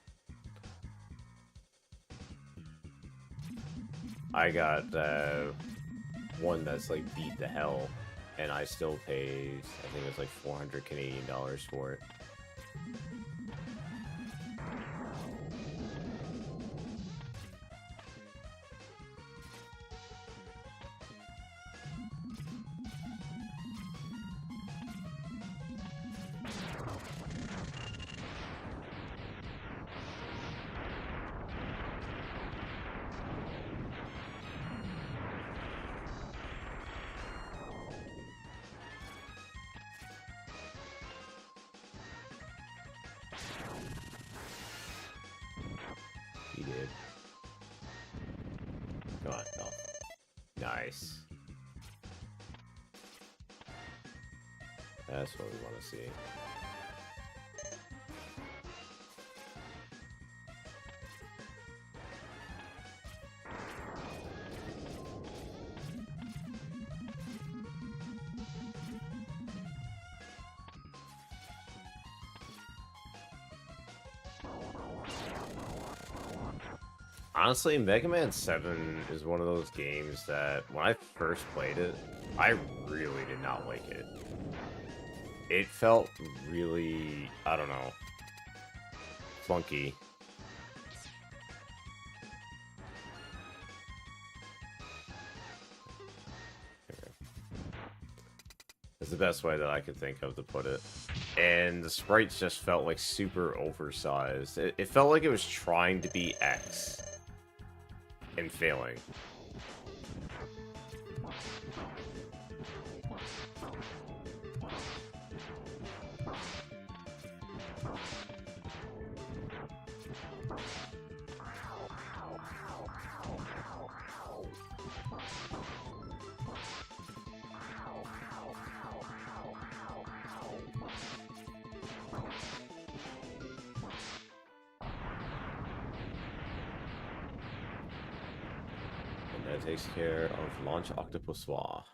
I got one that's like beat the hell, and I still paid, I think it's like 400 Canadian dollars for it. Come on, no. Nice. That's what we want to see. Honestly, Mega Man 7 is one of those games that, when I first played it, I really did not like it. It felt really, I don't know, clunky. It's the best way that I could think of to put it. And the sprites just felt like super oversized. It felt like it was trying to be X. And failing. That takes care of Launch Octopussoir.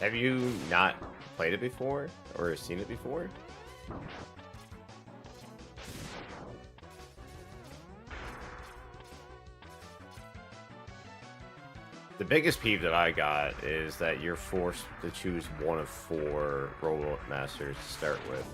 Have you not played it before? Or seen it before? The biggest peeve that I got is that you're forced to choose one of 4 Robot Masters to start with.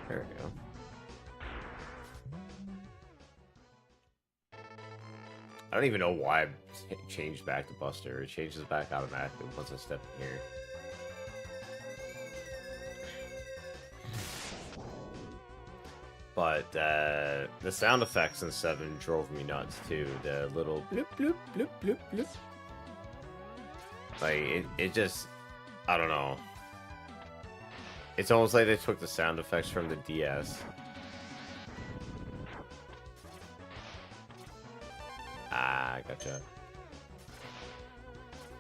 There we go. I don't even know why I changed back to Buster. It changes back automatically once I step in here. But the sound effects in 7 drove me nuts too. The little bloop bloop bloop bloop bloop. Like it just, I don't know. It's almost like they took the sound effects from the DS. Ah, gotcha.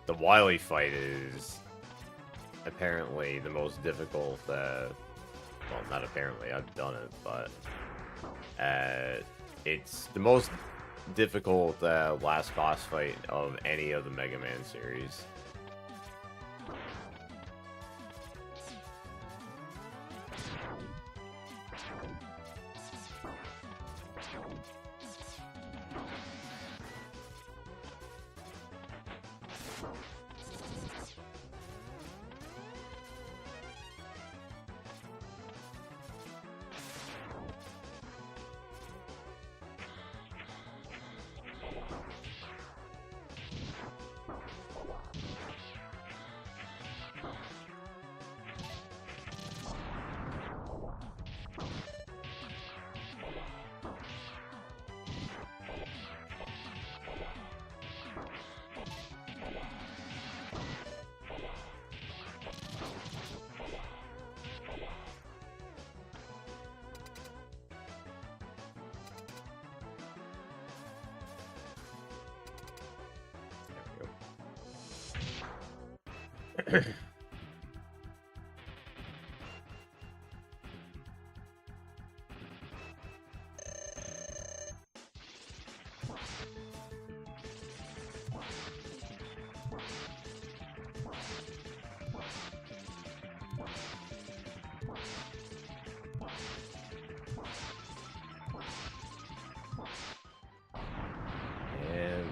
The Wily fight is apparently the most difficult, well, not apparently, I've done it, but it's the most difficult last boss fight of any of the Mega Man series. And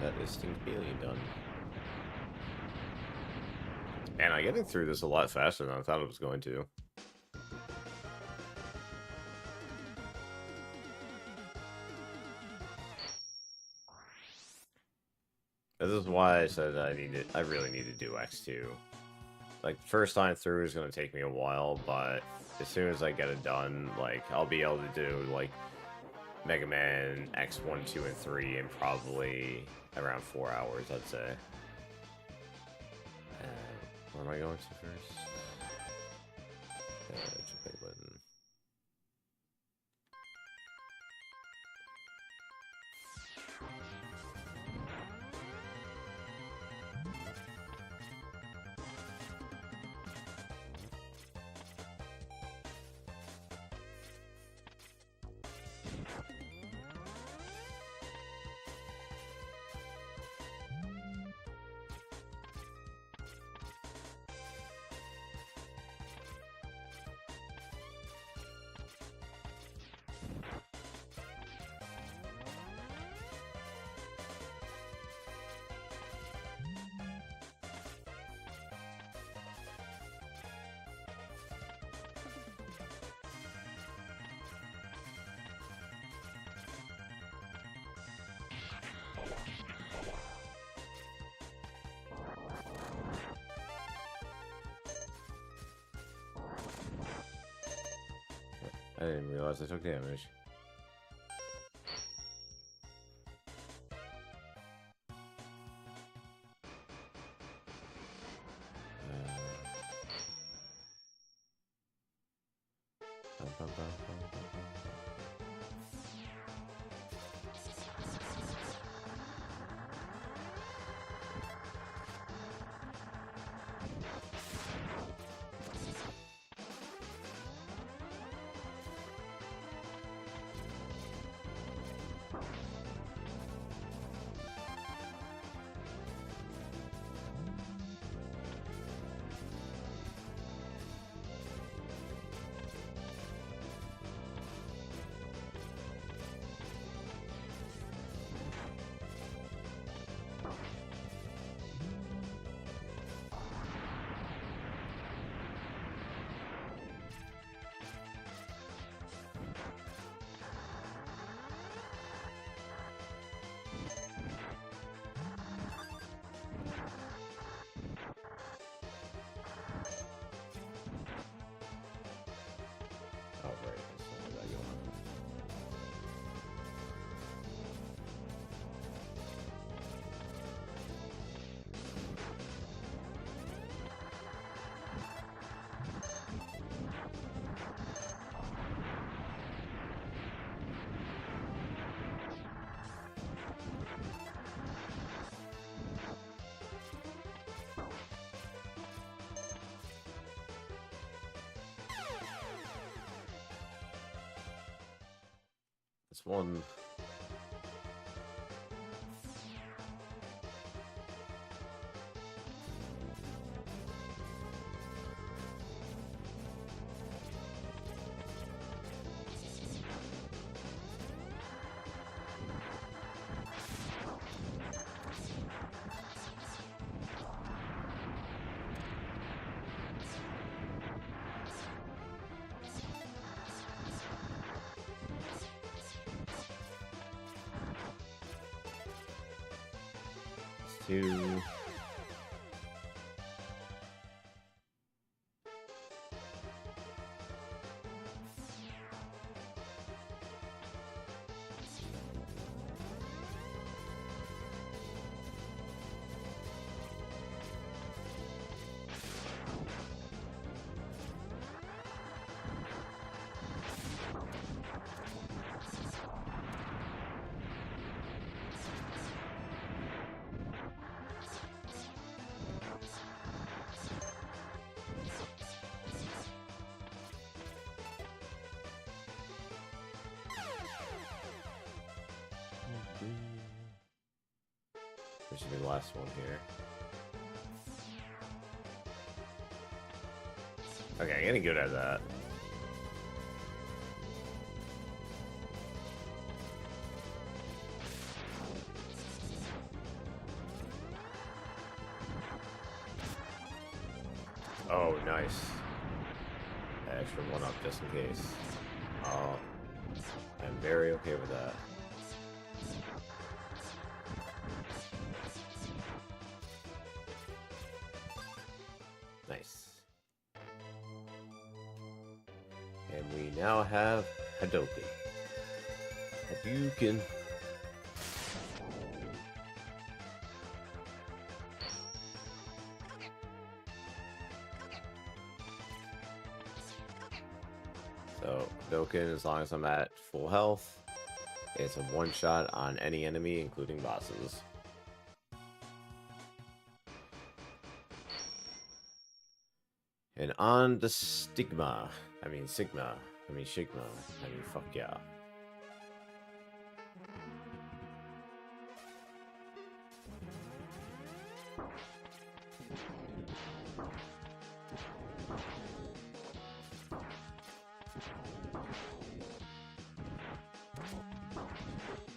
that is Distinct Alien done. And I'm getting through this a lot faster than I thought it was going to. This is why I said I really need to do X2. Like, first time through is going to take me a while, but as soon as I get it done, like, I'll be able to do, like, Mega Man X1, 2, and 3 in probably around 4 hours, I'd say. Where am I going to first? Big button. I didn't realize I took damage. Oh, right. That's not that going on. This one. Two. should be the last one here. Okay, I'm getting good at that. Oh, nice. Extra one up just in case. Oh, I'm very okay with that. Nice. And we now have Hadouken. Hadouken. So, Hadouken, as long as I'm at full health, it's a one-shot on any enemy, including bosses. And on the Sigma. I mean, fuck yeah.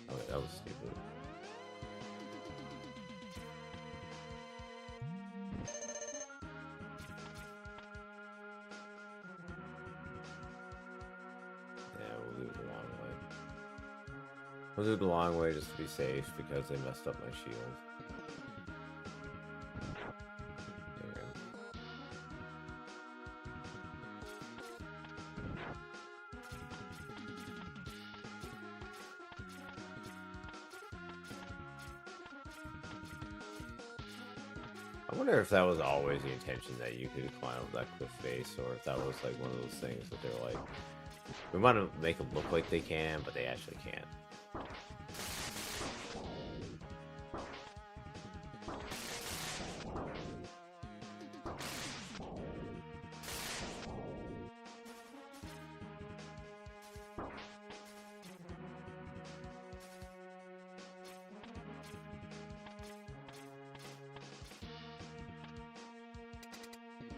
Oh, that was stupid. We'll do the long way just to be safe because they messed up my shield. There we go. I wonder if that was always the intention that you could climb up that cliff face, or if that was like one of those things that they're like, we want to make them look like they can, but they actually can't.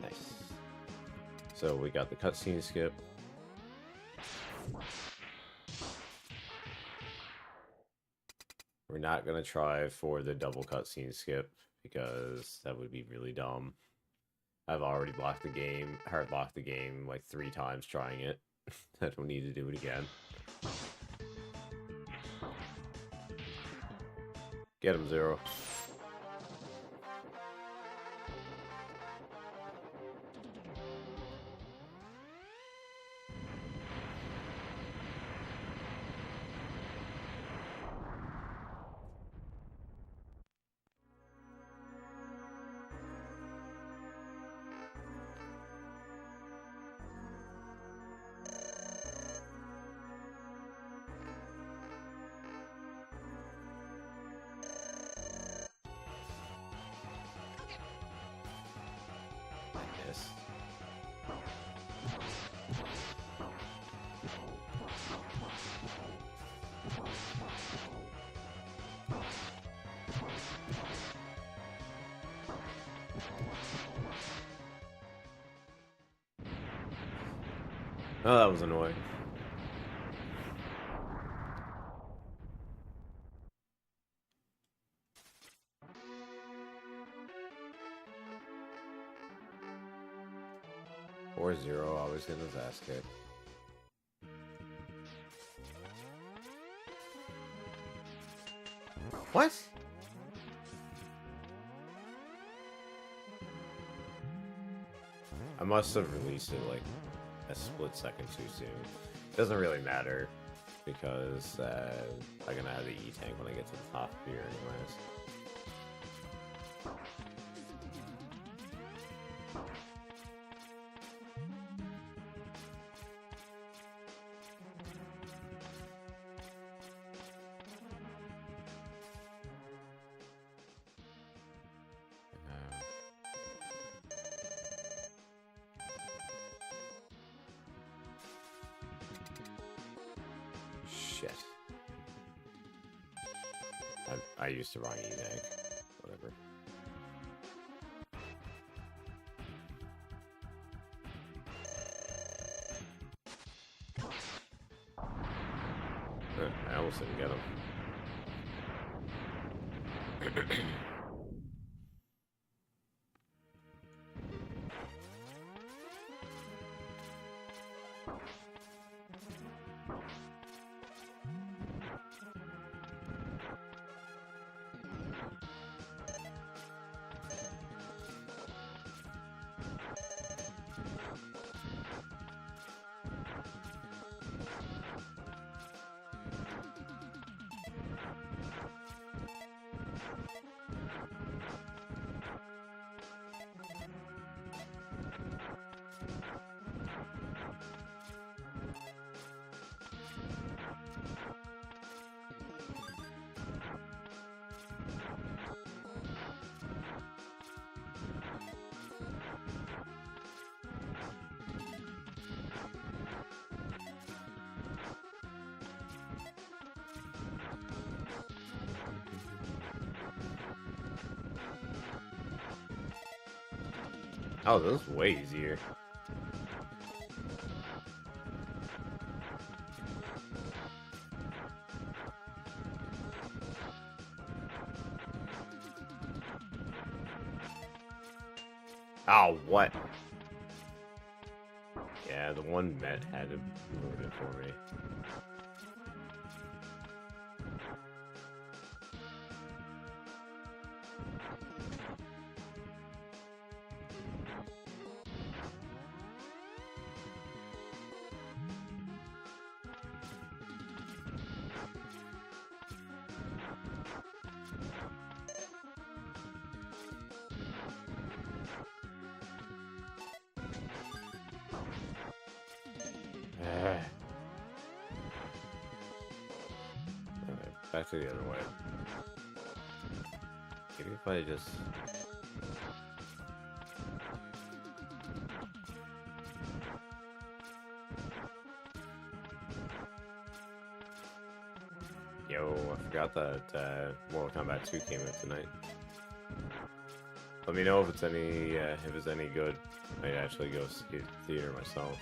Nice. So we got the cutscene skip. We're not gonna try for the double cutscene skip because that would be really dumb. I've already blocked the game, hard blocked the game like 3 times trying it. I don't need to do it again. Get him, Zero. Yes. Oh, that was annoying. Or Zero always getting his ass kicked. What? I must have released it like a split second too soon. Doesn't really matter because I'm gonna have the E-Tank when I get to the top here anyways. Shit. I used the wrong E-Tank. whatever. I almost didn't get him. Oh, this is way easier. Oh, what? Yeah, the one Met had to ruin it for me. Alright, back to the other way. Maybe if I just... Yo, I forgot that Mortal Kombat 2 came out tonight. Let me know if it's any good. I might actually go see it in the theater myself.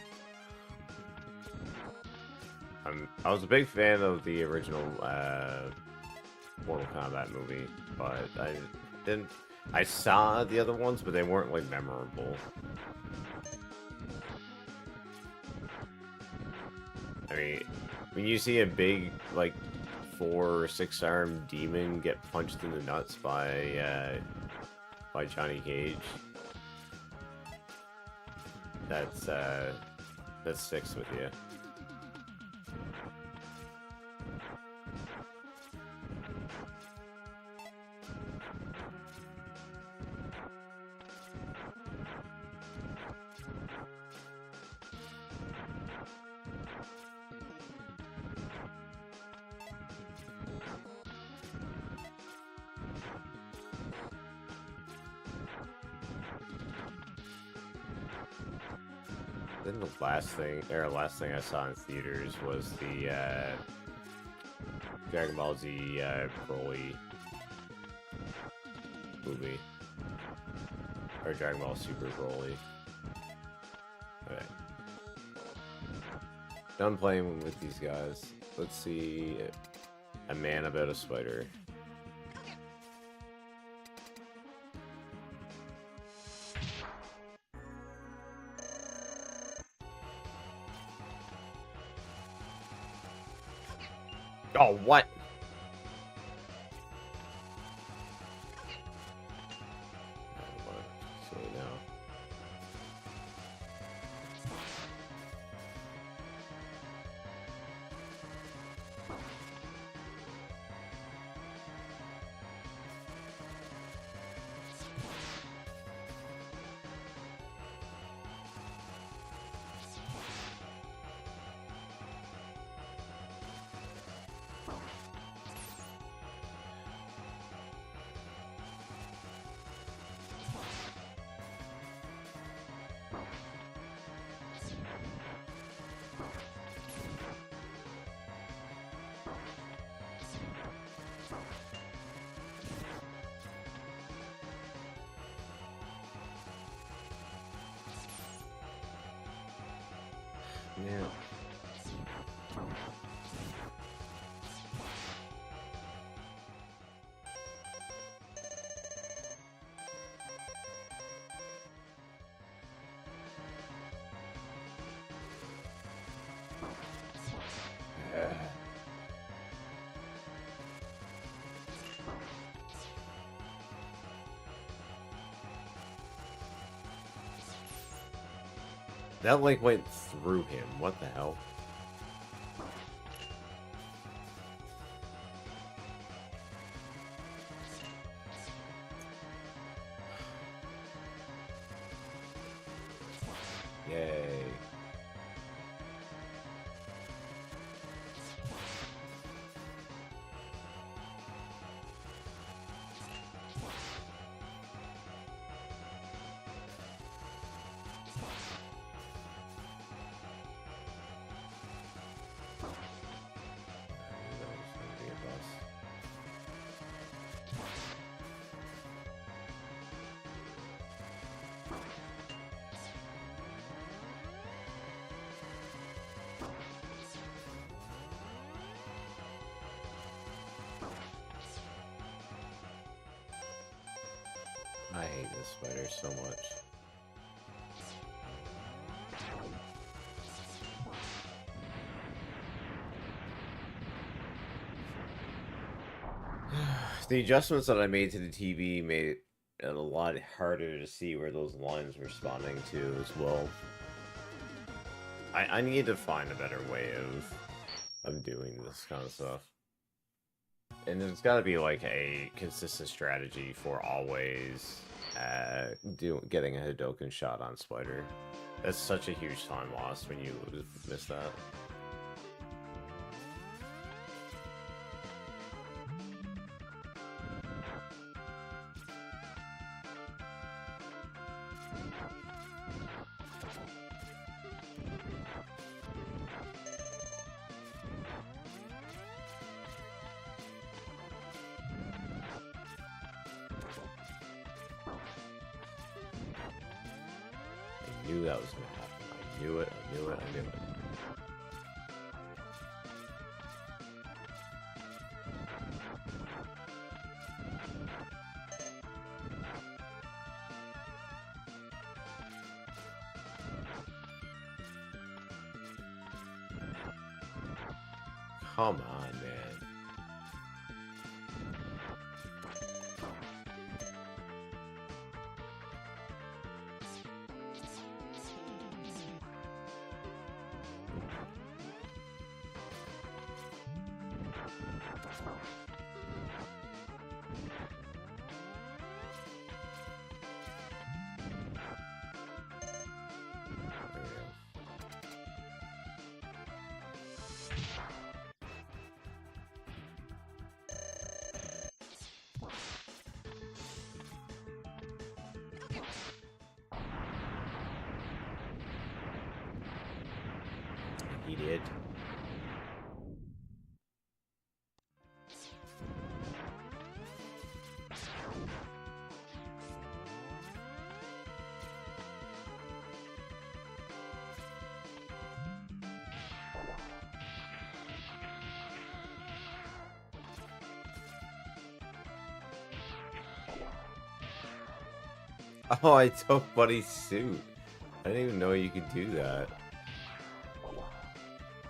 I was a big fan of the original Mortal Kombat movie, but I saw the other ones, but they weren't like memorable. I mean, when you see a big like 4 or 6 arm demon get punched in the nuts by Johnny Cage, that sticks with you. Then the last thing I saw in theaters was the Dragon Ball Z Broly movie, or Dragon Ball Super Broly. Okay, done playing with these guys. Let's see, a man about a spider. Oh, what? So now. Yeah. That like went through him. What the hell? Yay. I hate this spider so much. The adjustments that I made to the TV made it a lot harder to see where those lines were spawning to as well. I need to find a better way of doing this kind of stuff. And there's got to be like a consistent strategy for always getting a Hadouken shot on Spider. That's such a huge time loss when you miss that. I knew that was going to happen. I knew it, I knew it, I knew it. Come on, man. He did. Oh, I took Buddy's suit. I didn't even know you could do that.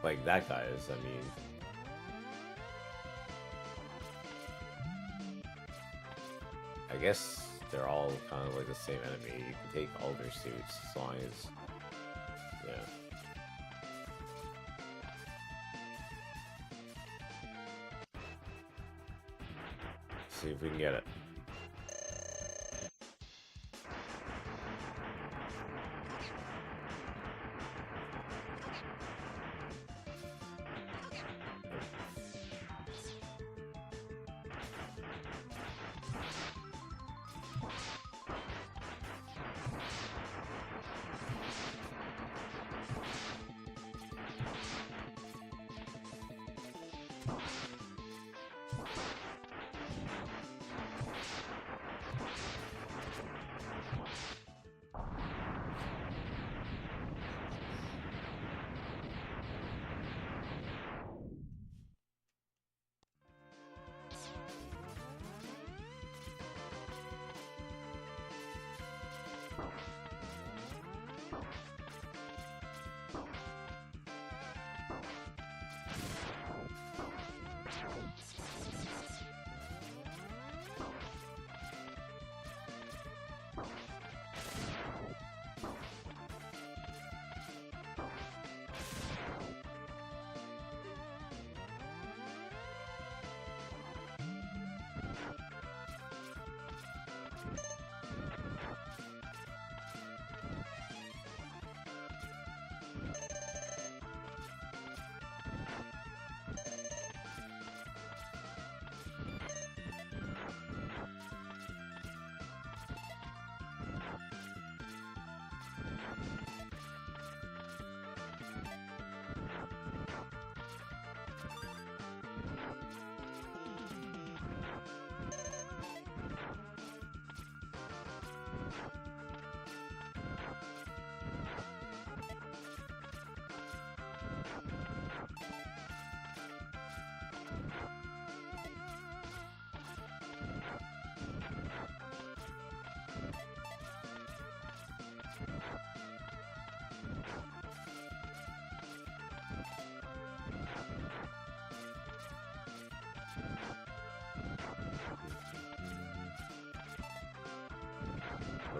Like that guy is, I mean. I guess they're all kind of like the same enemy. You can take all their suits as long as, yeah. See if we can get it.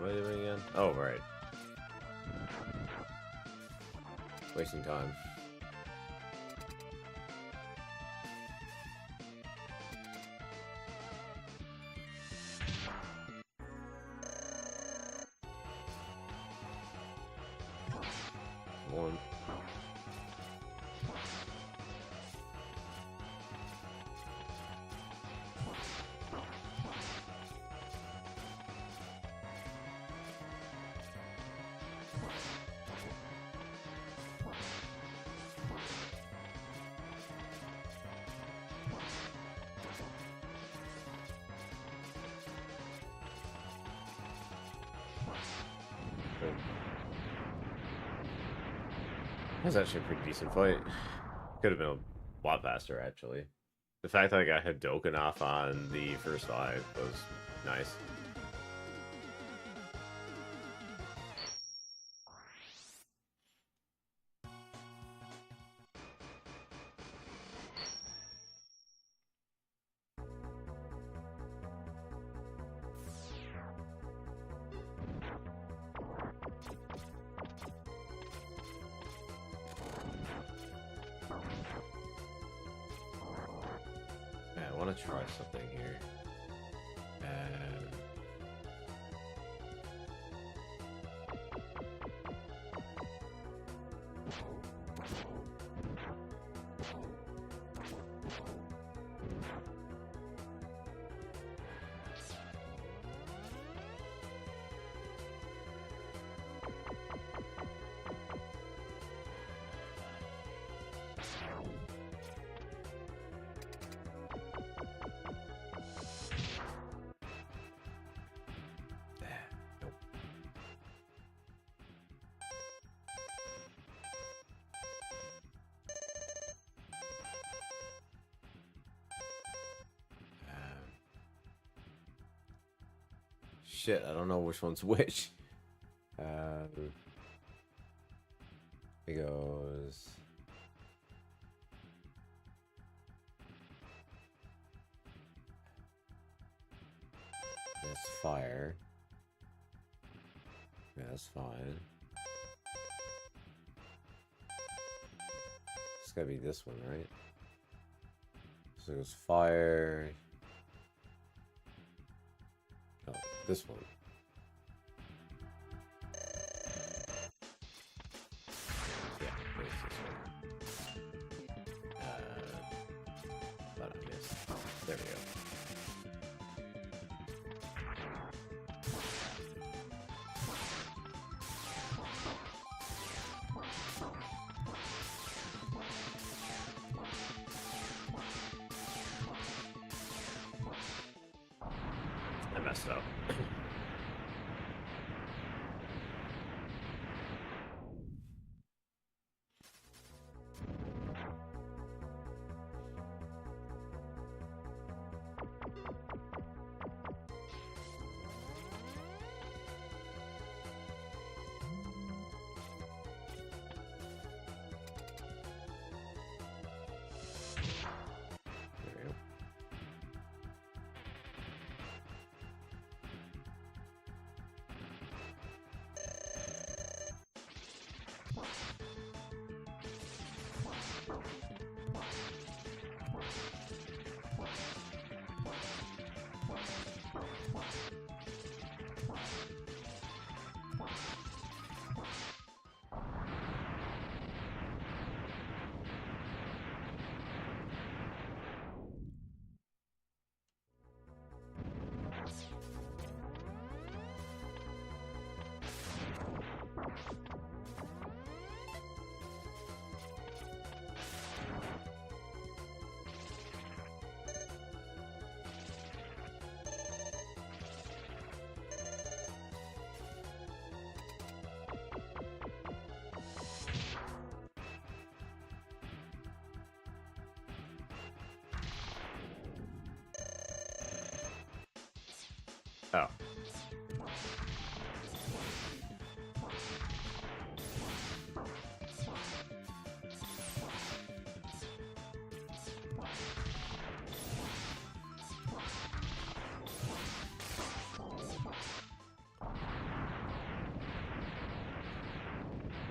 am I doing again? Oh, right. Wasting time. One. That was actually a pretty decent fight. Could have been a lot faster, actually. The fact that I got Hadoken off on the first eye was nice. I want to try something here. Shit, I don't know which one's which. It goes. That's fire. Yeah, that's fine. It's gotta be this one, right? So it goes fire. No, this one. Yeah, it's this one. But I missed. There we go. I messed up. There we go.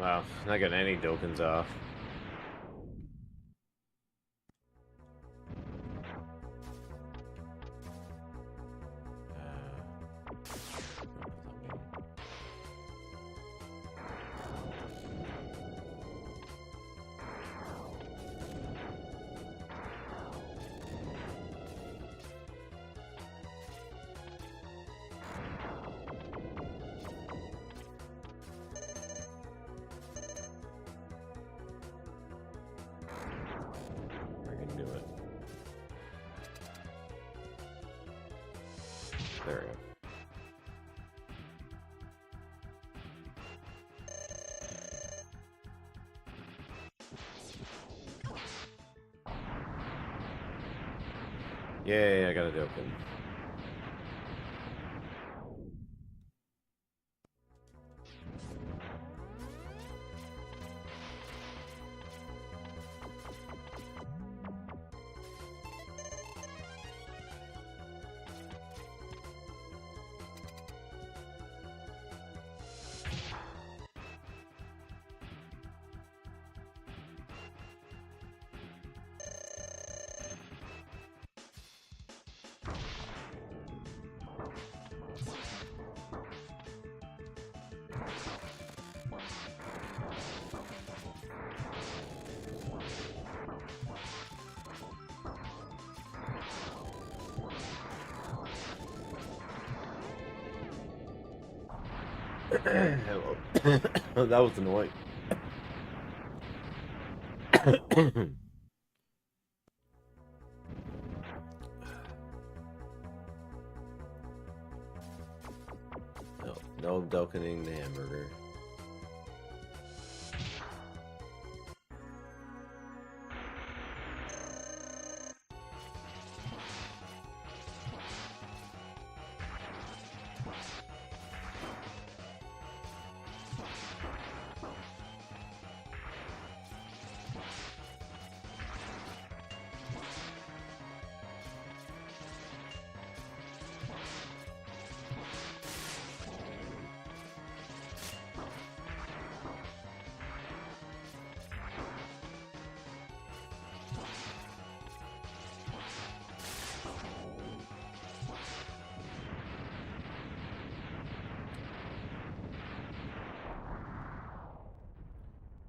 Wow, not getting any Dokens off. There we go. Yay, I got it open. Hello. That was annoying. No Dokening the hamburger.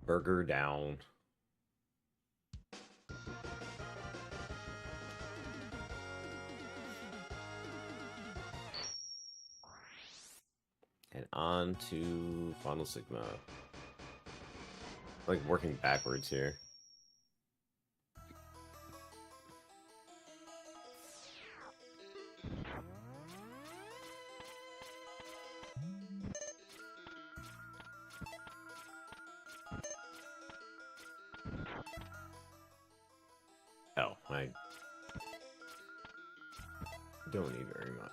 Burger down. And on to Final Sigma. Like working backwards here. Oh, I don't need very much.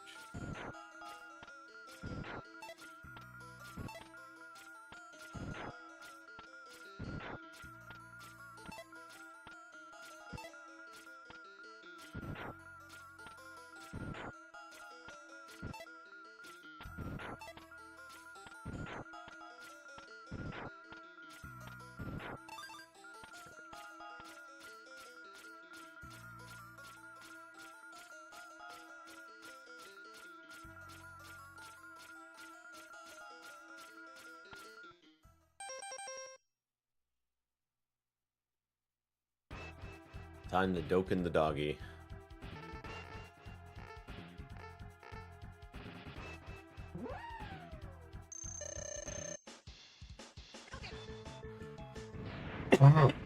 Time to Doken the doggy. And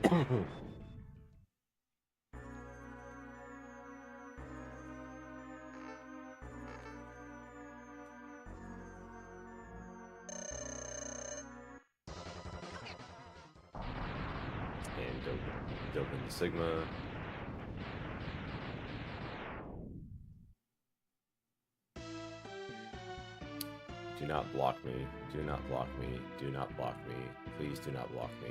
Doken the Sigma. Do not block me. Do not block me. Do not block me. Please do not block me.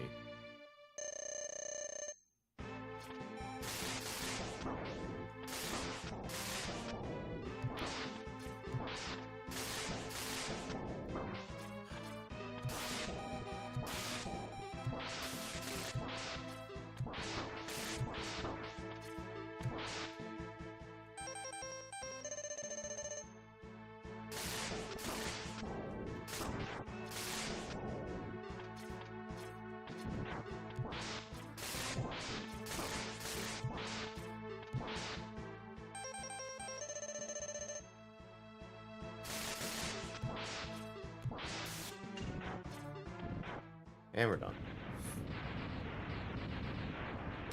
And we're done.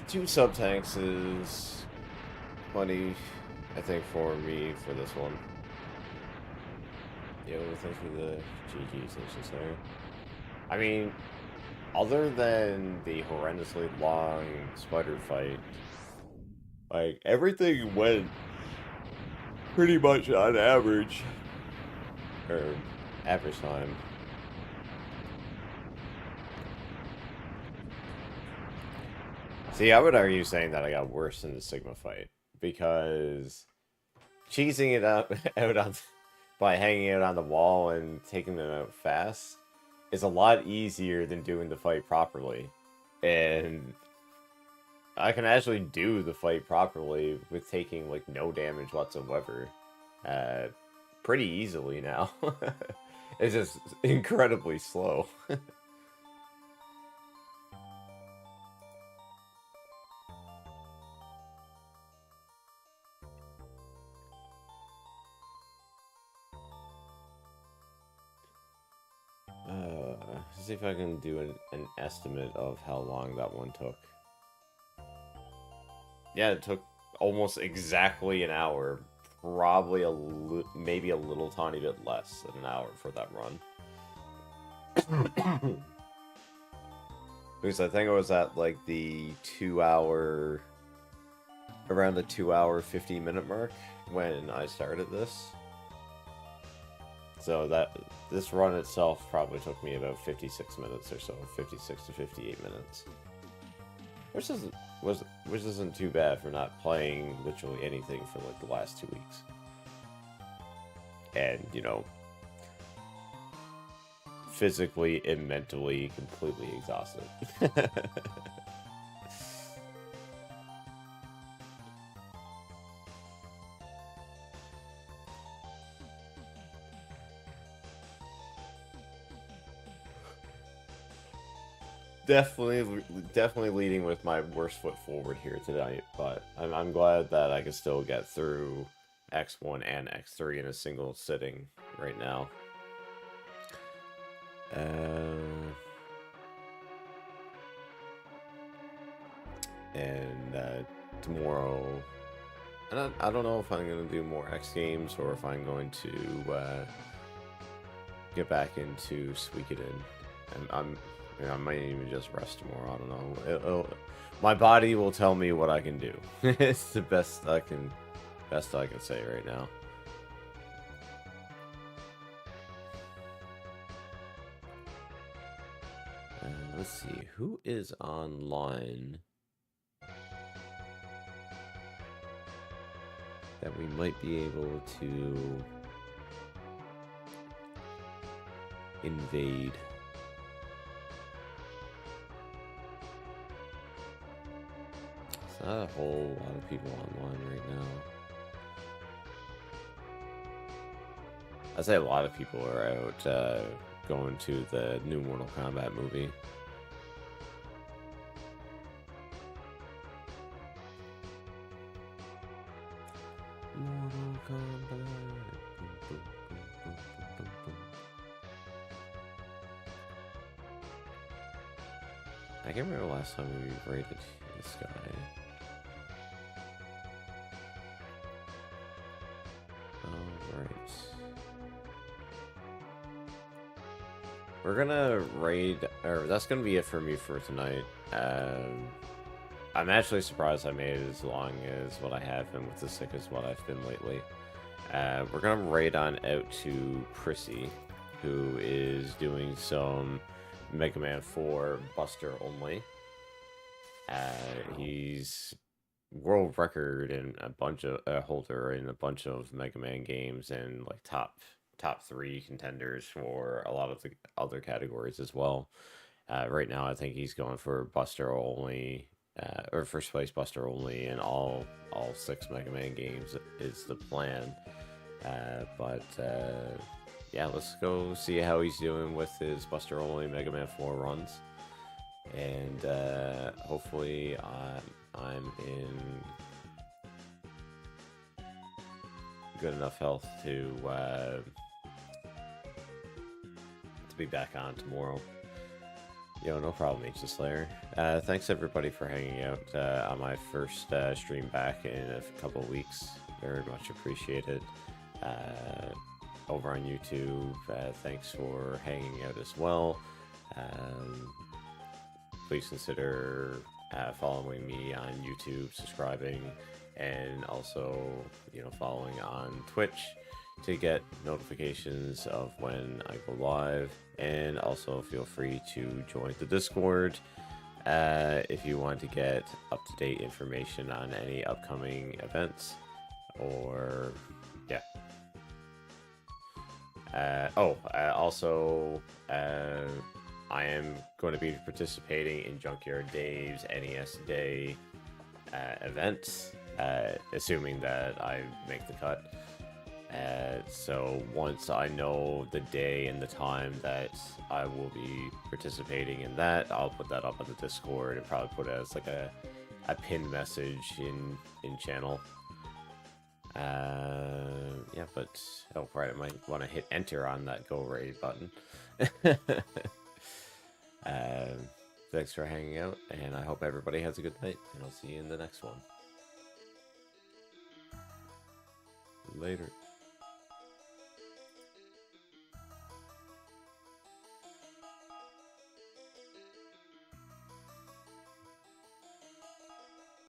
2 sub-tanks is plenty, I think, for me for this one. Yo, thanks for the GG's, I should say. I mean, other than the horrendously long spider fight, like, everything went pretty much on average. Or average time. See, I would argue saying that I got worse in the Sigma fight, because cheesing it out, out on, by hanging it on the wall and taking them out fast is a lot easier than doing the fight properly. And I can actually do the fight properly with taking, like, no damage whatsoever. Pretty easily now. It's just incredibly slow. Let's see if I can do an estimate of how long that one took. Yeah, it took almost exactly an hour. Probably maybe a little tiny bit less than an hour for that run. Because I think it was at like the 2 hour, around the 2 hour 15-minute mark when I started this. So this run itself probably took me about 56 minutes or so, 56 to 58 minutes. Which isn't too bad for not playing literally anything for like the last 2 weeks. And, you know, physically and mentally completely exhausted. Definitely leading with my worst foot forward here tonight, but I'm glad that I can still get through X1 and X3 in a single sitting right now. And tomorrow, I don't know if I'm going to do more X Games or if I'm going to get back into Suikoden. And I might even just rest tomorrow. I don't know. My body will tell me what I can do. It's the best I can say right now. Let's see, who is online that we might be able to invade? There's not a whole lot of people online right now. I'd say a lot of people are out going to the new Mortal Kombat movie. Mortal Kombat. I can't remember the last time we rated this guy. Alright. We're gonna raid, or that's gonna be it for me for tonight. I'm actually surprised I made it as long as what I have been with as sick as what I've been lately. We're gonna raid on out to Prissy, who is doing some Mega Man 4 Buster only. He's world record and a bunch of holder in a bunch of Mega Man games and like top 3 contenders for a lot of the other categories as well. Right now, I think he's going for Buster only, or first place Buster only in all 6 Mega Man games is the plan. But yeah, let's go see how he's doing with his Buster only Mega Man 4 runs, and hopefully I'm in good enough health to be back on tomorrow. Yo, no problem, Ancient Slayer. Thanks everybody for hanging out on my first stream back in a couple of weeks. Very much appreciated. Over on YouTube, thanks for hanging out as well. Please consider following me on YouTube, subscribing, and also, following on Twitch to get notifications of when I go live. And also feel free to join the Discord if you want to get up-to-date information on any upcoming events, or yeah. Also, I am going to be participating in Junkyard Dave's NES Day event, assuming that I make the cut. So once I know the day and the time that I will be participating in that, I'll put that up on the Discord and probably put it as like a pinned message in channel. Yeah, but oh right, I might want to hit enter on that go raid button. Thanks for hanging out, and I hope everybody has a good night, and I'll see you in the next one. Later.